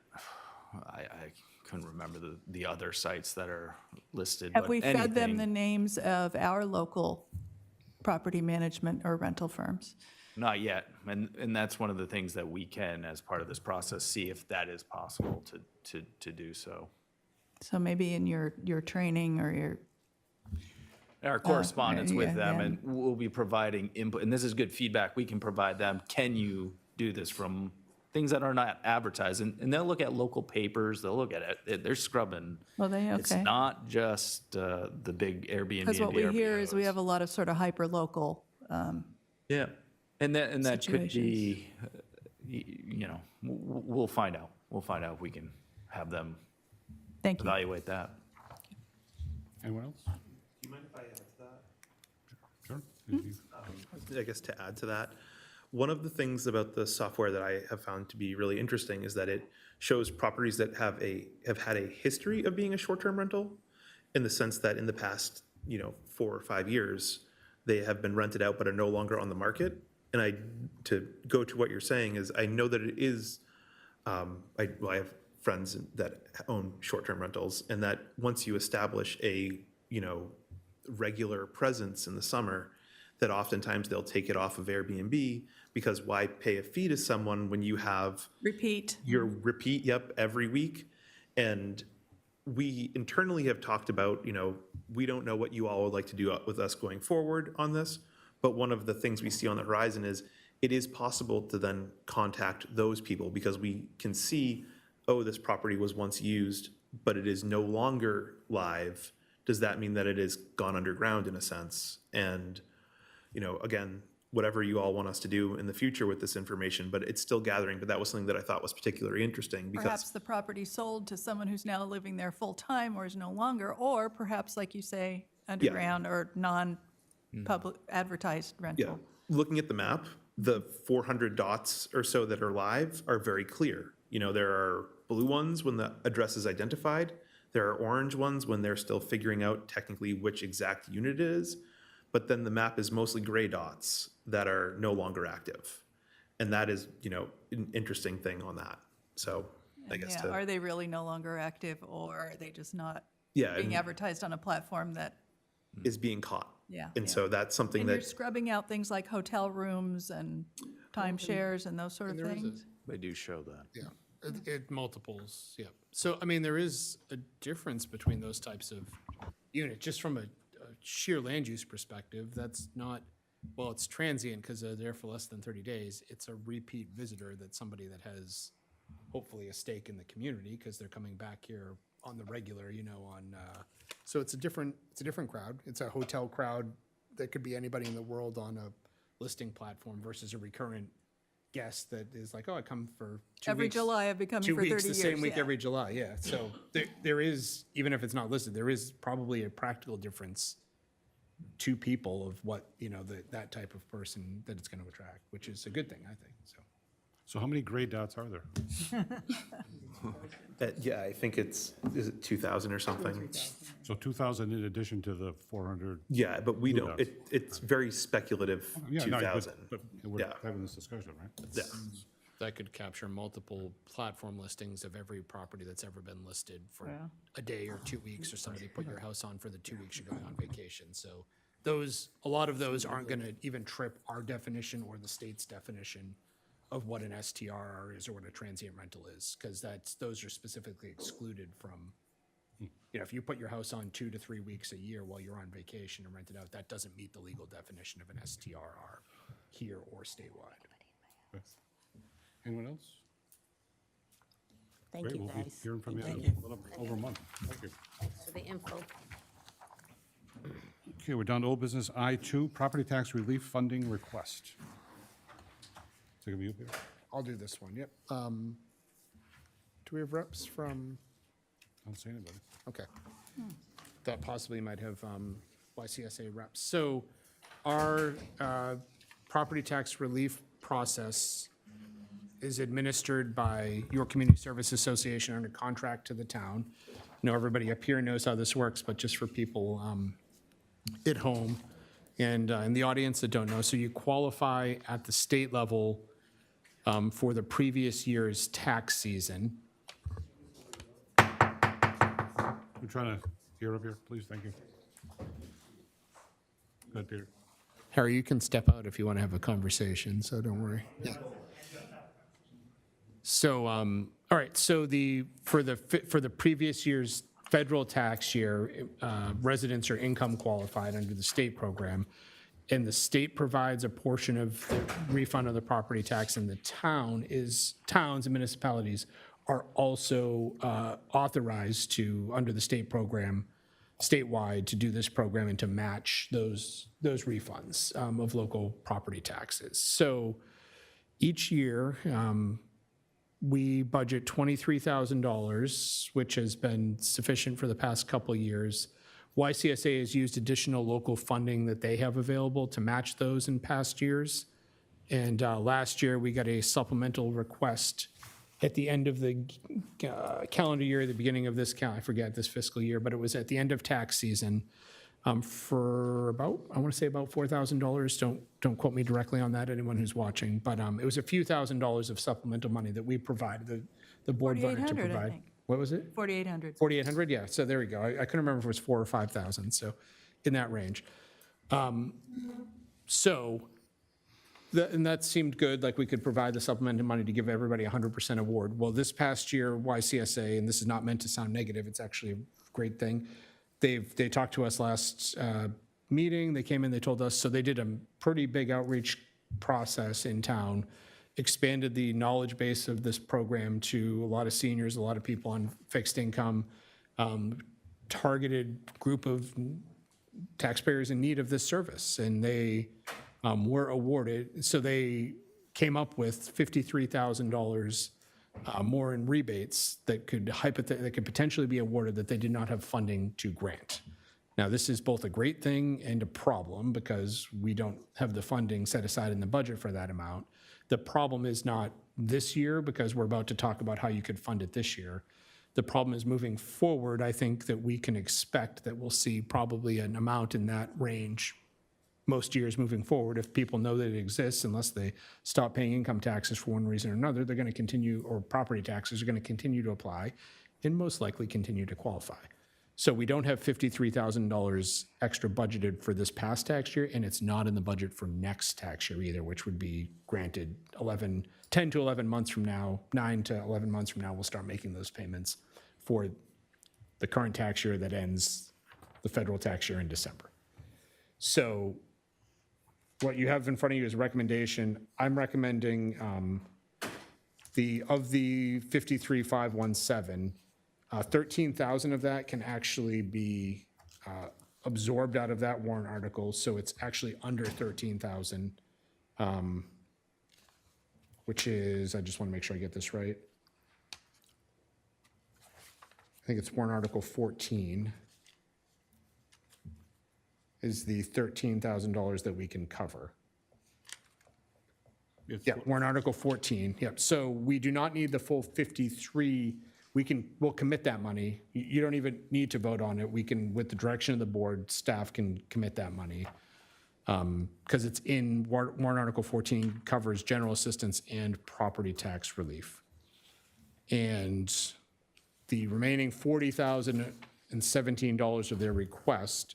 Speaker 14: I couldn't remember the other sites that are listed.
Speaker 5: Have
Speaker 14: but
Speaker 5: we fed them the
Speaker 14: anything-
Speaker 5: names of our local property management or rental firms?
Speaker 14: Not yet, and that's one of the things that we can, as part of this process, see if that is possible to do so.
Speaker 5: So maybe in your training or your,
Speaker 14: Our correspondence with
Speaker 5: yeah,
Speaker 14: them,
Speaker 5: yeah.
Speaker 14: and we'll be providing input, and this is good feedback we can provide them. Can you do this from things that are not advertised? And they'll look at local papers, they'll look at it, they're scrubbing.
Speaker 5: well,
Speaker 14: It's
Speaker 5: okay.
Speaker 14: not just the big Airbnb
Speaker 5: Because
Speaker 14: and
Speaker 5: what we hear is we
Speaker 14: VRBOs.
Speaker 5: have a lot of sort of hyper-local,
Speaker 14: Yeah, and that could be, we'll find out. We'll find out if we can have them
Speaker 5: thank you.
Speaker 14: evaluate that.
Speaker 1: Anyone else?
Speaker 16: Do you mind if I add to that?
Speaker 1: Sure.
Speaker 16: I guess to add to that, one of the things about the software that I have found to be really interesting is that it shows properties that have had a history of being a short-term rental, in the sense that in the past, 4 or 5 years, they have been rented out but are no longer on the market. And to go to what you're saying is, I know that it is, I have friends that own short-term rentals, and that once you establish a, regular presence in the summer, that oftentimes they'll take it off of Airbnb, because why pay a fee to someone when you have
Speaker 5: Repeat.
Speaker 16: your repeat, every week? And we internally have talked about, we don't know what you all would like to do with us going forward on this, but one of the things we see on the horizon is it is possible to then contact those people because we can see, oh, this property was once used, but it is no longer live. Does that mean that it is gone underground in a sense? And, again, whatever you all want us to do in the future with this information, but it's still gathering. But that was something that I thought was particularly interesting because
Speaker 5: Perhaps the property sold to someone who's now living there full-time or is no longer, or perhaps, like you say, underground or non-public advertised
Speaker 16: yeah,
Speaker 5: rental.
Speaker 16: looking at the map, the 400 dots or so that are live are very clear. There are blue ones when the address is identified. There are orange ones when they're still figuring out technically which exact unit it is. But then the map is mostly gray dots that are no longer active. And that is, an interesting thing on that. So I guess
Speaker 5: Yeah, are they really no longer active, or are they just not
Speaker 16: Yeah,
Speaker 5: being
Speaker 16: and-
Speaker 5: advertised on a platform that,
Speaker 16: is being caught.
Speaker 5: yeah.
Speaker 16: And
Speaker 5: yeah.
Speaker 16: so that's something
Speaker 5: And you're
Speaker 16: that,
Speaker 5: scrubbing out things like hotel rooms and timeshares and those sort of
Speaker 4: there is a-
Speaker 5: things?
Speaker 17: They do show that.
Speaker 4: Yeah, it multiples, yeah. So, I mean, there is a difference between those types of units, just from a sheer land use perspective. That's not, well, it's transient because they're there for less than 30 days. It's a repeat visitor that's somebody that has hopefully a stake in the community because they're coming back here on the regular, so it's a different crowd. It's a hotel crowd that could be anybody in the world on a listing platform versus a recurrent guest that is like, oh, I come for 2 weeks.
Speaker 5: Every July I've been coming for 30 years.
Speaker 4: 2 weeks, the same week
Speaker 5: yeah.
Speaker 4: every July, yeah. So there is, even if it's not listed, there is probably a practical difference to people of what, that type of person that it's going to attract, which is a good thing, I think, so.
Speaker 1: So how many gray dots are there?
Speaker 16: yeah, I think is it 2,000 or something?
Speaker 1: So 2,000 in addition to the 400?
Speaker 16: Yeah, but we
Speaker 1: Blue
Speaker 16: don't,
Speaker 1: dots.
Speaker 16: it's very speculative,
Speaker 1: Yeah, no,
Speaker 16: 2,000.
Speaker 1: but we're
Speaker 16: Yeah.
Speaker 1: having this discussion, right?
Speaker 16: Yeah.
Speaker 4: That could capture multiple platform listings of every property that's ever been listed for
Speaker 5: Yeah.
Speaker 4: a day or 2 weeks, or somebody put your house on for the 2 weeks you're going on vacation. So a lot of those aren't going to even trip our definition or the state's definition of what an STR is or what a transient rental is, because those are specifically excluded from, if you put your house on 2 to 3 weeks a year while you're on vacation and rent it out, that doesn't meet the legal definition of an STRR here or statewide.
Speaker 1: Anyone else?
Speaker 3: Thank
Speaker 1: Great,
Speaker 3: you,
Speaker 1: we'll be
Speaker 3: guys.
Speaker 1: hearing from you in
Speaker 3: Thank
Speaker 1: a little over a month. Thank you.
Speaker 7: Thanks for the info.
Speaker 1: Okay, we're down to old business I2, property tax relief funding request. Take a view here.
Speaker 4: I'll do this one, yep. Do we have reps from,
Speaker 1: I don't see anybody.
Speaker 4: okay. That possibly might have YCSA reps. So our property tax relief process is administered by your Community Service Association under contract to the town. I know everybody up here knows how this works, but just for people at home and in the audience that don't know, so you qualify at the state level for the previous year's tax season.
Speaker 1: We're trying to hear up here, please, thank you. Go ahead, Peter.
Speaker 4: Harry, you can step out if you want to have a conversation, so don't worry. Yeah. So, all right, so for the previous year's federal tax year, residents are income qualified under the state program, and the state provides a portion of the refund of the property tax, and the towns and municipalities are also authorized to, under the state program, statewide, to do this program and to match those refunds of local property taxes. So each year, we budget $23,000, which has been sufficient for the past couple of years. YCSA has used additional local funding that they have available to match those in past years. And last year, we got a supplemental request at the end of the calendar year, the beginning of this I forget this fiscal year, but it was at the end of tax season for about, I want to say about $4,000. Don't quote me directly on that, anyone who's watching, but it was a few $1,000s of supplemental money that we provided, the board voted to
Speaker 5: 4,800, I
Speaker 4: provide.
Speaker 5: think.
Speaker 4: What was it?
Speaker 5: 4,800.
Speaker 4: 4,800, yeah, so there we go. I couldn't remember if it was 4,000 or 5,000, so in that range. So And that seemed good, like we could provide the supplemental money to give everybody 100% award. Well, this past year, YCSA, and this is not meant to sound negative, it's actually a great thing. They talked to us last meeting, they came in, they told us, so they did a pretty big outreach process in town, expanded the knowledge base of this program to a lot of seniors, a lot of people on fixed income, targeted group of taxpayers in need of this service, and they were awarded. So they came up with $53,000 more in rebates that could potentially be awarded that they did not have funding to grant. Now, this is both a great thing and a problem because we don't have the funding set aside in the budget for that amount. The problem is not this year because we're about to talk about how you could fund it this year. The problem is moving forward, I think that we can expect that we'll see probably an amount in that range most years moving forward. If people know that it exists, unless they stop paying income taxes for one reason or another, they're going to continue, or property taxes are going to continue to apply and most likely continue to qualify. So we don't have $53,000 extra budgeted for this past tax year, and it's not in the budget for next tax year either, which would be granted 10 to 11 months from now, 9 to 11 months from now, we'll start making those payments for the current tax year that ends the federal tax year in December. So what you have in front of you is a recommendation. I'm recommending of the 53,517, 13,000 of that can actually be absorbed out of that warrant article, so it's actually under 13,000, which is, I just want to make sure I get this right. I think it's warrant article 14 is the $13,000 that we can cover. Yeah, warrant article 14, yep. So we do not need the full 53. We'll commit that money. You don't even need to vote on it. We can, with the direction of the board, staff can commit that money. Because it's in warrant article 14 covers general assistance and property tax relief. And the remaining $40,017 of their request,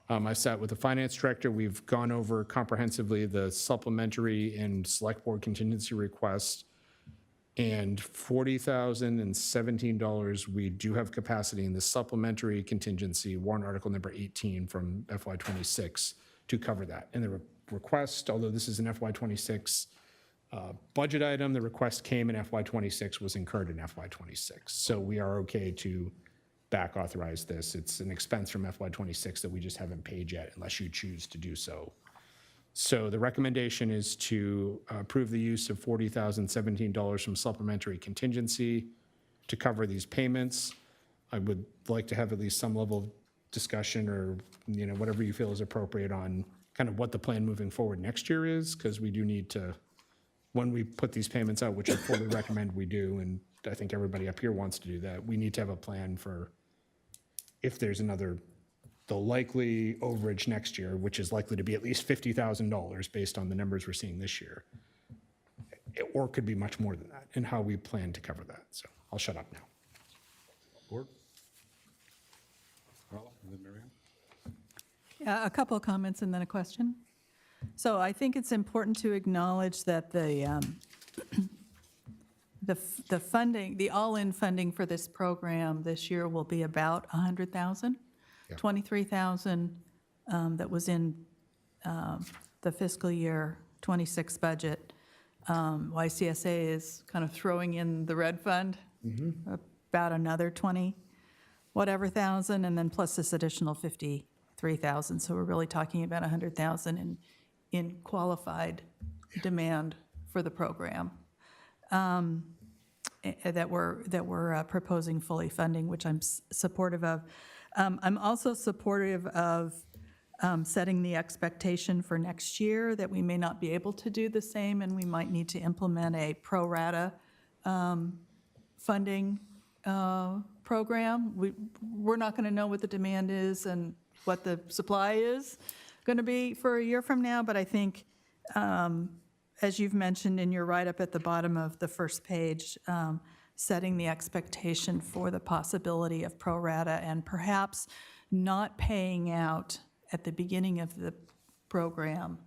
Speaker 4: I sat with the finance director. We've gone over comprehensively the supplementary and select board contingency request. And $40,017, we do have capacity in the supplementary contingency, warrant article number 18 from FY26 to cover that. And the request, although this is an FY26 budget item, the request came in FY26, was incurred in FY26. So we are okay to back authorize this. It's an expense from FY26 that we just haven't paid yet unless you choose to do so. So the recommendation is to approve the use of $40,017 from supplementary contingency to cover these payments. I would like to have at least some level of discussion or, whatever you feel is appropriate on kind of what the plan moving forward next year is, because we do need to, when we put these payments out, which I fully recommend we do, and I think everybody up here wants to do that, we need to have a plan for if there's the likely overage next year, which is likely to be at least $50,000 based on the numbers we're seeing this year, or could be much more than that, and how we plan to cover that. So I'll shut up now.
Speaker 1: Board? Carla, and then Mary Ann?
Speaker 5: Yeah, a couple of comments and then a question. So I think it's important to acknowledge that the funding, the all-in funding for this program this year will be about $100,000. 23,000 that was in the fiscal year 26 budget. YCSA is kind of throwing in the red fund, about another 20 whatever thousand, and then plus this additional 53,000. So we're really talking about 100,000 in qualified demand for the program that we're proposing fully funding, which I'm supportive of. I'm also supportive of setting the expectation for next year that we may not be able to do the same, and we might need to implement a pro rata funding program. We're not going to know what the demand is and what the supply is going to be for a year from now, but I think, as you've mentioned in your write-up at the bottom of the first page, setting the expectation for the possibility of pro rata and perhaps not paying out at the beginning of the program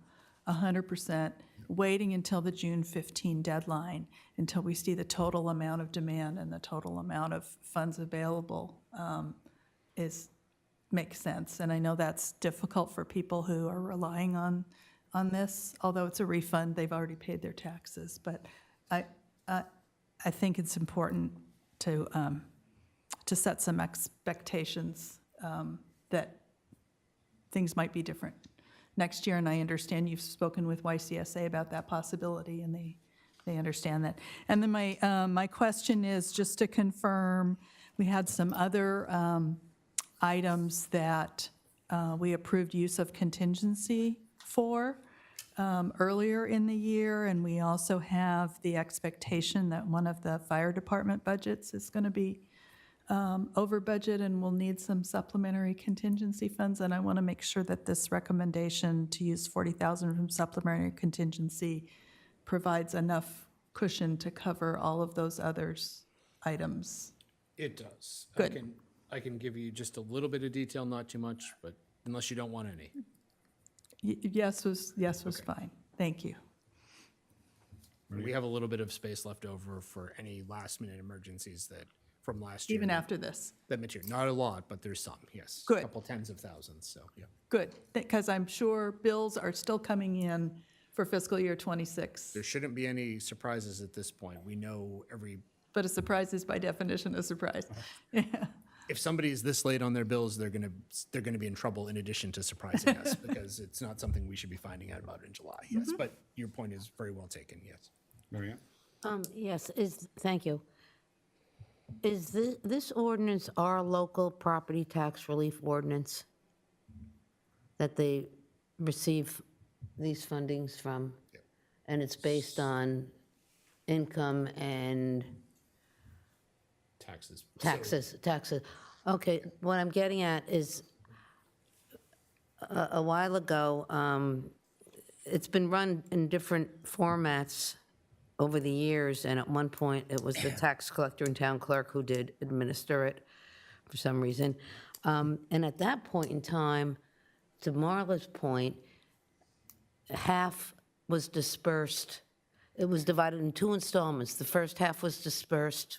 Speaker 5: 100%, waiting until the June 15 deadline, until we see the total amount of demand and the total amount of funds available, makes sense. And I know that's difficult for people who are relying on this, although it's a refund, they've already paid their taxes. But I think it's important to set some expectations that things might be different next year. And I understand you've spoken with YCSA about that possibility, and they understand that. And then my question is just to confirm, we had some other items that we approved use of contingency for earlier in the year, and we also have the expectation that one of the fire department budgets is going to be over budget and we'll need some supplementary contingency funds. And I want to make sure that this recommendation to use $40,000 from supplementary contingency provides enough cushion to cover all of those others items.
Speaker 4: It does.
Speaker 5: Good.
Speaker 4: I can give you just a little bit of detail, not too much, but unless you don't want any.
Speaker 5: Yes was fine. Thank you.
Speaker 4: We have a little bit of space left over for any last-minute emergencies that, from last year.
Speaker 5: Even after this.
Speaker 4: That material, not a lot, but there's some, yes.
Speaker 5: Good.
Speaker 4: A couple tens of thousands, so, yeah.
Speaker 5: Good, because I'm sure bills are still coming in for fiscal year '26.
Speaker 4: There shouldn't be any surprises at this point. We know
Speaker 5: But a surprise is by definition a surprise. Yeah.
Speaker 4: if somebody's this late on their bills, they're gonna be in trouble in addition to surprising us, because it's not something we should be finding out about in July, yes. But your point is very well taken, yes.
Speaker 1: Mary Ann?
Speaker 7: Yes, thank you. Is this ordinance our local property tax relief ordinance that they receive these fundings from?
Speaker 4: Yep.
Speaker 7: And it's based on income and
Speaker 4: Taxes.
Speaker 7: taxes. Okay, what I'm getting at is, a while ago, it's been run in different formats over the years, and at one point, it was the tax collector and town clerk who did administer it for some reason. And at that point in time, to Marla's point, half was dispersed. It was divided in 2 installments. The first half was dispersed,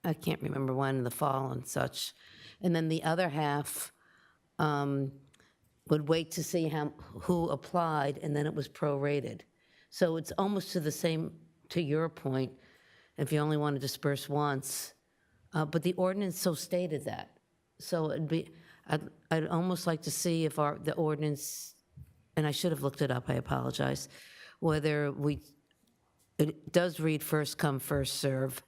Speaker 7: I can't remember when, in the fall and such. And then the other half would wait to see who applied, and then it was prorated. So it's almost to the same, to your point, if you only want to disperse once. But the ordinance so stated that. So I'd almost like to see if the ordinance, and I should have looked it up, I apologize, whether it does read first come, first serve.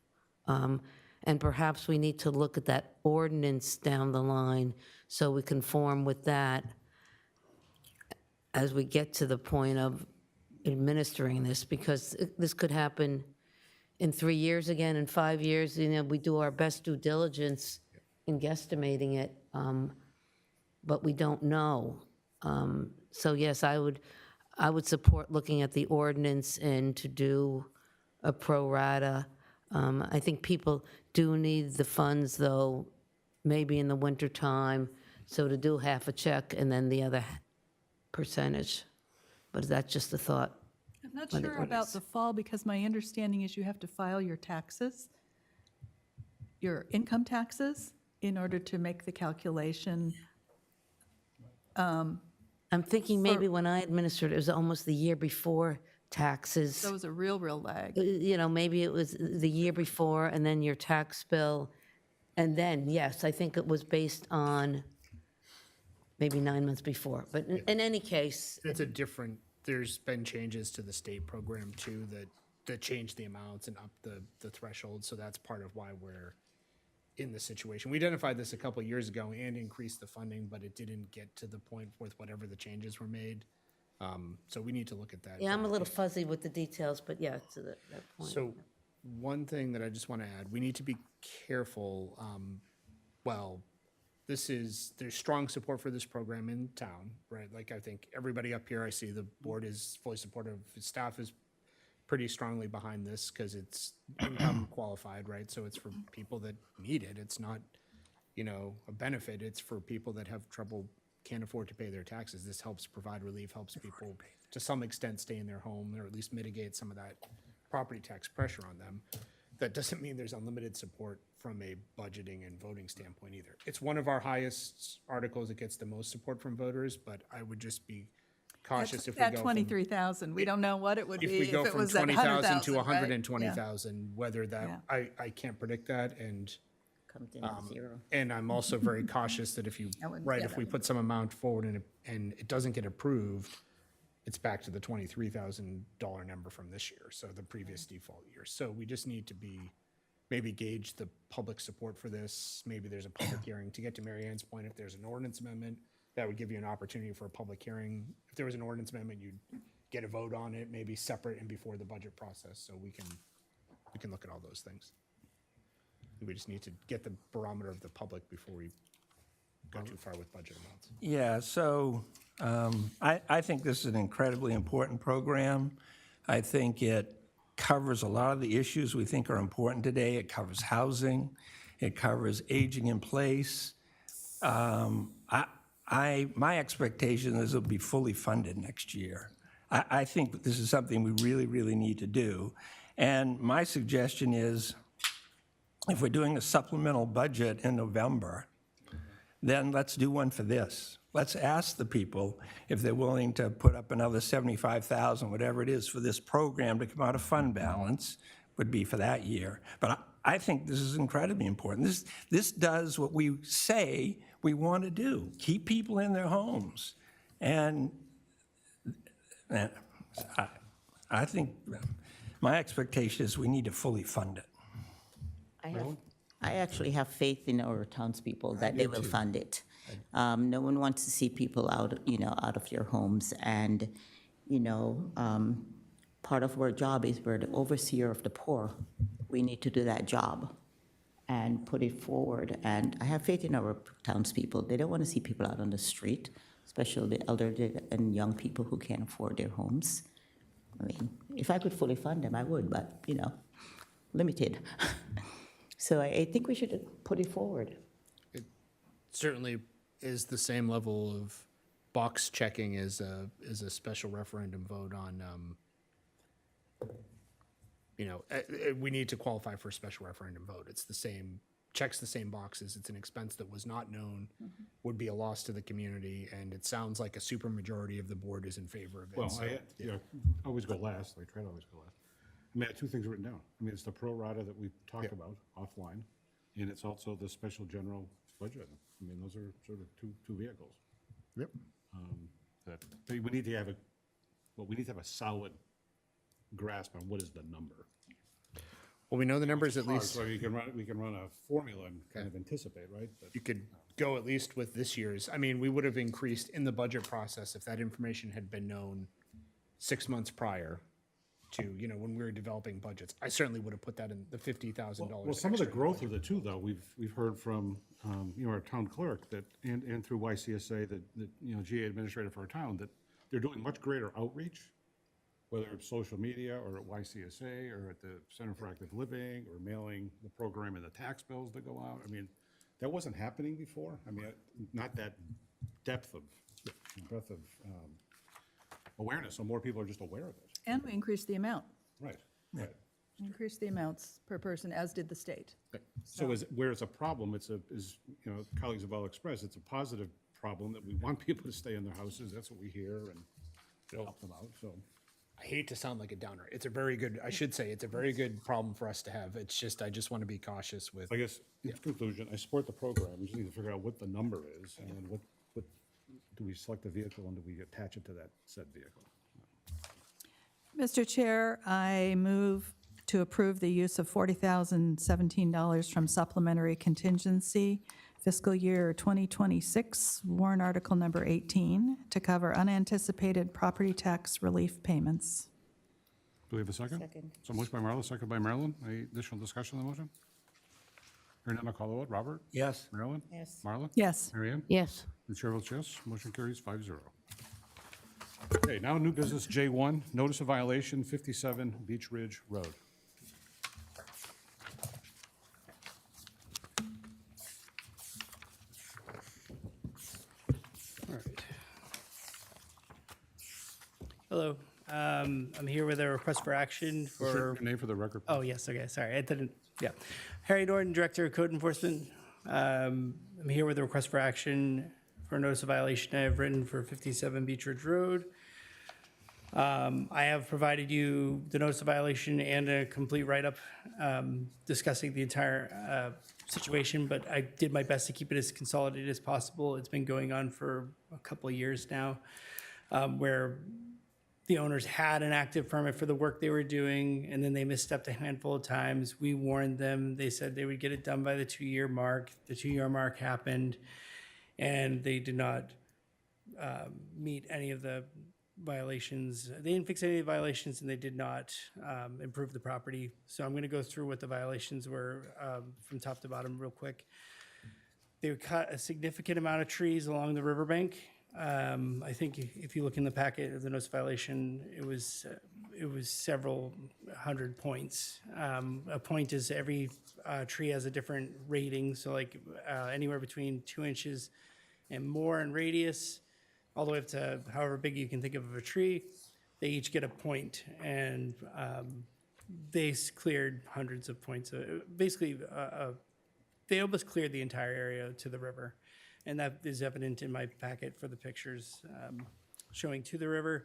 Speaker 7: And perhaps we need to look at that ordinance down the line so we conform with that as we get to the point of administering this, because this could happen in 3 years again, in 5 years. You know, we do our best due diligence in guesstimating it, but we don't know. So yes, I would support looking at the ordinance and to do a pro rata. I think people do need the funds, though, maybe in the wintertime, so to do half a check and then the other percentage. But that's just a thought.
Speaker 5: I'm not sure about the fall, because my understanding is you have to file your taxes, your income taxes, in order to make the calculation.
Speaker 7: I'm thinking maybe when I administered, it was almost the year before taxes.
Speaker 5: So it was a real lag.
Speaker 7: You know, maybe it was the year before, and then your tax bill, and then, yes, I think it was based on maybe 9 months before. But in any case,
Speaker 4: It's there's been changes to the state program too that changed the amounts and up the threshold, so that's part of why we're in this situation. We identified this a couple of years ago and increased the funding, but it didn't get to the point with whatever the changes were made. So we need to look at that.
Speaker 7: yeah, I'm a little fuzzy with the details, but yeah, to that point.
Speaker 4: So one thing that I just want to add, we need to be careful. There's strong support for this program in town, right? Like, I think everybody up here, I see the board is fully supportive. Staff is pretty strongly behind this because it's income qualified, right? So it's for people that need it. It's not, a benefit. It's for people that have trouble can't afford to pay their taxes. This helps provide relief, helps people to some extent stay in their home, or at least mitigate some of that property tax pressure on them. That doesn't mean there's unlimited support from a budgeting and voting standpoint either. It's one of our highest articles. It gets the most support from voters, but I would just be cautious if we go
Speaker 5: At 23,000, we don't know what it would be
Speaker 4: if we
Speaker 5: if
Speaker 4: go
Speaker 5: it
Speaker 4: from
Speaker 5: was at
Speaker 4: 20,000
Speaker 5: 100,000,
Speaker 4: to
Speaker 5: right?
Speaker 4: 120,000, whether that, I can't predict that, and
Speaker 3: Comes in at zero.
Speaker 4: and I'm also very cautious that if you, right, if we put some amount forward and it doesn't get approved, it's back to the $23,000 number from this year, so the previous default year. So we just need to maybe gauge the public support for this. Maybe there's a public hearing. To get to Mary Ann's point, if there's an ordinance amendment, that would give you an opportunity for a public hearing. If there was an ordinance amendment, you'd get a vote on it, maybe separate and before the budget process, so we can look at all those things. We just need to get the barometer of the public before we go too far with budget amounts.
Speaker 8: Yeah, so I think this is an incredibly important program. I think it covers a lot of the issues we think are important today. It covers housing. It covers aging in place. My expectation is it'll be fully funded next year. I think this is something we really, really need to do. And my suggestion is, if we're doing a supplemental budget in November, then let's do one for this. Let's ask the people if they're willing to put up another 75,000, whatever it is, for this program to come out of fund balance, would be for that year. But I think this is incredibly important. This does what we say we want to do, keep people in their homes. And I think my expectation is we need to fully fund it.
Speaker 3: I actually have faith in our townspeople that they will fund it. No one wants to see people out of your homes, and, part of our job is we're the overseer of the poor. We need to do that job and put it forward, and I have faith in our townspeople. They don't want to see people out on the street, especially the elderly and young people who can't afford their homes. I mean, if I could fully fund them, I would, but, limited. So I think we should put it forward.
Speaker 4: It certainly is the same level of box checking as a special referendum vote on, we need to qualify for a special referendum vote. It's the same, checks the same boxes. It's an expense that was not known, would be a loss to the community, and it sounds like a supermajority of the board is in favor of it.
Speaker 1: Well,
Speaker 4: So,
Speaker 1: I always go last. I try to always go last. I mean, I have two things written down. I mean, it's the pro rata that we talked about offline, and it's also the special general budget. I mean, those are sort of two vehicles.
Speaker 4: Yep.
Speaker 1: But we need to have a solid grasp on what is the number.
Speaker 4: Well, we know the numbers at least.
Speaker 1: So we can run a formula and kind of anticipate, right? But
Speaker 4: You could go at least with this year's. I mean, we would have increased in the budget process if that information had been known 6 months prior to, when we were developing budgets. I certainly would have put that in the $50,000.
Speaker 1: Well, some of the growth of the two, though, we've heard from, our town clerk that, and through YCSA, that GA administrator for our town, that they're doing much greater outreach, whether it's social media or at YCSA or at the Center for Active Living or mailing the program and the tax bills that go out. I mean, that wasn't happening before. I mean, not that breadth of awareness, so more people are just aware of it.
Speaker 5: And we increased the amount,
Speaker 1: Right.
Speaker 5: increased the amounts per person, as did the state.
Speaker 1: So where it's a problem, colleagues have all expressed, it's a positive problem that we want people to stay in their houses. That's what we hear and help them out, so.
Speaker 4: I hate to sound like a downer. It's a very good problem for us to have. It's just, I just want to be cautious with.
Speaker 1: I guess, in conclusion, I support the program. We just need to figure out what the number is, and then what do we select the vehicle, and do we attach it to that said vehicle?
Speaker 5: Mr. Chair, I move to approve the use of $40,017 from supplementary contingency fiscal year 2026, warrant article number 18, to cover unanticipated property tax relief payments.
Speaker 1: Do we have a second?
Speaker 3: Second.
Speaker 1: So motion by Marla, second by Marilyn. Any additional discussion on the motion? Hearing none, I'll call the vote. Robert?
Speaker 8: Yes.
Speaker 1: Marilyn?
Speaker 3: Yes.
Speaker 1: Marla?
Speaker 5: Yes.
Speaker 1: Mary Ann?
Speaker 7: Yes.
Speaker 1: The chair votes yes. Motion carries 5-0. Okay, now new business J1, notice of violation, 57 Beach Ridge Road. All right.
Speaker 6: Hello. I'm here with a request for action
Speaker 1: Your
Speaker 6: for,
Speaker 1: name for the record.
Speaker 6: oh, yes, okay, sorry, I didn't, yeah. Harry Norton, Director of Code Enforcement. I'm here with a request for action for a notice of violation I have written for 57 Beach Ridge Road. I have provided you the notice of violation and a complete write-up discussing the entire situation, but I did my best to keep it as consolidated as possible. It's been going on for a couple of years now, where the owners had an active permit for the work they were doing, and then they misstepped a handful of times. We warned them. They said they would get it done by the 2-year mark. The 2-year mark happened, and they did not meet any of the violations. They didn't fix any of the violations, and they did not improve the property. So I'm going to go through what the violations were from top to bottom real quick. They cut a significant amount of trees along the riverbank. I think if you look in the packet of the notice of violation, it was several hundred points. A point is every tree has a different rating, so like anywhere between 2 inches and more in radius, all the way up to however big you can think of a tree. They each get a point, and they cleared hundreds of points. Basically, they almost cleared the entire area to the river. And that is evident in my packet for the pictures showing to the river.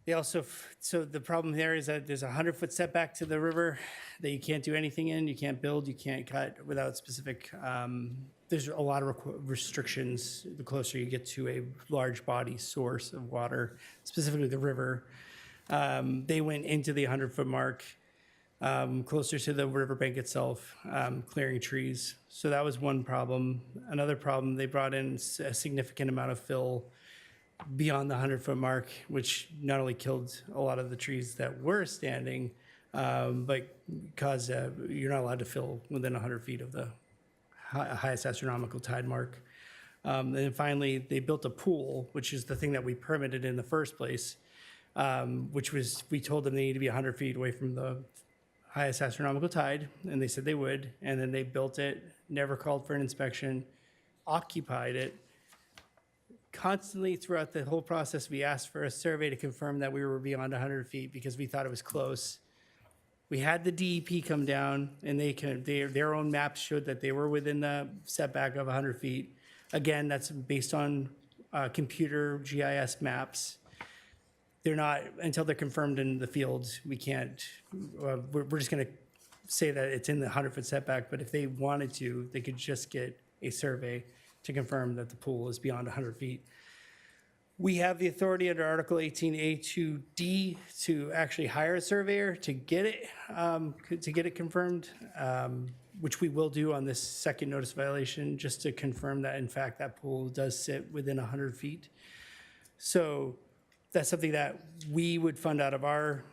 Speaker 6: They also, so the problem there is that there's a 100-foot setback to the river that you can't do anything in, you can't build, you can't cut without specific, there's a lot of restrictions the closer you get to a large body source of water, specifically the river. They went into the 100-foot mark, closer to the riverbank itself, clearing trees. So that was one problem. Another problem, they brought in a significant amount of fill beyond the 100-foot mark, which not only killed a lot of the trees that were standing, but caused you're not allowed to fill within 100 feet of the highest astronomical tide mark. And then finally, they built a pool, which is the thing that we permitted in the first place, which was, we told them they need to be 100 feet away from the highest astronomical tide, and they said they would, and then they built it, never called for an inspection, occupied it. Constantly throughout the whole process, we asked for a survey to confirm that we were beyond 100 feet because we thought it was close. We had the DEP come down, and their own maps showed that they were within the setback of 100 feet. Again, that's based on computer GIS maps. They're not, until they're confirmed in the field, we can't, we're just gonna say that it's in the 100-foot setback, but if they wanted to, they could just get a survey to confirm that the pool is beyond 100 feet. We have the authority under Article 18A2D to actually hire a surveyor to get it confirmed, which we will do on this second notice violation, just to confirm that in fact that pool does sit within 100 feet. So that's something that we would fund out of our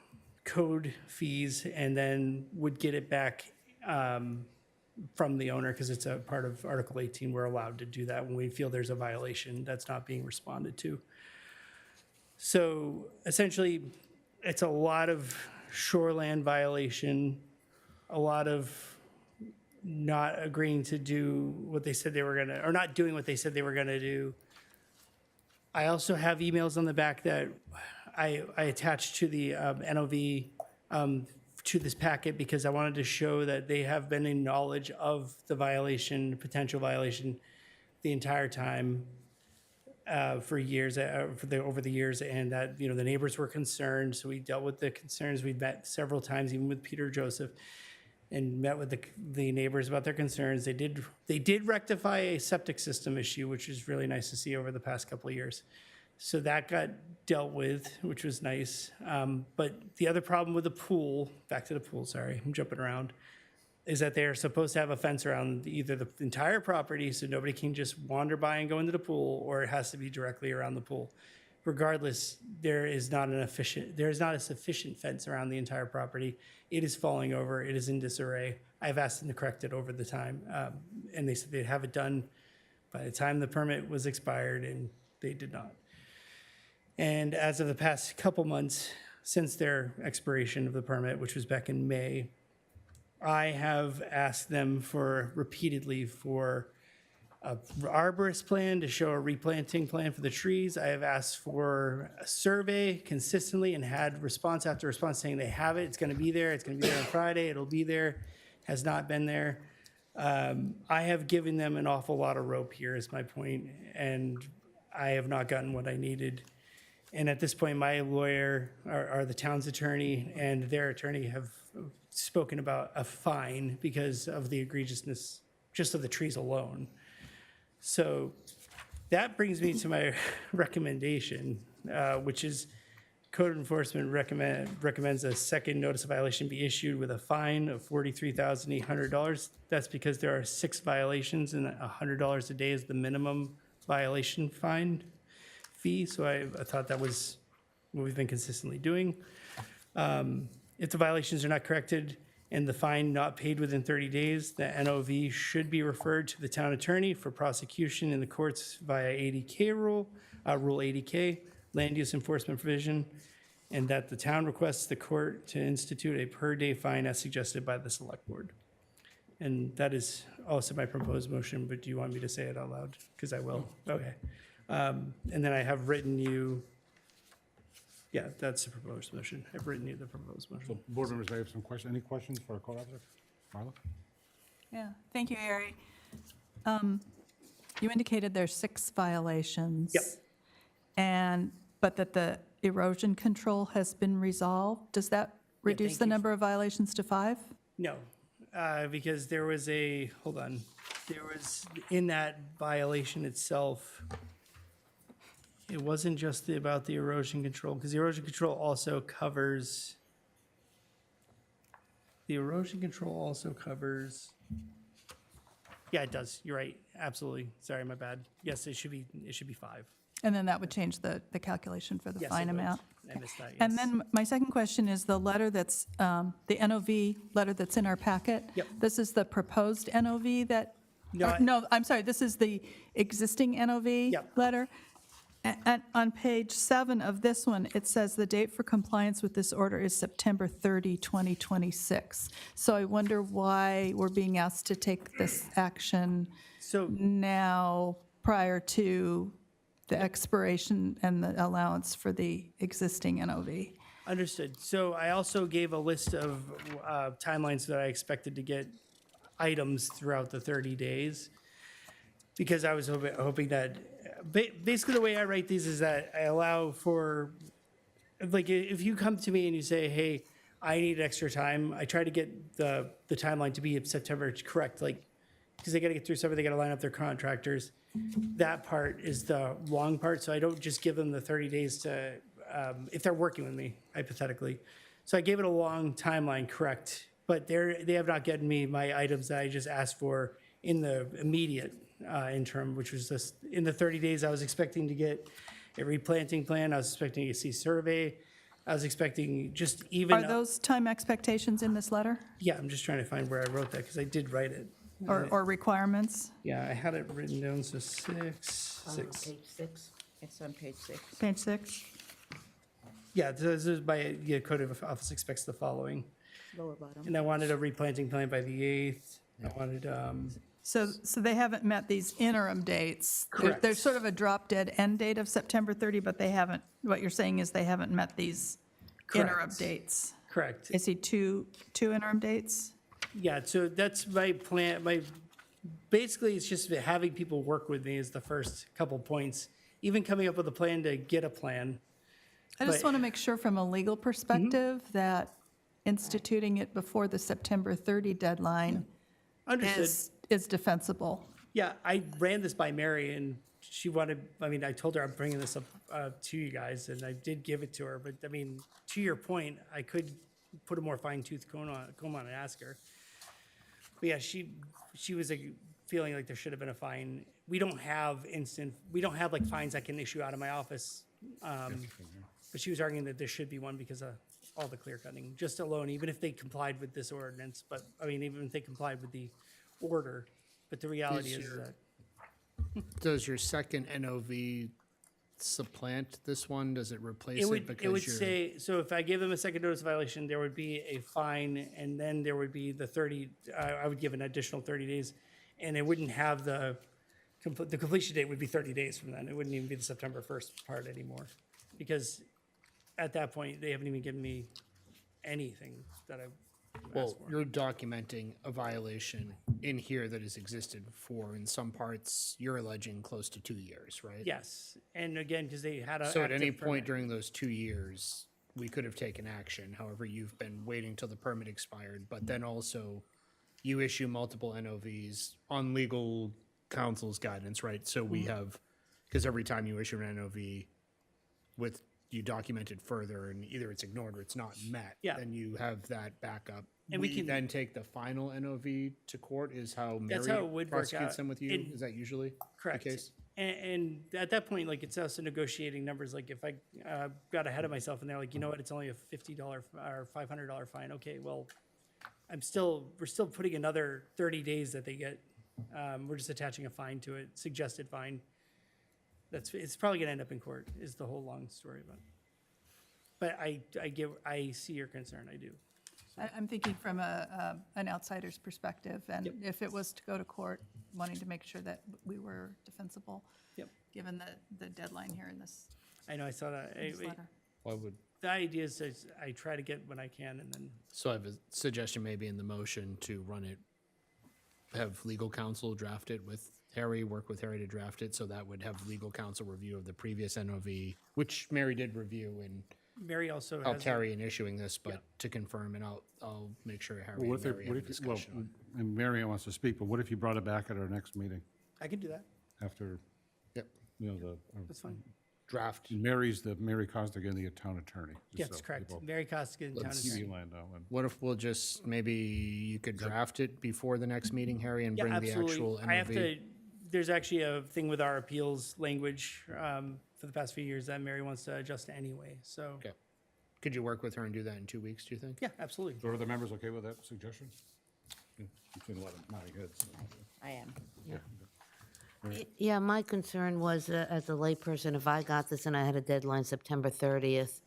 Speaker 6: code fees and then would get it back from the owner, because it's a part of Article 18. We're allowed to do that when we feel there's a violation that's not being responded to. So essentially, it's a lot of shoreland violation, a lot of not agreeing to do what they said they were gonna, or not doing what they said they were gonna do. I also have emails on the back that I attached to the NOV to this packet because I wanted to show that they have been in knowledge of the violation, potential violation, the entire time for years, over the years, and that the neighbors were concerned. So we dealt with the concerns. We met several times, even with Peter Joseph, and met with the neighbors about their concerns. They did rectify a septic system issue, which is really nice to see over the past couple of years. So that got dealt with, which was nice. But the other problem with the pool, back to the pool, sorry, I'm jumping around, is that they're supposed to have a fence around either the entire property so nobody can just wander by and go into the pool, or it has to be directly around the pool. Regardless, there is not a sufficient fence around the entire property. It is falling over. It is in disarray. I've asked them to correct it over the time, and they said they'd have it done by the time the permit was expired, and they did not. And as of the past couple months, since their expiration of the permit, which was back in May, I have asked them repeatedly for a arborist plan to show a replanting plan for the trees. I have asked for a survey consistently and had response after response saying they have it, it's gonna be there, it's gonna be there on Friday, it'll be there, has not been there. I have given them an awful lot of rope here is my point, and I have not gotten what I needed. And at this point, my lawyer, or the town's attorney, and their attorney have spoken about a fine because of the egregiousness just of the trees alone. So that brings me to my recommendation, which is code enforcement recommends a second notice of violation be issued with a fine of $43,800. That's because there are 6 violations and $100 a day is the minimum violation fine fee. So I thought that was what we've been consistently doing. If the violations are not corrected and the fine not paid within 30 days, the NOV should be referred to the town attorney for prosecution in the courts via 80K rule 80K, land use enforcement provision, and that the town requests the court to institute a per-day fine as suggested by the select board. And that is also my proposed motion, but do you want me to say it out loud? Because I will. Okay. And then I have written you, yeah, that's the proposed motion. I've written you the proposed motion.
Speaker 1: So board members may have some questions. Any questions for our code officer? Marla?
Speaker 5: Yeah, thank you, Harry. You indicated there's 6 violations.
Speaker 6: Yep.
Speaker 5: But that the erosion control has been resolved. Does that reduce the number of violations to 5?
Speaker 6: No, because there was hold on, there was, in that violation itself, it wasn't just about the erosion control, because the erosion control also covers, yeah, it does, you're right, absolutely, sorry, my bad. Yes, it should be 5.
Speaker 5: And then that would change the calculation for the
Speaker 6: Yes,
Speaker 5: fine
Speaker 6: it would.
Speaker 5: amount.
Speaker 6: I missed that,
Speaker 5: And
Speaker 6: yes.
Speaker 5: then my second question is the letter that's, the NOV letter that's in our packet.
Speaker 6: Yep.
Speaker 5: This is the proposed NOV that,
Speaker 6: No,
Speaker 5: no, I'm sorry, this is the existing NOV
Speaker 6: Yep.
Speaker 5: letter. And on page 7 of this one, it says the date for compliance with this order is September 30, 2026. So I wonder why we're being asked to take this action
Speaker 6: So,
Speaker 5: now prior to the expiration and the allowance for the existing NOV.
Speaker 6: understood. So I also gave a list of timelines that I expected to get items throughout the 30 days. Because I was hoping that, basically the way I write these is that I allow for, like, if you come to me and you say, hey, I need extra time, I try to get the timeline to be September correct, like, because they got to get through something, they got to line up their contractors. That part is the long part, so I don't just give them the 30 days to, if they're working with me, hypothetically. So I gave it a long timeline, correct, but they have not gotten me my items that I just asked for in the immediate interim, which was just, in the 30 days, I was expecting to get a replanting plan, I was expecting to see survey, I was expecting just even.
Speaker 5: Are those time expectations in this letter
Speaker 6: Yeah, I'm just trying to find where I wrote that, because I did write it.
Speaker 5: or requirements?
Speaker 6: Yeah, I had it written down, so 6.
Speaker 3: Page 6. It's on page 6.
Speaker 5: Page 6?
Speaker 6: Yeah, this is by, code of office expects the following.
Speaker 3: Lower bottom.
Speaker 6: And I wanted a replanting plan by the 8th. I wanted,
Speaker 5: So they haven't met these interim dates.
Speaker 6: Correct.
Speaker 5: There's sort of a drop dead end date of September 30, but they haven't, what you're saying is they haven't met these interim
Speaker 6: Correct.
Speaker 5: dates.
Speaker 6: correct.
Speaker 5: I see two interim dates.
Speaker 6: Yeah, so that's my plan, basically, it's just having people work with me is the first couple points. Even coming up with a plan to get a plan.
Speaker 5: I just
Speaker 6: But-
Speaker 5: want to make sure from a legal perspective that instituting it before the September 30 deadline
Speaker 6: Understood.
Speaker 5: is defensible.
Speaker 6: Yeah, I ran this by Mary and she wanted, I told her I'm bringing this up to you guys and I did give it to her. But to your point, I could put a more fine tooth comb on and ask her. But yeah, she was feeling like there should have been a fine. We don't have like fines I can issue out of my office. But she was arguing that there should be one because of all the clear cutting, just alone, even if they complied with this ordinance. But, even if they complied with the order, but the reality is that.
Speaker 4: Does your second NOV supplant this one? Does it replace it?
Speaker 6: It would
Speaker 4: Because you're-
Speaker 6: say, so if I give them a second notice violation, there would be a fine, and then there would be the 30, I would give an additional 30 days, and it wouldn't have the the completion date would be 30 days from then. It wouldn't even be the September 1st part anymore. Because at that point, they haven't even given me anything that I
Speaker 4: Well,
Speaker 6: asked for.
Speaker 4: you're documenting a violation in here that has existed for, in some parts, you're alleging close to 2 years, right?
Speaker 6: Yes, and again, because they had a.
Speaker 4: So at any
Speaker 6: active
Speaker 4: point
Speaker 6: permit.
Speaker 4: during those 2 years, we could have taken action. However, you've been waiting till the permit expired, but then also you issue multiple NOVs on legal counsel's guidance, right? So we have, because every time you issue an NOV with, you document it further and either it's ignored or it's not met,
Speaker 6: Yeah.
Speaker 4: then you have that backup.
Speaker 6: And we
Speaker 4: We
Speaker 6: can-
Speaker 4: then take the final NOV to court is how
Speaker 6: That's how it
Speaker 4: Mary
Speaker 6: would work
Speaker 4: prosecutes
Speaker 6: out.
Speaker 4: them with you?
Speaker 6: It-
Speaker 4: Is that usually
Speaker 6: Correct.
Speaker 4: the case?
Speaker 6: And at that point, like, it's also negotiating numbers. Like, if I got ahead of myself and they're like, you know what, it's only a $50 or $500 fine. Okay, well, we're still putting another 30 days that they get. We're just attaching a fine to it, suggested fine. It's probably gonna end up in court, is the whole long story about it. But I see your concern, I do.
Speaker 5: I'm thinking from an outsider's perspective, and if it was to go to court, wanting to make sure that we were defensible.
Speaker 6: Yep.
Speaker 5: Given the deadline here in this
Speaker 6: I know, I saw that.
Speaker 5: letter.
Speaker 4: Why would,
Speaker 6: The idea is that I try to get when I can, and then,
Speaker 4: so I have a suggestion maybe in the motion to run it, have legal counsel draft it with Harry, work with Harry to draft it, so that would have legal counsel review of the previous NOV, which Mary did review and
Speaker 6: Mary also
Speaker 4: helped
Speaker 6: has.
Speaker 4: Harry in issuing this, but to confirm, and I'll make sure Harry
Speaker 1: What
Speaker 4: and
Speaker 1: if,
Speaker 4: Mary
Speaker 1: they-
Speaker 4: have
Speaker 1: what
Speaker 4: a
Speaker 1: if,
Speaker 4: discussion on it.
Speaker 1: and Mary wants to speak, but what if you brought it back at our next meeting
Speaker 6: I can do that,
Speaker 1: after,
Speaker 4: Yep,
Speaker 6: that's fine.
Speaker 4: draft.
Speaker 1: Mary Costigan, the town attorney. just
Speaker 6: Yes,
Speaker 1: so
Speaker 6: correct.
Speaker 1: people-
Speaker 6: Mary Costigan, town
Speaker 1: TV
Speaker 6: attorney.
Speaker 1: land know, and-
Speaker 4: What if we'll just, maybe you could draft it before the next meeting, Harry, and
Speaker 6: Yeah,
Speaker 4: bring the
Speaker 6: absolutely.
Speaker 4: actual
Speaker 6: I have
Speaker 4: NOV?
Speaker 6: to, there's actually a thing with our appeals language for the past few years that Mary wants to adjust anyway, so.
Speaker 4: Okay. Could you work with her and do that in 2 weeks, do you think?
Speaker 6: Yeah, absolutely.
Speaker 1: So are the members okay with that suggestion? Yeah, you've seen a lot of nodding heads.
Speaker 3: I am.
Speaker 7: Yeah, my concern was, as a layperson, if I got this and I had a deadline September 30th,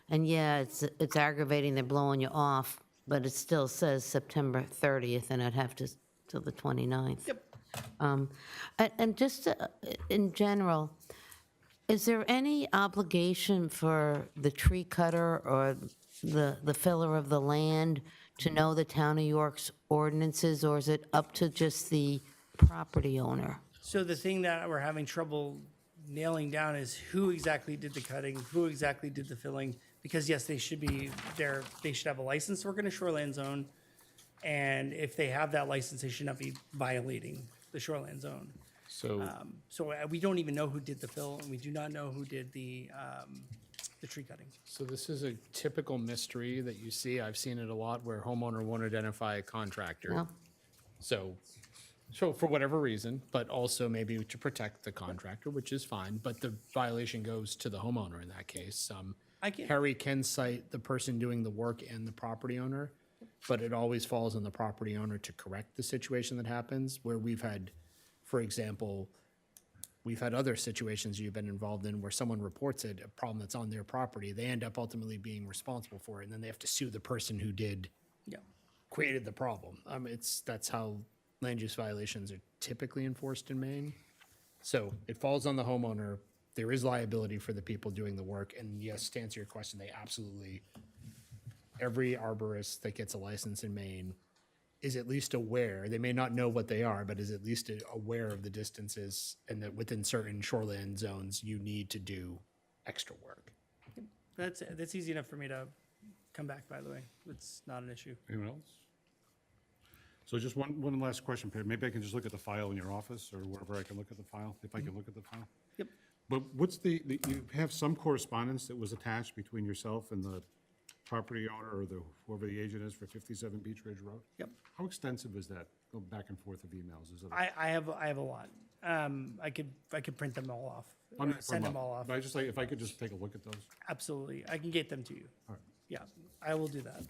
Speaker 7: and yeah, it's aggravating, they're blowing you off, but it still says September 30th, and I'd have to, till the 29th.
Speaker 6: Yep.
Speaker 7: And just in general, is there any obligation for the tree cutter or the filler of the land to know the town of York's ordinances, or is it up to just the property owner?
Speaker 6: So the thing that we're having trouble nailing down is who exactly did the cutting, who exactly did the filling, because yes, they should be there, they should have a license to work in a shoreline zone. And if they have that license, they should not be violating the shoreline zone.
Speaker 4: So,
Speaker 6: So we don't even know who did the fill, and we do not know who did the tree cutting.
Speaker 4: so this is a typical mystery that you see, I've seen it a lot, where homeowner won't identify a contractor.
Speaker 7: Yeah.
Speaker 4: So for whatever reason, but also maybe to protect the contractor, which is fine, but the violation goes to the homeowner in that case.
Speaker 6: I can-
Speaker 4: Harry can cite the person doing the work and the property owner, but it always falls on the property owner to correct the situation that happens, where we've had, for example, we've had other situations you've been involved in where someone reports it, a problem that's on their property, they end up ultimately being responsible for it, and then they have to sue the person who
Speaker 6: Yeah.
Speaker 4: created the problem. That's how land use violations are typically enforced in Maine. So it falls on the homeowner. There is liability for the people doing the work. And yes, to answer your question, they absolutely, every arborist that gets a license in Maine is at least aware, they may not know what they are, but is at least aware of the distances, and that within certain shoreline zones, you need to do extra work.
Speaker 6: That's easy enough for me to come back, by the way. It's not an issue.
Speaker 1: Anyone else? So just one last question, Peter. Maybe I can just look at the file in your office or wherever I can look at the file, if I can look at the file?
Speaker 6: Yep.
Speaker 1: But what's you have some correspondence that was attached between yourself and the property owner or whoever the agent is for 57 Beach Ridge Road?
Speaker 6: Yep.
Speaker 1: How extensive is that, go back and forth of emails? Is it?
Speaker 6: I have a lot. I could print them all off,
Speaker 1: I'm
Speaker 6: or
Speaker 1: not-
Speaker 6: send them
Speaker 1: from a-
Speaker 6: all off.
Speaker 1: But I just like, if I could just take a look at those
Speaker 6: Absolutely. I can get them to you.
Speaker 1: All right.
Speaker 6: Yeah, I will do that.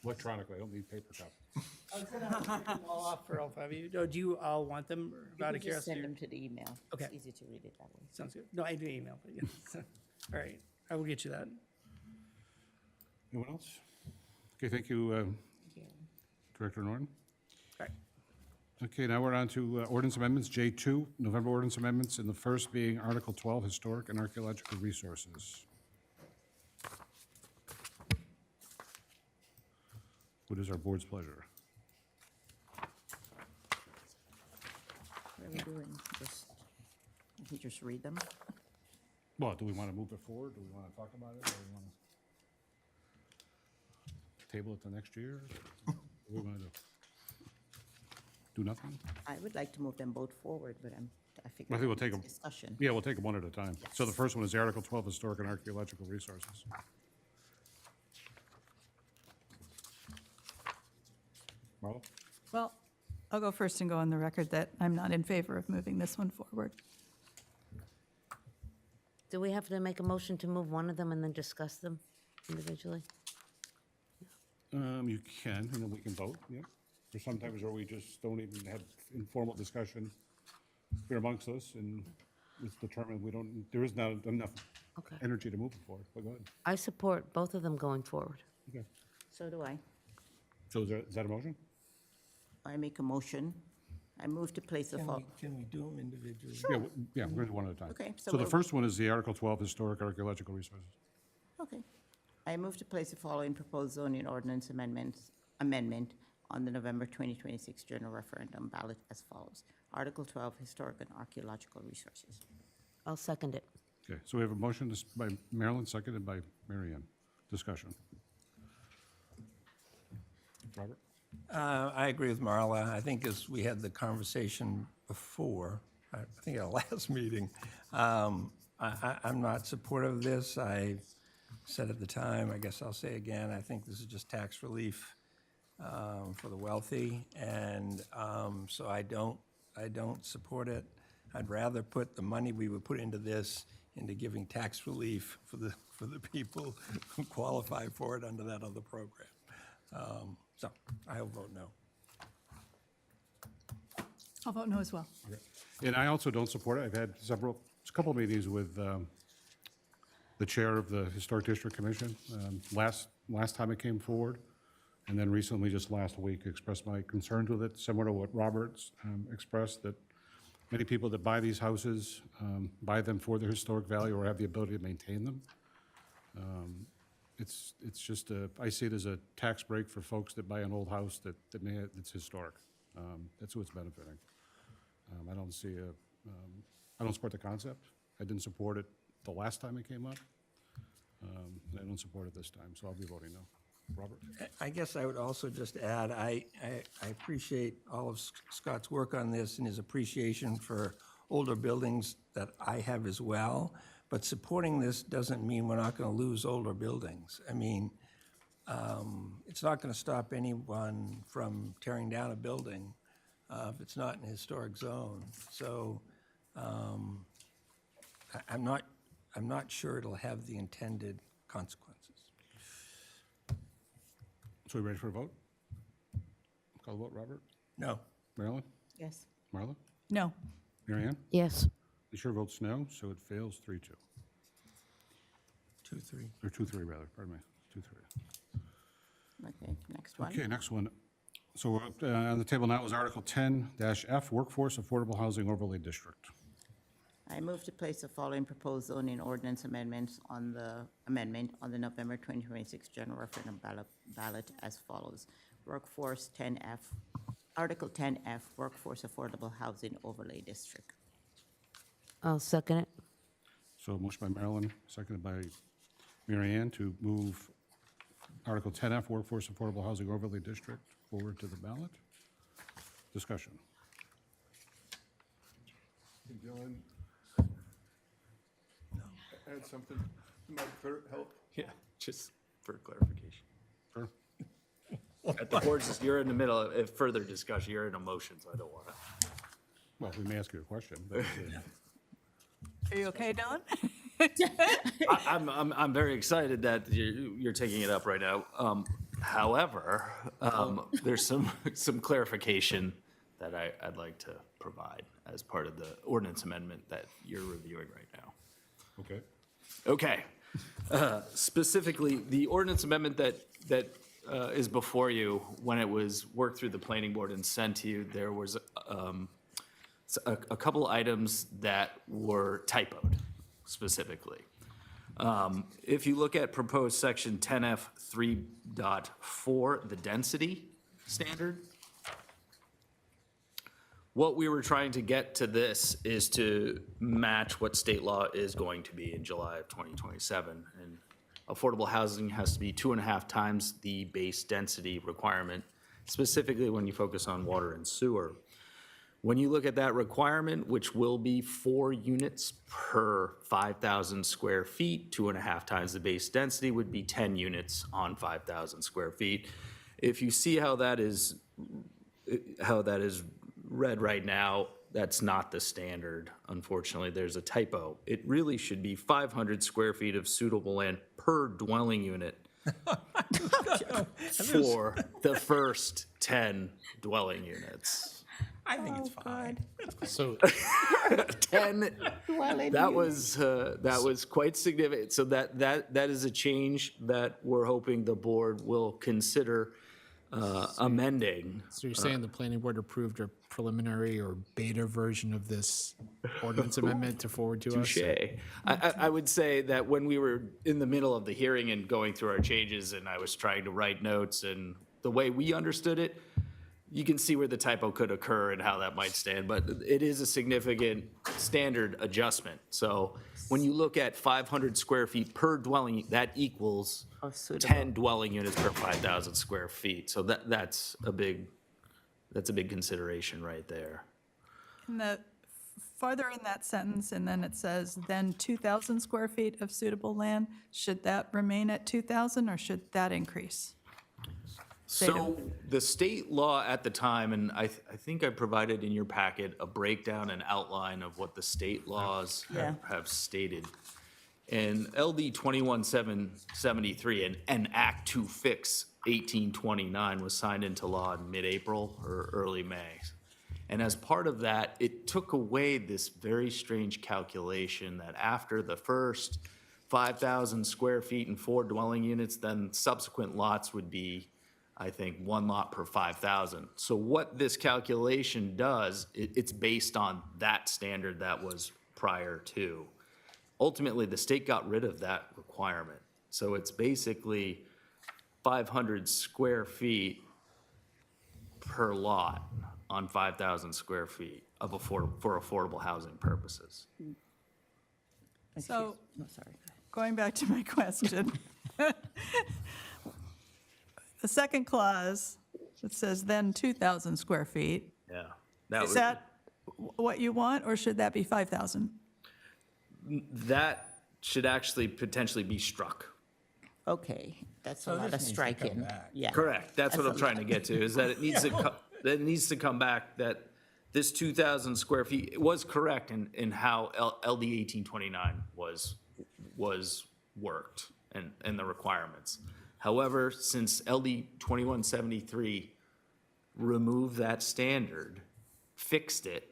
Speaker 1: electronically, I don't need paper copies.
Speaker 6: I was gonna print them all off for all five of you. No, do you all want them out of
Speaker 3: You can just
Speaker 6: curiosity?
Speaker 3: send them to the email.
Speaker 6: Okay.
Speaker 3: It's easy to read it that way.
Speaker 6: Sounds good. No, I do email, but yeah. All right, I will get you that.
Speaker 1: Anyone else? Okay, thank you, Director Norton.
Speaker 6: All right.
Speaker 1: Okay, now we're on to ordinance amendments, J2, November ordinance amendments, and the first being Article 12, Historic and Archaeological Resources. What is our board's pleasure?
Speaker 3: What are we doing? You just read them?
Speaker 1: Well, do we want to move it forward? Do we want to talk about it? Or do we want to table it to next year? What do we want to do? Do nothing?
Speaker 3: I would like to move them both forward, but I figure.
Speaker 1: I think we'll take
Speaker 3: it's
Speaker 1: them.
Speaker 3: Discussion.
Speaker 1: Yeah, we'll take them one at a time. So the first one is the Article 12, Historic and Archaeological Resources. Marla?
Speaker 5: Well, I'll go first and go on the record that I'm not in favor of moving this one forward.
Speaker 7: Do we have to make a motion to move one of them and then discuss them individually?
Speaker 1: You can, and then we can vote, yeah. There's sometimes where we just don't even have informal discussion here amongst us, and it's determined there is not enough
Speaker 7: Okay.
Speaker 1: energy to move it forward. But go ahead.
Speaker 7: I support both of them going forward.
Speaker 1: Okay.
Speaker 3: So do I.
Speaker 1: So is that a motion?
Speaker 3: I make a motion. I move to place the fall.
Speaker 8: Can we do them individually?
Speaker 1: Yeah, we're going to do one at a time.
Speaker 3: Okay, so
Speaker 1: So the
Speaker 3: we'll-
Speaker 1: first one is the Article 12, Historic Archaeological Resources.
Speaker 3: Okay. I move to place the following proposed zoning ordinance amendment on the November 2026 general referendum ballot as follows. Article 12, Historic and Archaeological Resources.
Speaker 7: I'll second it.
Speaker 1: Okay, so we have a motion by Marilyn, seconded by Mary Ann. Discussion. Robert?
Speaker 8: I agree with Marla. I think as we had the conversation before, I think at our last meeting, I'm not supportive of this. I said at the time, I guess I'll say again, I think this is just tax relief for the wealthy, and so I don't support it. I'd rather put the money we would put into this into giving tax relief for the people who qualify for it under that other program. So I'll vote no.
Speaker 5: I'll vote no as well.
Speaker 1: Okay. And I also don't support it. I've had a couple of meetings with the chair of the Historic District Commission last time it came forward, and then recently, just last week, expressed my concerns with it, similar to what Robert's expressed, that many people that buy these houses buy them for their historic value or have the ability to maintain them. It's just I see it as a tax break for folks that buy an old house that's historic. That's who it's benefiting. I don't support the concept. I didn't support it the last time it came up. I don't support it this time, so I'll be voting no. Robert?
Speaker 8: I guess I would also just add, I appreciate all of Scott's work on this and his appreciation for older buildings that I have as well, but supporting this doesn't mean we're not going to lose older buildings. I mean, it's not going to stop anyone from tearing down a building if it's not in a historic zone. So I'm not sure it'll have the intended consequences.
Speaker 1: So we ready for a vote? Call the vote, Robert?
Speaker 8: No.
Speaker 1: Marilyn?
Speaker 3: Yes.
Speaker 1: Marla?
Speaker 5: No.
Speaker 1: Mary Ann?
Speaker 7: Yes.
Speaker 1: The chair votes no, so it fails 3-2.
Speaker 8: 2-3.
Speaker 1: Or 2-3, rather, pardon me, 2-3.
Speaker 3: Okay, next one.
Speaker 1: Okay, next one. So we're up, on the table now is Article 10-F, Workforce Affordable Housing Overlay District.
Speaker 3: I move to place the following proposed zoning ordinance amendments on the November 2026 general referendum ballot as follows. Workforce 10F, Article 10F, Workforce Affordable Housing Overlay District.
Speaker 7: I'll second it.
Speaker 1: So motion by Marilyn, seconded by Mary Ann to move Article 10F, Workforce Affordable Housing Overlay District forward to the ballot. Discussion.
Speaker 12: Dylan, add something to my help.
Speaker 14: Yeah, just for clarification.
Speaker 1: Sure.
Speaker 14: At the board's, you're in the middle of further discussion, you're in a motion, so I don't want to.
Speaker 1: Well, we may ask you a question. But,
Speaker 5: Are you okay, Dylan?
Speaker 14: I'm very excited that you're taking it up right now. However, there's some clarification that I'd like to provide as part of the ordinance amendment that you're reviewing right now.
Speaker 1: okay.
Speaker 14: Okay. Specifically, the ordinance amendment that is before you, when it was worked through the planning board and sent to you, there was a couple items that were typoed specifically. If you look at proposed section 10F 3.4, the density standard, what we were trying to get to this is to match what state law is going to be in July of 2027. And affordable housing has to be 2.5 times the base density requirement, specifically when you focus on water and sewer. When you look at that requirement, which will be 4 units per 5,000 square feet, 2.5 times the base density would be 10 units on 5,000 square feet. If you see how that is read right now, that's not the standard. Unfortunately, there's a typo. It really should be 500 square feet of suitable land per dwelling unit for the first 10 dwelling units.
Speaker 8: I think it's fine.
Speaker 4: So
Speaker 14: 10, that was quite significant. So that is a change that we're hoping the board will consider amending.
Speaker 4: So you're saying the planning board approved a preliminary or beta version of this ordinance amendment to forward to us?
Speaker 14: Touche. I would say that when we were in the middle of the hearing and going through our changes, and I was trying to write notes, and the way we understood it, you can see where the typo could occur and how that might stand, but it is a significant standard adjustment. So when you look at 500 square feet per dwelling, that equals 10 dwelling units per 5,000 square feet. So that's a big consideration right there.
Speaker 5: In the, farther in that sentence, and then it says, then 2,000 square feet of suitable land, should that remain at 2,000 or should that increase?
Speaker 14: So the state law at the time, and I think I provided in your packet a breakdown and outline of what the state laws have stated. And LD 21773 and Act to Fix 1829 was signed into law in mid-April or early May. And as part of that, it took away this very strange calculation that after the first 5,000 square feet and 4 dwelling units, then subsequent lots would be, I think, 1 lot per 5,000. So what this calculation does, it's based on that standard that was prior to. Ultimately, the state got rid of that requirement. So it's basically 500 square feet per lot on 5,000 square feet for affordable housing purposes.
Speaker 5: So,
Speaker 3: sorry.
Speaker 5: going back to my question. The second clause, it says then 2,000 square feet.
Speaker 14: Yeah.
Speaker 5: Is that what you want, or should that be 5,000?
Speaker 14: That should actually potentially be struck.
Speaker 3: Okay, that's a lot of striking. Yeah.
Speaker 14: Correct. That's what I'm trying to get to, is that it needs to, that it needs to come back, that this 2,000 square feet was correct in how LD 1829 was worked and the requirements. However, since LD 2173 removed that standard, fixed it,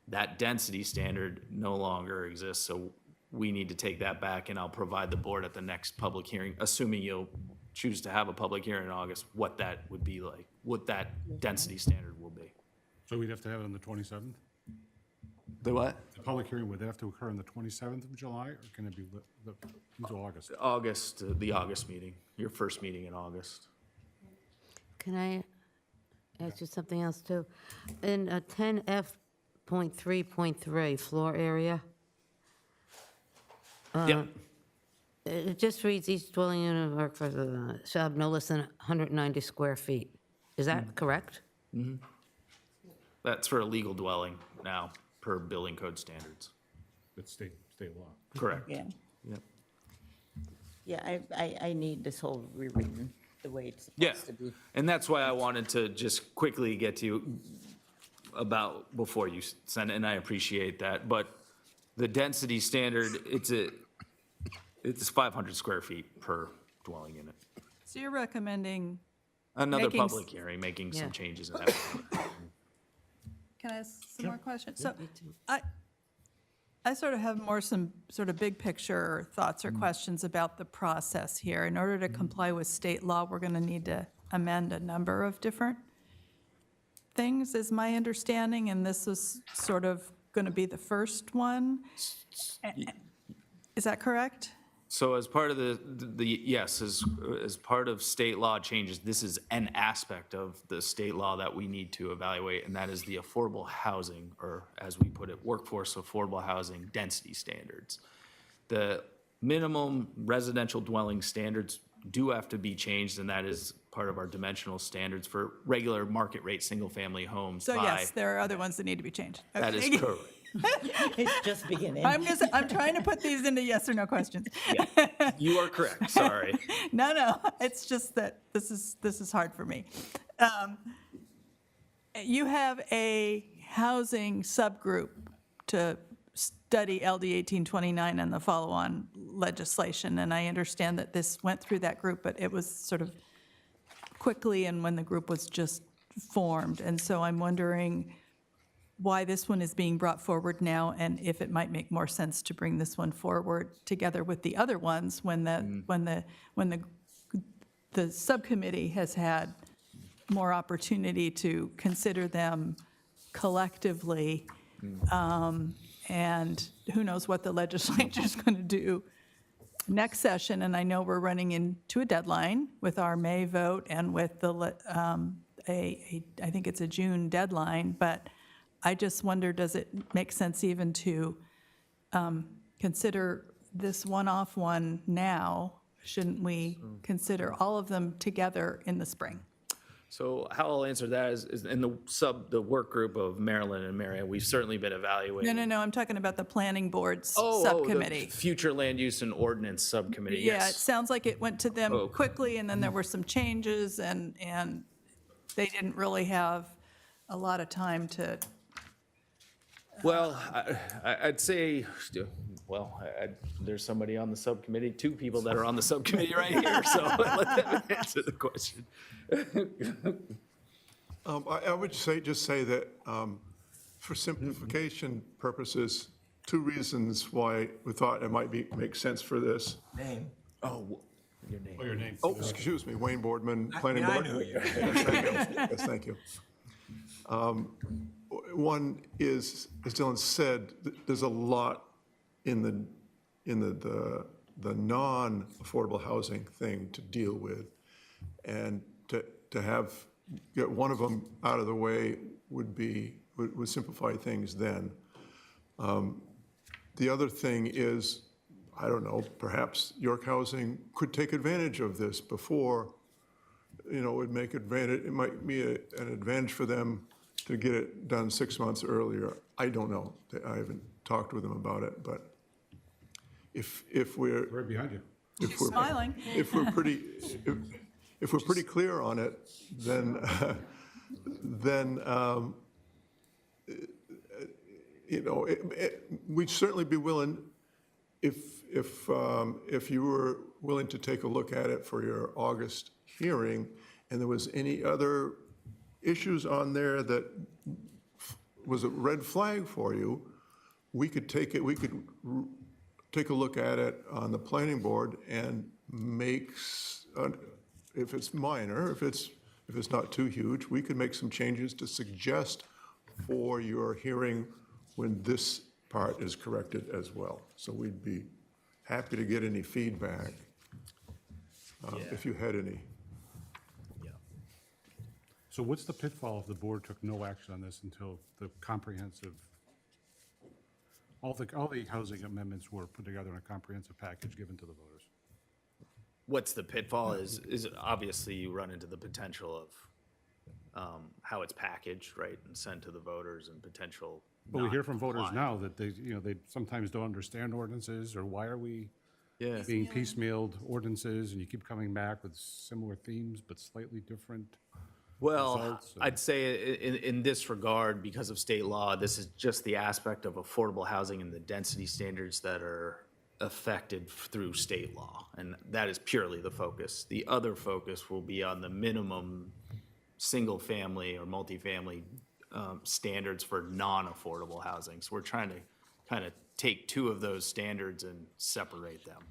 Speaker 14: that density standard no longer exists. So we need to take that back, and I'll provide the board at the next public hearing, assuming you'll choose to have a public hearing in August, what that would be like, what that density standard will be.
Speaker 1: So we'd have to have it on the 27th?
Speaker 14: The what?
Speaker 1: The public hearing, would it have to occur on the 27th of July, or can it be until August?
Speaker 14: August, the August meeting, your first meeting in August.
Speaker 7: Can I ask you something else too? In 10F.3.3, floor area,
Speaker 14: Yep.
Speaker 7: it just reads each dwelling unit of work shall have no less than 190 square feet. Is that correct?
Speaker 14: That's for a legal dwelling now, per building code standards.
Speaker 1: It's state law.
Speaker 14: Correct.
Speaker 3: Yeah.
Speaker 14: Yep.
Speaker 3: Yeah, I need this whole rewritten the way it's
Speaker 14: Yeah,
Speaker 3: supposed to be.
Speaker 14: and that's why I wanted to just quickly get to you about, before you send it, and I appreciate that, but the density standard, it's 500 square feet per dwelling unit.
Speaker 5: So you're recommending,
Speaker 14: Another
Speaker 5: Making s-
Speaker 14: public hearing, making
Speaker 7: Yeah.
Speaker 14: some changes in that.
Speaker 5: can I ask some more questions? So I sort of have some sort of big picture thoughts or questions about the process here. In order to comply with state law, we're going to need to amend a number of different things, is my understanding, and this is sort of going to be the first one. Is that correct?
Speaker 14: So as part of yes, as part of state law changes, this is an aspect of the state law that we need to evaluate, and that is the affordable housing, or as we put it, workforce affordable housing density standards. The minimum residential dwelling standards do have to be changed, and that is part of our dimensional standards for regular market rate single-family homes.
Speaker 5: So yes, there are other ones that need to be changed.
Speaker 14: That is
Speaker 5: Okay.
Speaker 14: correct.
Speaker 3: It's just beginning.
Speaker 5: I'm trying to put these into yes or no questions.
Speaker 14: You are correct, sorry.
Speaker 5: No, it's just that this is hard for me. You have a housing subgroup to study LD 1829 and the follow-on legislation, and I understand that this went through that group, but it was sort of quickly and when the group was just formed, and so I'm wondering why this one is being brought forward now, and if it might make more sense to bring this one forward together with the other ones when the subcommittee has had more opportunity to consider them collectively, and who knows what the legislature is going to do next session. And I know we're running into a deadline with our May vote and with the I think it's a June deadline, but I just wonder, does it make sense even to consider this one-off one now? Shouldn't we consider all of them together in the spring?
Speaker 14: So how I'll answer that is in the work group of Marilyn and Marion, we've certainly been evaluating.
Speaker 5: No, I'm talking about the planning board's
Speaker 14: the
Speaker 5: subcommittee.
Speaker 14: future land use and ordinance subcommittee,
Speaker 5: Yeah, it
Speaker 14: yes.
Speaker 5: sounds like it went to them
Speaker 14: Oh.
Speaker 5: quickly, and then there were some changes, and they didn't really have a lot of time to.
Speaker 14: Well, I'd say, well, there's somebody on the subcommittee, two people that are on the subcommittee right here, so let them answer the question.
Speaker 17: I would just say that for simplification purposes, two reasons why we thought it might make sense for this.
Speaker 8: Name.
Speaker 14: Oh, your name.
Speaker 1: Oh, your name.
Speaker 17: Oh, excuse me, Wayne Boardman, Planning
Speaker 8: I
Speaker 17: Board.
Speaker 8: know you.
Speaker 17: Yes, thank you. One is, as Dylan said, there's a lot in the non-affordable housing thing to deal with. And to get one of them out of the way would simplify things then. The other thing is, I don't know, perhaps York Housing could take advantage of this before, it might be an advantage for them to get it done 6 months earlier. I don't know. I haven't talked with them about it, but if we're.
Speaker 1: Right behind you.
Speaker 17: If we're,
Speaker 5: Smiling.
Speaker 17: if we're pretty clear on it, then we'd certainly be willing, if you were willing to take a look at it for your August hearing, and there was any other issues on there that was a red flag for you, we could take a look at it on the planning board and make, if it's minor, if it's not too huge, we could make some changes to suggest for your hearing when this part is corrected as well. So we'd be happy to get any feedback, if you had any.
Speaker 1: So what's the pitfall if the board took no action on this until the comprehensive, all the housing amendments were put together in a comprehensive package given to the voters?
Speaker 14: What's the pitfall is obviously you run into the potential of how it's packaged, right, and sent to the voters and potential.
Speaker 1: But we hear from voters
Speaker 14: non-compliance.
Speaker 1: now that they sometimes don't understand ordinances, or why are we
Speaker 14: Yeah.
Speaker 1: being piecemealed ordinances, and you keep coming back with similar themes but slightly different
Speaker 14: Well,
Speaker 1: results?
Speaker 14: I'd say in this regard, because of state law, this is just the aspect of affordable housing and the density standards that are affected through state law, and that is purely the focus. The other focus will be on the minimum single-family or multifamily standards for non-affordable housing. So we're trying to kind of take two of those standards and separate them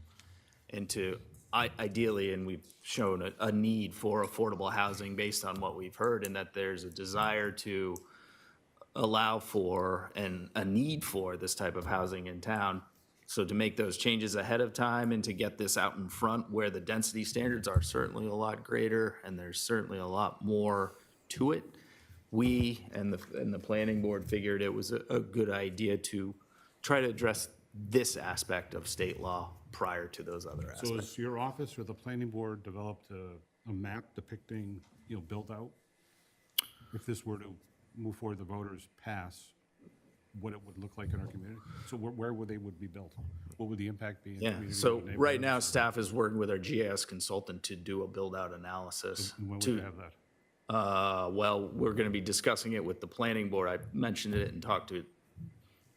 Speaker 14: into ideally, and we've shown a need for affordable housing based on what we've heard, and that there's a desire to allow for and a need for this type of housing in town. So to make those changes ahead of time and to get this out in front where the density standards are certainly a lot greater and there's certainly a lot more to it, we and the planning board figured it was a good idea to try to address this aspect of state law prior to those other aspects.
Speaker 1: So has your office or the planning board developed a map depicting, build out? If this were to move forward, the voters pass, what it would look like in our community? So where would they would be built? What would the impact be? In
Speaker 14: Yeah,
Speaker 1: communities
Speaker 14: so
Speaker 1: and
Speaker 14: right
Speaker 1: neighborhoods?
Speaker 14: now, staff is working with our GIS consultant to do a build-out analysis.
Speaker 1: And when would
Speaker 14: to-
Speaker 1: they have that?
Speaker 14: Well, we're gonna be discussing it with the planning board. I mentioned it and talked to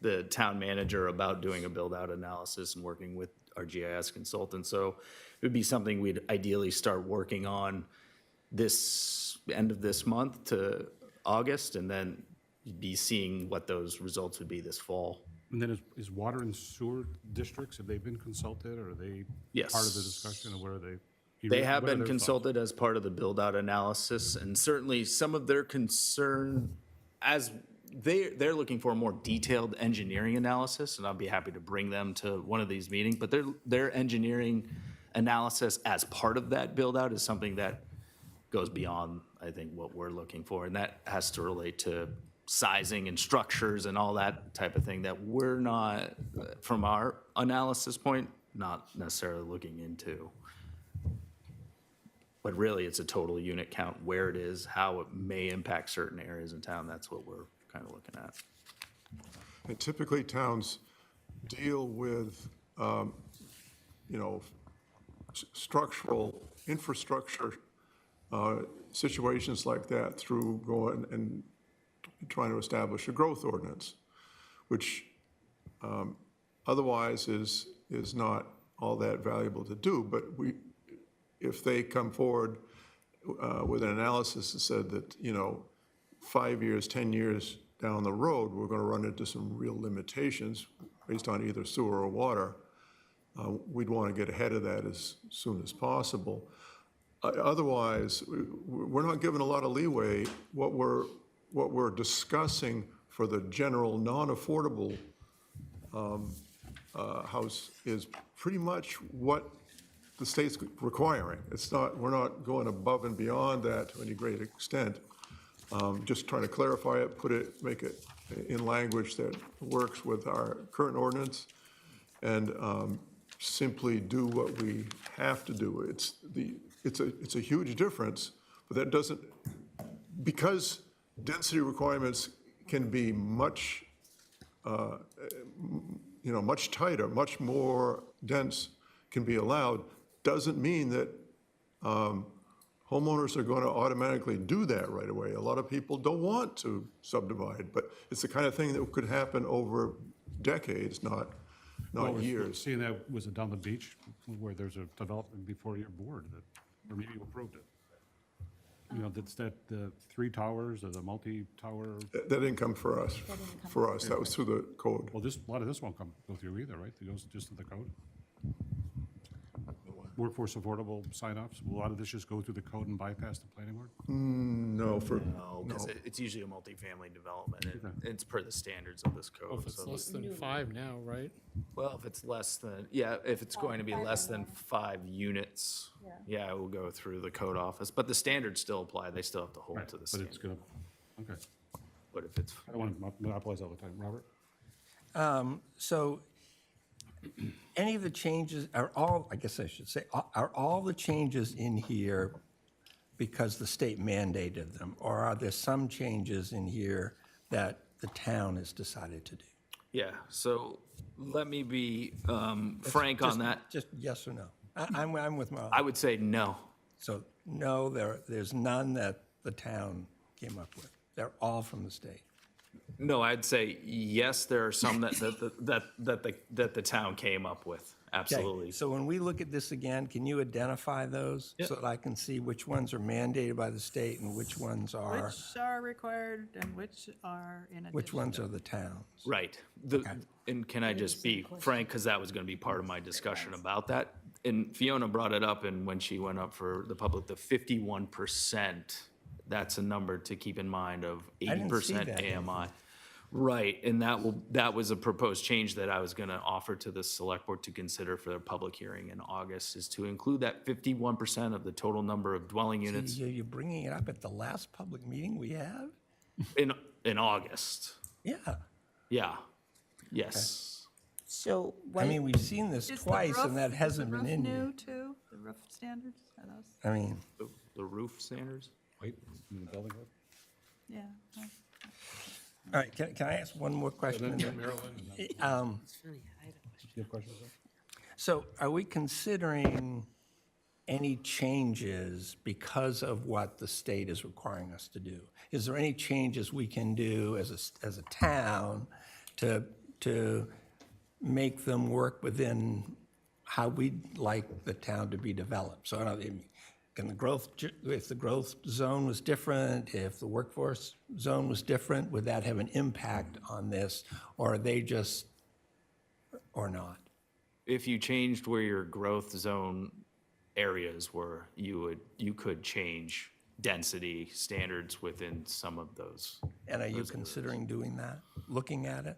Speaker 14: the town manager about doing a build-out analysis and working with our GIS consultant. So it would be something we'd ideally start working on this end of this month to August, and then be seeing what those results would be this fall.
Speaker 1: And then is water and sewer districts, have they been consulted, or are they
Speaker 14: Yes.
Speaker 1: part of the discussion, or what are they?
Speaker 14: They have
Speaker 1: what are
Speaker 14: been
Speaker 1: their thoughts?
Speaker 14: consulted as part of the build-out analysis, and certainly some of their concern, as they're looking for a more detailed engineering analysis, and I'll be happy to bring them to one of these meetings, but their engineering analysis as part of that build-out is something that goes beyond, I think, what we're looking for, and that has to relate to sizing and structures and all that type of thing that we're not, from our analysis point, not necessarily looking into. But really, it's a total unit count, where it is, how it may impact certain areas in town. That's what we're kind of looking at.
Speaker 17: And typically, towns deal with, structural infrastructure situations like that through going and trying to establish a growth ordinance, which otherwise is not all that valuable to do. But if they come forward with an analysis that said that, 5 years, 10 years down the road, we're going to run into some real limitations based on either sewer or water, we'd want to get ahead of that as soon as possible. Otherwise, we're not given a lot of leeway. What we're discussing for the general non-affordable house is pretty much what the state's requiring. We're not going above and beyond that to any great extent. Just trying to clarify it, make it in language that works with our current ordinance, and simply do what we have to do. It's a huge difference, but that doesn't, because density requirements can be much, much tighter, much more dense can be allowed, doesn't mean that homeowners are going to automatically do that right away. A lot of people don't want to subdivide, but it's the kind of thing that could happen over decades, not years.
Speaker 1: Seeing that, was it down the beach, where there's a development before your board, or maybe you approved it? That's the 3 towers, or the multi-tower?
Speaker 17: That didn't come for us. That was through the code.
Speaker 1: Well, a lot of this won't go through either, right? It goes just to the code? Workforce affordable sign-offs, will a lot of this just go through the code and bypass the planning board?
Speaker 17: No,
Speaker 14: No, because it's usually a multifamily development, and it's per the standards of this code.
Speaker 4: It's
Speaker 14: So
Speaker 4: less than 5 now, right?
Speaker 14: well, if it's less than, if it's going to be less than 5 units, it will go through the code office. But the standards still apply. They still have to hold to the
Speaker 1: But it's
Speaker 14: standard.
Speaker 1: gonna, okay.
Speaker 14: But if it's,
Speaker 1: I don't want to monopolize all the time. Robert?
Speaker 8: So any of the changes, are all the changes in here because the state mandated them? Or are there some changes in here that the town has decided to do?
Speaker 14: yeah, so let me be frank on that.
Speaker 8: Just yes or no? I'm with Marla.
Speaker 14: I would say no.
Speaker 8: So no, there's none that the town came up with. They're all from the state.
Speaker 14: No, I'd say yes, there are some that the town came up with. absolutely.
Speaker 8: So when we look at this again, can you identify those? So that I can see which ones are mandated by the state and which ones are,
Speaker 5: Which are required and which are in addition.
Speaker 8: which ones are the towns?
Speaker 14: Right. And can I just be frank, because that was going to be part of my discussion about that. And Fiona brought it up, and when she went up for the public, the 51%, that's a number to keep in mind of
Speaker 8: didn't see
Speaker 14: 80%
Speaker 8: that.
Speaker 14: AMI. Right, and that was a proposed change that I was going to offer to the select board to consider for their public hearing in August, is to include that 51% of the total number of dwelling units
Speaker 8: You're bringing it up at the last public meeting we have?
Speaker 14: in August.
Speaker 8: Yeah.
Speaker 14: Yeah, yes.
Speaker 3: So
Speaker 8: I
Speaker 3: what,
Speaker 8: mean, we've seen this
Speaker 5: Is the
Speaker 8: twice
Speaker 5: roof-
Speaker 8: and that
Speaker 5: is
Speaker 8: hasn't
Speaker 5: the
Speaker 8: been
Speaker 5: roof
Speaker 8: in
Speaker 5: new
Speaker 8: here.
Speaker 5: too? The roof standards, are those?
Speaker 8: I mean,
Speaker 14: The roof standards?
Speaker 1: Wait, in the building code?
Speaker 5: Yeah. Oh.
Speaker 8: all right, can I ask one more question?
Speaker 1: And then Marilyn, and then-
Speaker 8: Um,
Speaker 1: you have questions? Sir?
Speaker 8: So are we considering any changes because of what the state is requiring us to do? Is there any changes we can do as a town to make them work within how we'd like the town to be developed? So I don't know, can the growth, if the growth zone was different, if the workforce zone was different, would that have an impact on this? Or are they just, or not?
Speaker 14: If you changed where your growth zone areas were, you could change density standards within some of those.
Speaker 8: And are you considering doing that, looking at it?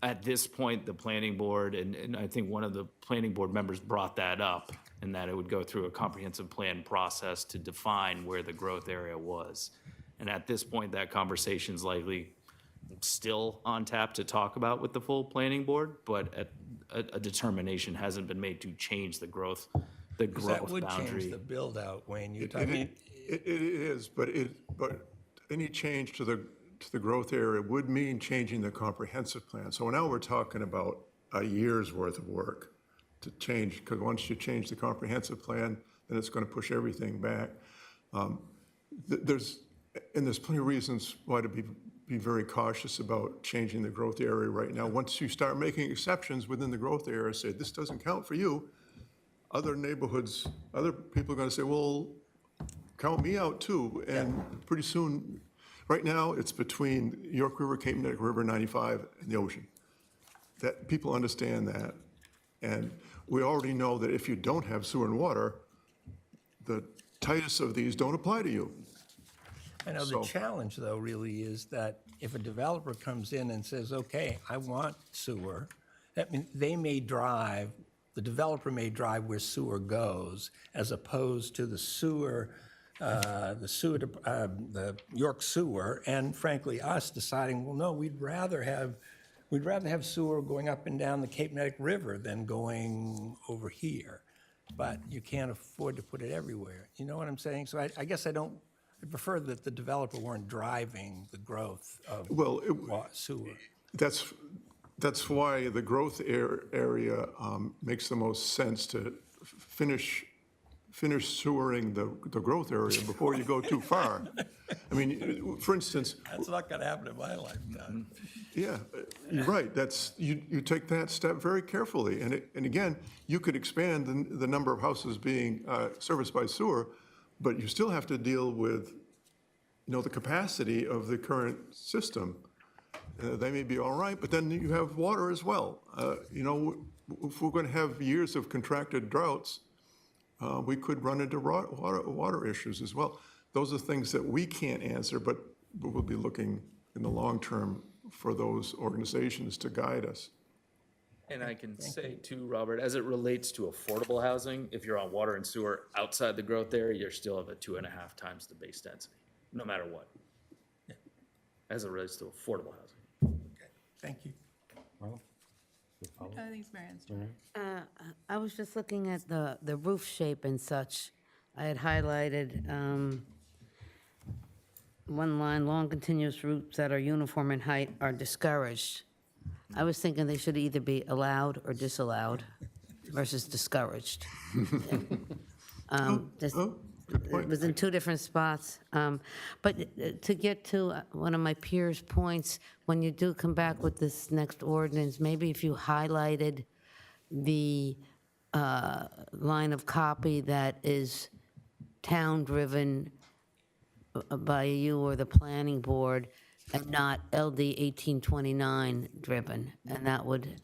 Speaker 14: At this point, the planning board, and I think one of the planning board members brought that up, and that it would go through a comprehensive plan process to define where the growth area was. And at this point, that conversation's likely still on tap to talk about with the full planning board, but a determination hasn't been made to change the growth
Speaker 8: Because that would
Speaker 14: boundary.
Speaker 8: change the build-out, Wayne. You're
Speaker 17: It
Speaker 8: talking,
Speaker 17: is, but any change to the growth area would mean changing the comprehensive plan. So now we're talking about a year's worth of work to change, because once you change the comprehensive plan, then it's going to push everything back. There's plenty of reasons why to be very cautious about changing the growth area right now. Once you start making exceptions within the growth area, say, this doesn't count for you, other neighborhoods, other people are going to say, well, count me out too. And pretty soon, right now, it's between York River, Cape Canaveral River 95 and the ocean. That people understand that. And we already know that if you don't have sewer and water, the tightest of these don't apply to you.
Speaker 8: I know the challenge, though, really is that if a developer comes in and says, okay, I want sewer, that means they may drive, the developer may drive where sewer goes, as opposed to the York Sewer, and frankly, us deciding, well, no, we'd rather have sewer going up and down the Cape Canaveral River than going over here. But you can't afford to put it everywhere. You know what I'm saying? So I guess I prefer that the developer weren't driving the growth of sewer.
Speaker 17: That's why the growth area makes the most sense to finish sewering the growth area before you go too far. I mean, for instance.
Speaker 8: That's not going to happen in my lifetime.
Speaker 17: Yeah, you're right. You take that step very carefully. And again, you could expand the number of houses being serviced by sewer, but you still have to deal with, the capacity of the current system. They may be all right, but then you have water as well. If we're going to have years of contracted droughts, we could run into water issues as well. Those are things that we can't answer, but we'll be looking in the long term for those organizations to guide us.
Speaker 14: And I can say too, Robert, as it relates to affordable housing, if you're on water and sewer outside the growth area, you're still at 2.5 times the base density, no matter what. As it relates to affordable housing.
Speaker 8: Thank you.
Speaker 5: I think it's Marion's turn.
Speaker 7: I was just looking at the roof shape and such. I had highlighted one line, long continuous roofs that are uniform in height are discouraged. I was thinking they should either be allowed or disallowed versus discouraged. It was in two different spots. But to get to one of my peers' points, when you do come back with this next ordinance, maybe if you highlighted the line of copy that is town-driven by you or the planning board and not LD 1829 driven? And that would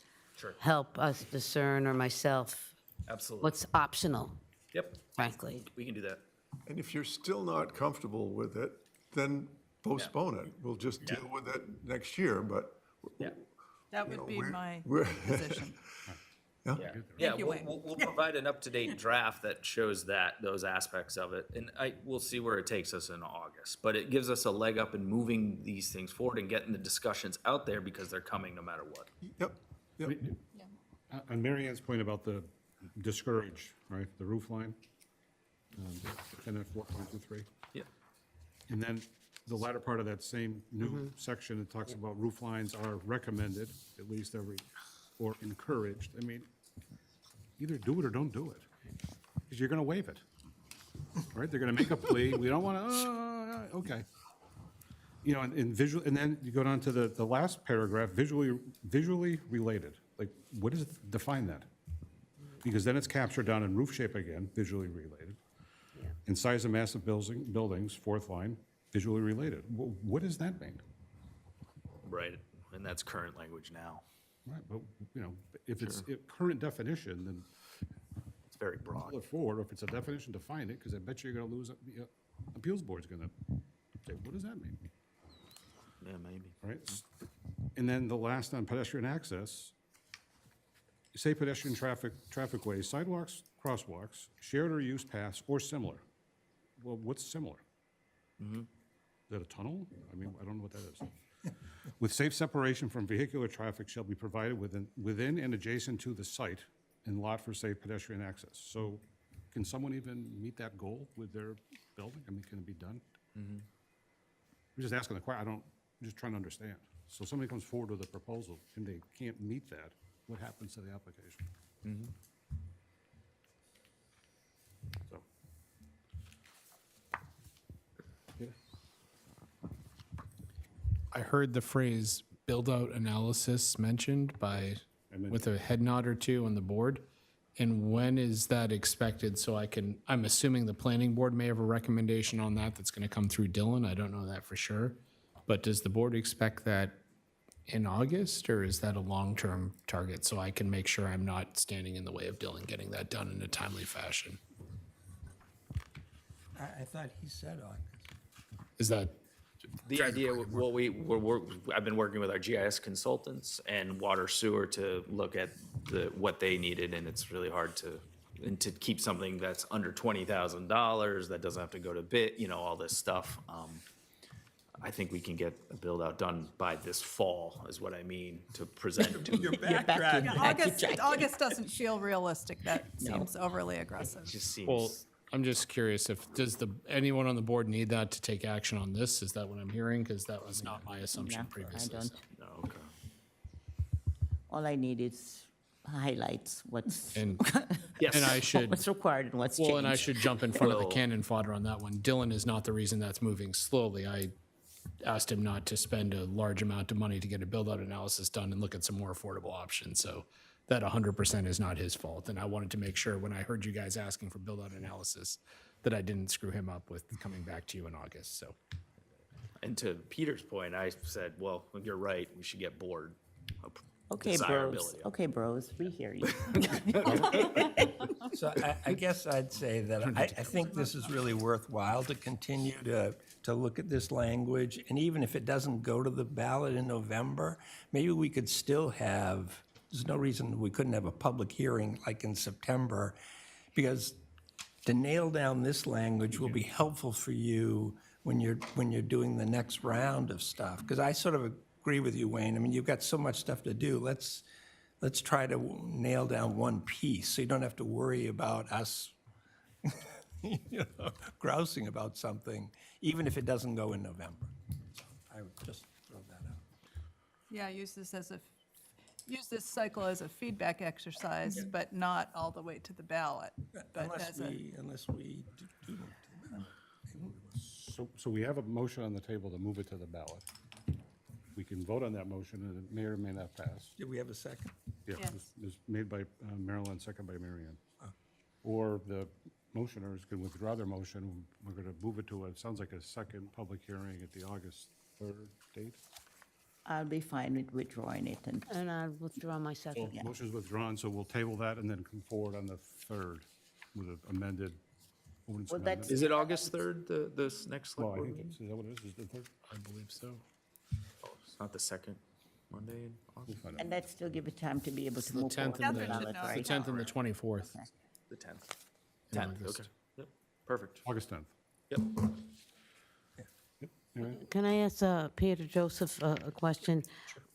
Speaker 7: help us discern, or myself,
Speaker 14: Absolutely.
Speaker 7: what's optional,
Speaker 14: Yep,
Speaker 7: frankly.
Speaker 14: we can do that.
Speaker 17: And if you're still not comfortable with it, then postpone it. We'll just deal with it next year, but
Speaker 14: Yeah.
Speaker 5: That would be my
Speaker 17: we're-
Speaker 5: position.
Speaker 14: Yeah,
Speaker 5: you,
Speaker 14: we'll,
Speaker 5: Wayne.
Speaker 14: we'll provide an up-to-date draft that shows those aspects of it, and we'll see where it takes us in August. But it gives us a leg up in moving these things forward and getting the discussions out there because they're coming no matter what.
Speaker 17: Yep, yep.
Speaker 1: On Mary Ann's point about the discourage, right, the roof line, 10.4.23.
Speaker 14: Yeah.
Speaker 1: And then the latter part of that same new section, it talks about roof lines are recommended, at least or encouraged. I mean, either do it or don't do it, because you're going to waive it, right? They're going to make a plea, we don't want to, okay. You know, and visual, and then you go down to the last paragraph, visually related. Like, what does it define that? Because then it's captured down in roof shape again, visually related. And size and mass of buildings, fourth line, visually related. What does that mean?
Speaker 14: Right, and that's current language now.
Speaker 1: Right, but, you know, if it's current definition, then
Speaker 14: It's very broad.
Speaker 1: pull it forward, or if it's a definition, define it, because I bet you're gonna lose, the appeals board's gonna say, what does that mean?
Speaker 14: Yeah, maybe.
Speaker 1: Right? And then the last on pedestrian access, say pedestrian trafficways, sidewalks, crosswalks, shared or used paths, or similar. Well, what's similar? Is that a tunnel? I mean, I don't know what that is. With safe separation from vehicular traffic shall be provided within and adjacent to the site and lot for safe pedestrian access. So can someone even meet that goal with their building? I mean, can it be done? I'm just asking the question, I'm just trying to understand. So somebody comes forward with a proposal and they can't meet that, what happens to the application? So. Yeah.
Speaker 4: I heard the phrase build-out analysis mentioned with a head nod or two on the board. And when is that expected? So I'm assuming the planning board may have a recommendation on that that's gonna come through Dylan. I don't know that for sure. But does the board expect that in August, or is that a long-term target? So I can make sure I'm not standing in the way of Dylan getting that done in a timely fashion.
Speaker 8: I thought he said August.
Speaker 4: Is that?
Speaker 14: The idea, well, I've been working with our GIS consultants and water sewer to look at what they needed, and it's really hard to keep something that's under $20,000, that doesn't have to go to bid, all this stuff. I think we can get a build out done by this fall, is what I mean, to present to you.
Speaker 5: August doesn't feel realistic. That seems overly aggressive.
Speaker 14: It just seems.
Speaker 4: Well, I'm just curious does anyone on the board need that to take action on this? Is that what I'm hearing? Because that was not my assumption
Speaker 3: No, I
Speaker 4: previously.
Speaker 3: don't.
Speaker 14: No, okay.
Speaker 3: All I need is highlights what's,
Speaker 4: And
Speaker 14: Yes.
Speaker 4: and I should,
Speaker 3: what's required and what's changed.
Speaker 4: well, and I should jump in front of the
Speaker 14: Well-
Speaker 4: cannon fodder on that one. Dylan is not the reason that's moving slowly. I asked him not to spend a large amount of money to get a build-out analysis done and look at some more affordable options. So that 100% is not his fault. And I wanted to make sure when I heard you guys asking for build-out analysis that I didn't screw him up with coming back to you in August. So
Speaker 14: And to Peter's point, I said, well, you're right, we should get board.
Speaker 3: Okay, bros.
Speaker 14: desirability.
Speaker 3: Okay, bros, we hear you.
Speaker 8: So I guess I'd say that I think this is really worthwhile to continue to look at this language. And even if it doesn't go to the ballot in November, maybe we could still have, there's no reason we couldn't have a public hearing like in September, because to nail down this language will be helpful for you when you're doing the next round of stuff. Because I sort of agree with you, Wayne. I mean, you've got so much stuff to do. Let's try to nail down one piece so you don't have to worry about us grousing about something, even if it doesn't go in November. So I would just throw that out.
Speaker 5: Yeah, use this cycle as a feedback exercise, but not all the way to the ballot. But
Speaker 8: Unless we do.
Speaker 1: So we have a motion on the table to move it to the ballot. We can vote on that motion, and it may or may not pass.
Speaker 8: Did we have a second?
Speaker 1: Yeah,
Speaker 5: Yes.
Speaker 1: it was made by Marilyn, second by Mary Ann. Or the motioners can withdraw their motion. We're going to move it to, it sounds like a second public hearing at the August 3rd date.
Speaker 3: I'll be fine with withdrawing it and
Speaker 7: And I'll withdraw my
Speaker 1: So
Speaker 7: second.
Speaker 1: motion's withdrawn, so we'll table that and then come forward on the 3rd with an amended ordinance
Speaker 3: Well,
Speaker 1: amendment.
Speaker 3: that's-
Speaker 14: Is it August 3rd, this next
Speaker 1: Well,
Speaker 14: select
Speaker 1: I
Speaker 14: board
Speaker 1: think
Speaker 14: meeting?
Speaker 1: it's, is that what it is? Is it the 3rd?
Speaker 14: I believe so. Oh, it's not the second Monday in
Speaker 1: We'll
Speaker 14: August?
Speaker 1: find out.
Speaker 3: and that still give it time to be able to
Speaker 4: The
Speaker 3: move
Speaker 4: 10th
Speaker 3: forward.
Speaker 4: and
Speaker 3: with
Speaker 5: Catherine
Speaker 3: the
Speaker 5: should
Speaker 3: ballot,
Speaker 5: know.
Speaker 4: The
Speaker 3: right?
Speaker 4: 10th and the 24th.
Speaker 14: The 10th.
Speaker 4: in
Speaker 14: 10th,
Speaker 4: August.
Speaker 14: okay. Yep, perfect.
Speaker 1: August 10th.
Speaker 14: Yep.
Speaker 1: Anyway,
Speaker 7: Can I ask Peter Joseph a question?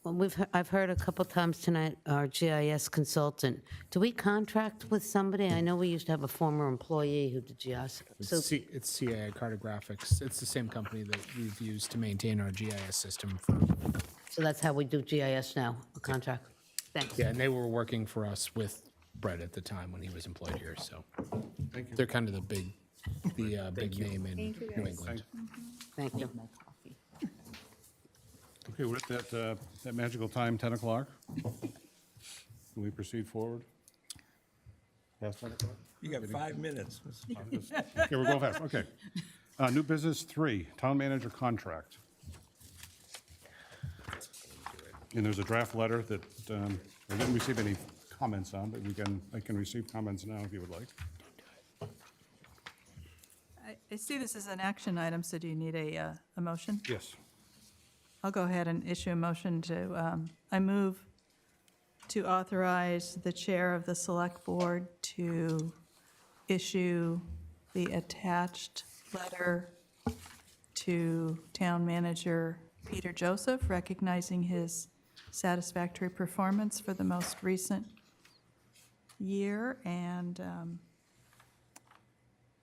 Speaker 7: Well, I've heard a couple times tonight, our GIS consultant, do we contract with somebody? I know we used to have a former employee who did GIS. So,
Speaker 4: It's CAI Cartographics. It's the same company that we've used to maintain our GIS system for,
Speaker 7: so that's how we do GIS now, a contract? Thanks.
Speaker 4: yeah, and they were working for us with Brett at the time when he was employed here, so.
Speaker 1: Thank you.
Speaker 4: They're kind of the big name in New England.
Speaker 7: Thank you.
Speaker 3: My coffee.
Speaker 1: Okay, we're at that magical time, 10 o'clock. Can we proceed forward? Past 10 o'clock?
Speaker 8: You got 5 minutes.
Speaker 1: Okay, we're going fast, okay. New business 3, town manager contract. And there's a draft letter that I didn't receive any comments on, but I can receive comments now if you would like.
Speaker 5: I see this as an action item, so do you need a motion?
Speaker 1: Yes.
Speaker 5: I'll go ahead and issue a motion to, I move to authorize the chair of the select board to issue the attached letter to town manager Peter Joseph, recognizing his satisfactory performance for the most recent year and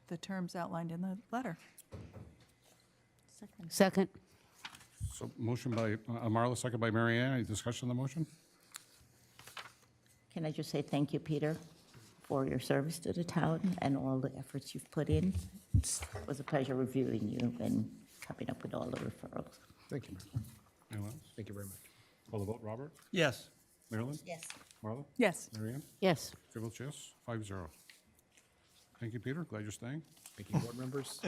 Speaker 5: the terms outlined in the letter.
Speaker 7: Second.
Speaker 1: So motion by Marla, second by Mary Ann. Any discussion on the motion?
Speaker 3: Can I just say thank you, Peter, for your service to the town and all the efforts you've put in? It was a pleasure reviewing you and coming up with all the referrals.
Speaker 4: Thank you.
Speaker 1: Anyone else?
Speaker 4: Thank you very much.
Speaker 1: Call the vote, Robert?
Speaker 8: Yes.
Speaker 1: Marilyn?
Speaker 3: Yes.
Speaker 1: Marla?
Speaker 5: Yes.
Speaker 1: Mary Ann?
Speaker 7: Yes.
Speaker 1: Chair votes yes, 5-0. Thank you, Peter. Glad you're staying.
Speaker 4: Thank you, board members.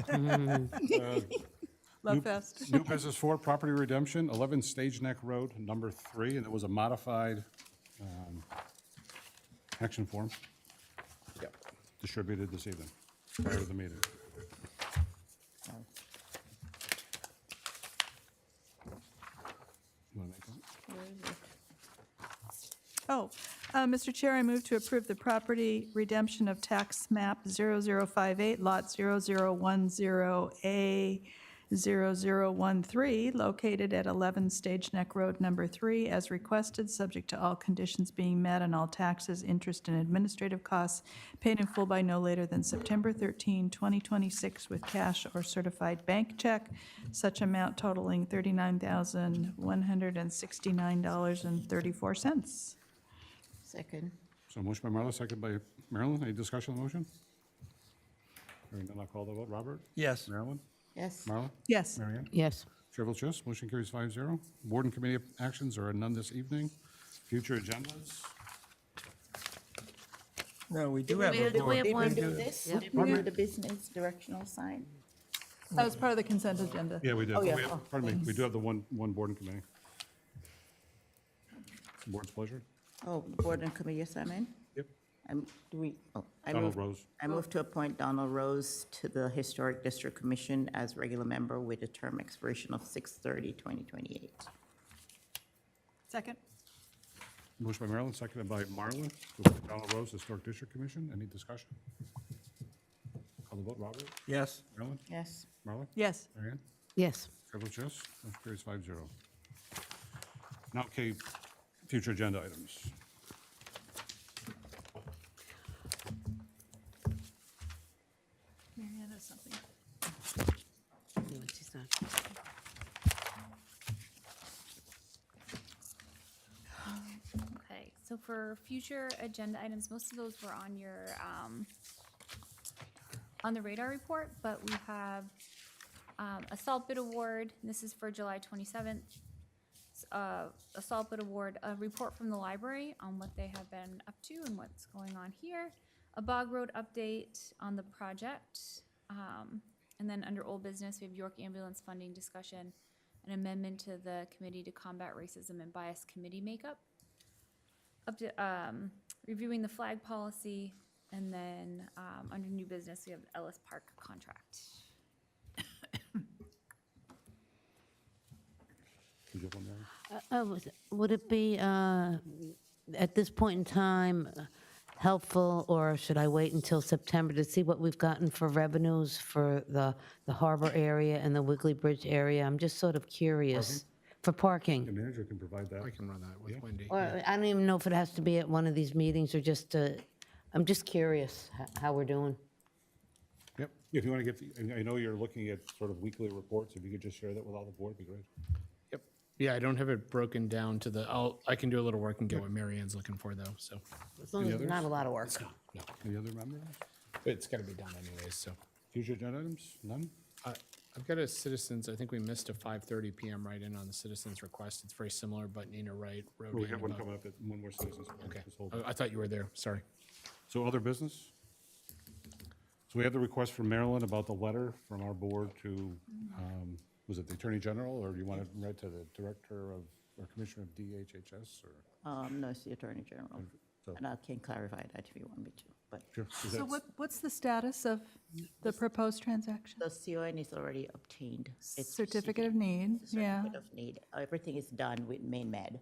Speaker 5: Love Fest.
Speaker 1: New business 4, property redemption, 11 Stage Neck Road, number 3, and it was a modified action form
Speaker 4: Yep.
Speaker 1: distributed this evening prior to the meeting. You wanna make that?
Speaker 5: Oh, Mr. Chair, I move to approve the property redemption of tax map 0058, lot 0010A0013, located at 11 Stage Neck Road, number 3, as requested, subject to all conditions being met and all taxes, interest, and administrative costs paid in full by no later than September 13, 2026, with cash or certified bank check, such amount totaling $39,169.34.
Speaker 3: Second.
Speaker 1: So motion by Marla, second by Marilyn. Any discussion on the motion? Hearing none, I'll call the vote. Robert?
Speaker 8: Yes.
Speaker 1: Marilyn?
Speaker 3: Yes.
Speaker 1: Marla?
Speaker 5: Yes.
Speaker 1: Mary Ann?
Speaker 7: Yes.
Speaker 1: Chair votes yes, motion carries 5-0. Board and committee actions are none this evening. Future agendas?
Speaker 8: No, we do have a
Speaker 7: Did we
Speaker 8: board.
Speaker 7: have
Speaker 3: Did we
Speaker 7: one?
Speaker 3: do this?
Speaker 7: Yep.
Speaker 3: Did we do the business directional sign?
Speaker 5: That was part of the consent agenda.
Speaker 1: Yeah, we did.
Speaker 3: Oh, yeah.
Speaker 1: We have- Pardon me, we do have the one board and committee. Board's pleasure.
Speaker 3: Oh, board and committee assignment?
Speaker 1: Yep.
Speaker 3: I
Speaker 1: Donald
Speaker 3: move,
Speaker 1: Rose.
Speaker 3: I move to appoint Donald Rose to the Historic District Commission as regular member with a term expiration of 6/30/2028.
Speaker 5: Second?
Speaker 1: Motion by Marilyn, seconded by Marla. To appoint Donald Rose, Historic District Commission. Any discussion? Call the vote. Robert?
Speaker 8: Yes.
Speaker 1: Marilyn?
Speaker 3: Yes.
Speaker 1: Marla?
Speaker 5: Yes.
Speaker 1: Mary Ann?
Speaker 7: Yes.
Speaker 1: Chair votes yes, motion carries 5-0. Now, okay, future agenda items.
Speaker 5: Mary Ann has something.
Speaker 7: No, she's not.
Speaker 18: Okay, so for future agenda items, most of those were on your, on the radar report, but we have a salt bid award. This is for July 27th. a solid bid award, a report from the library on what they have been up to and what's going on here, a Bog Road update on the project, and then under old business, we have York Ambulance funding discussion, an amendment to the Committee to Combat Racism and Bias Committee makeup, up to reviewing the flag policy, and then under new business, we have the Ellis Park contract.
Speaker 1: Did you have one, Mary?
Speaker 7: Would it be, at this point in time, helpful, or should I wait until September to see what we've gotten for revenues for the harbor area and the Wiggly Bridge area? I'm just sort of curious. For parking.
Speaker 1: The manager can provide that.
Speaker 4: I can run that with Wendy.
Speaker 7: Or I don't even know if it has to be at one of these meetings or just, I'm just curious how we're doing.
Speaker 1: Yep. If you want to get, I know you're looking at sort of weekly reports. If you could just share that with all the board, it'd be great.
Speaker 4: Yep. Yeah, I don't have it broken down to the, I can do a little work and get what Mary Ann's looking for, though, so.
Speaker 7: As long as it's not a lot of work.
Speaker 4: No,
Speaker 1: Any other members?
Speaker 4: it's got to be done anyways, so.
Speaker 1: Future agenda items? None?
Speaker 4: I've got a citizens, I think we missed a 5:30 PM write-in on the citizens request. It's very similar, but Nina Wright wrote
Speaker 1: We
Speaker 4: in
Speaker 1: have one
Speaker 4: about-
Speaker 1: coming up at one more citizens.
Speaker 4: Okay.
Speaker 1: Just hold.
Speaker 4: I thought you were there, sorry.
Speaker 1: So other business? So we have the request from Marilyn about the letter from our board to, was it the Attorney General, or do you want it read to the Director of, or Commissioner of DHHS, or?
Speaker 3: No, it's the Attorney General.
Speaker 1: So-
Speaker 3: And I can clarify that if you want me to, but
Speaker 1: Sure. Is
Speaker 5: So
Speaker 1: that-
Speaker 5: what's the status of the proposed transaction?
Speaker 3: the CON is already obtained. It's
Speaker 5: Certificate of need, yeah.
Speaker 3: certificate of need. Everything is done with Maine Med.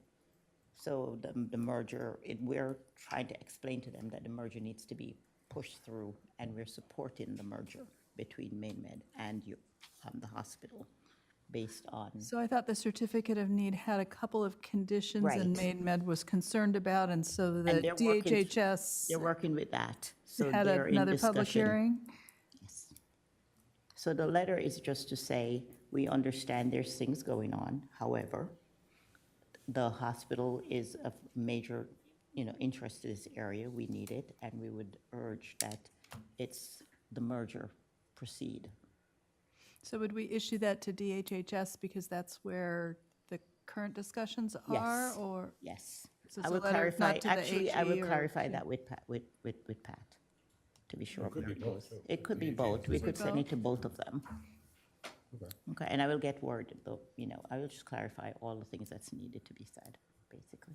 Speaker 3: So the merger, we're trying to explain to them that the merger needs to be pushed through, and we're supporting the merger between Maine Med and the hospital based on,
Speaker 5: So I thought the certificate of need had a couple of conditions and
Speaker 3: Right.
Speaker 5: Maine Med was concerned about, and so the
Speaker 3: And they're working-
Speaker 5: DHHS
Speaker 3: they're working with that. So
Speaker 5: had
Speaker 3: they're in
Speaker 5: another public
Speaker 3: discussion.
Speaker 5: hearing.
Speaker 3: Yes. So the letter is just to say, we understand there's things going on. However, the hospital is of major, interest to this area. We need it, and we would urge that the merger proceed.
Speaker 5: So would we issue that to DHHS because that's where the current discussions are,
Speaker 3: Yes.
Speaker 5: or?
Speaker 3: Yes.
Speaker 5: So
Speaker 3: I
Speaker 5: it's a
Speaker 3: will
Speaker 5: letter
Speaker 3: clarify,
Speaker 5: not to the
Speaker 3: actually, I will
Speaker 5: HE or
Speaker 3: clarify
Speaker 5: to-
Speaker 3: that with Pat, to be sure.
Speaker 1: It could
Speaker 3: where
Speaker 1: be
Speaker 3: it
Speaker 1: both,
Speaker 3: goes.
Speaker 1: too.
Speaker 3: It could be both. We could send it to both of them. Okay, and I will get word, though, I will just clarify all the things that's needed to be said, basically.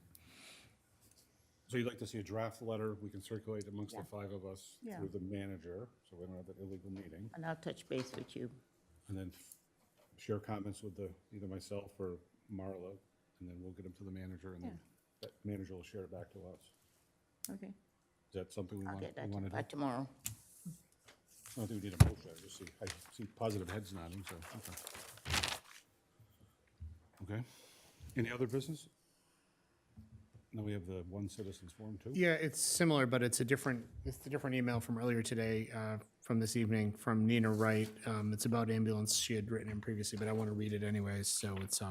Speaker 1: So you'd like to see a draft letter, we can circulate amongst the
Speaker 3: Yeah.
Speaker 1: five of us
Speaker 3: Yeah.
Speaker 1: through the manager, so we don't have that illegal meeting,
Speaker 3: And I'll touch base with you.
Speaker 1: and then share comments with either myself or Marla, and then we'll get them to the manager, and then that manager will share it back to us.
Speaker 3: Okay.
Speaker 1: Is that something we
Speaker 3: I'll
Speaker 1: want
Speaker 3: get that
Speaker 1: to do?
Speaker 3: by tomorrow.
Speaker 1: I don't think we need a motion, I see positive heads nodding, so, okay. Okay. Any other business? Now we have the one citizens forum too?
Speaker 4: Yeah, it's similar, but it's a different email from earlier today, from this evening, from Nina Wright. It's about ambulance she had written in previously, but I want to read it anyways, so it's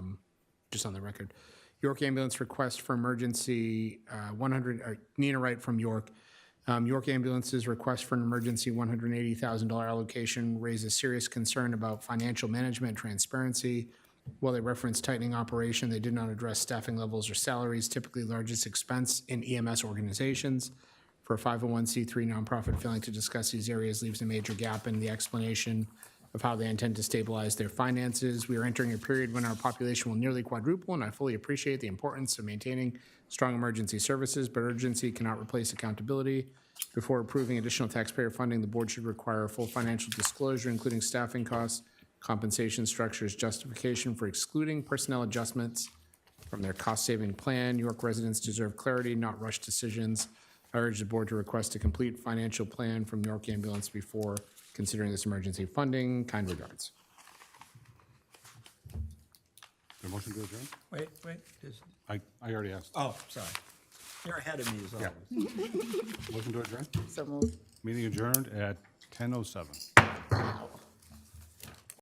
Speaker 4: just on the record. York Ambulance request for emergency 100, Nina Wright from York. York Ambulance's request for an emergency $180,000 allocation raises serious concern about financial management and transparency. While they reference tightening operation, they did not address staffing levels or salaries, typically largest expense in EMS organizations. For a 501c3 nonprofit, failing to discuss these areas leaves a major gap in the explanation of how they intend to stabilize their finances. We are entering a period when our population will nearly quadruple, and I fully appreciate the importance of maintaining strong emergency services, but urgency cannot replace accountability. Before approving additional taxpayer funding, the board should require a full financial disclosure, including staffing costs, compensation structures, justification for excluding personnel adjustments from their cost-saving plan. York residents deserve clarity, not rushed decisions. I urge the board to request a complete financial plan from York Ambulance before considering this emergency funding. Kind regards.
Speaker 1: A motion to adjourn?
Speaker 8: Wait,
Speaker 1: I already asked.
Speaker 8: oh, sorry. You're ahead of me as always.
Speaker 1: Motion to adjourn?
Speaker 3: So moved.
Speaker 1: Meeting adjourned at 10:07.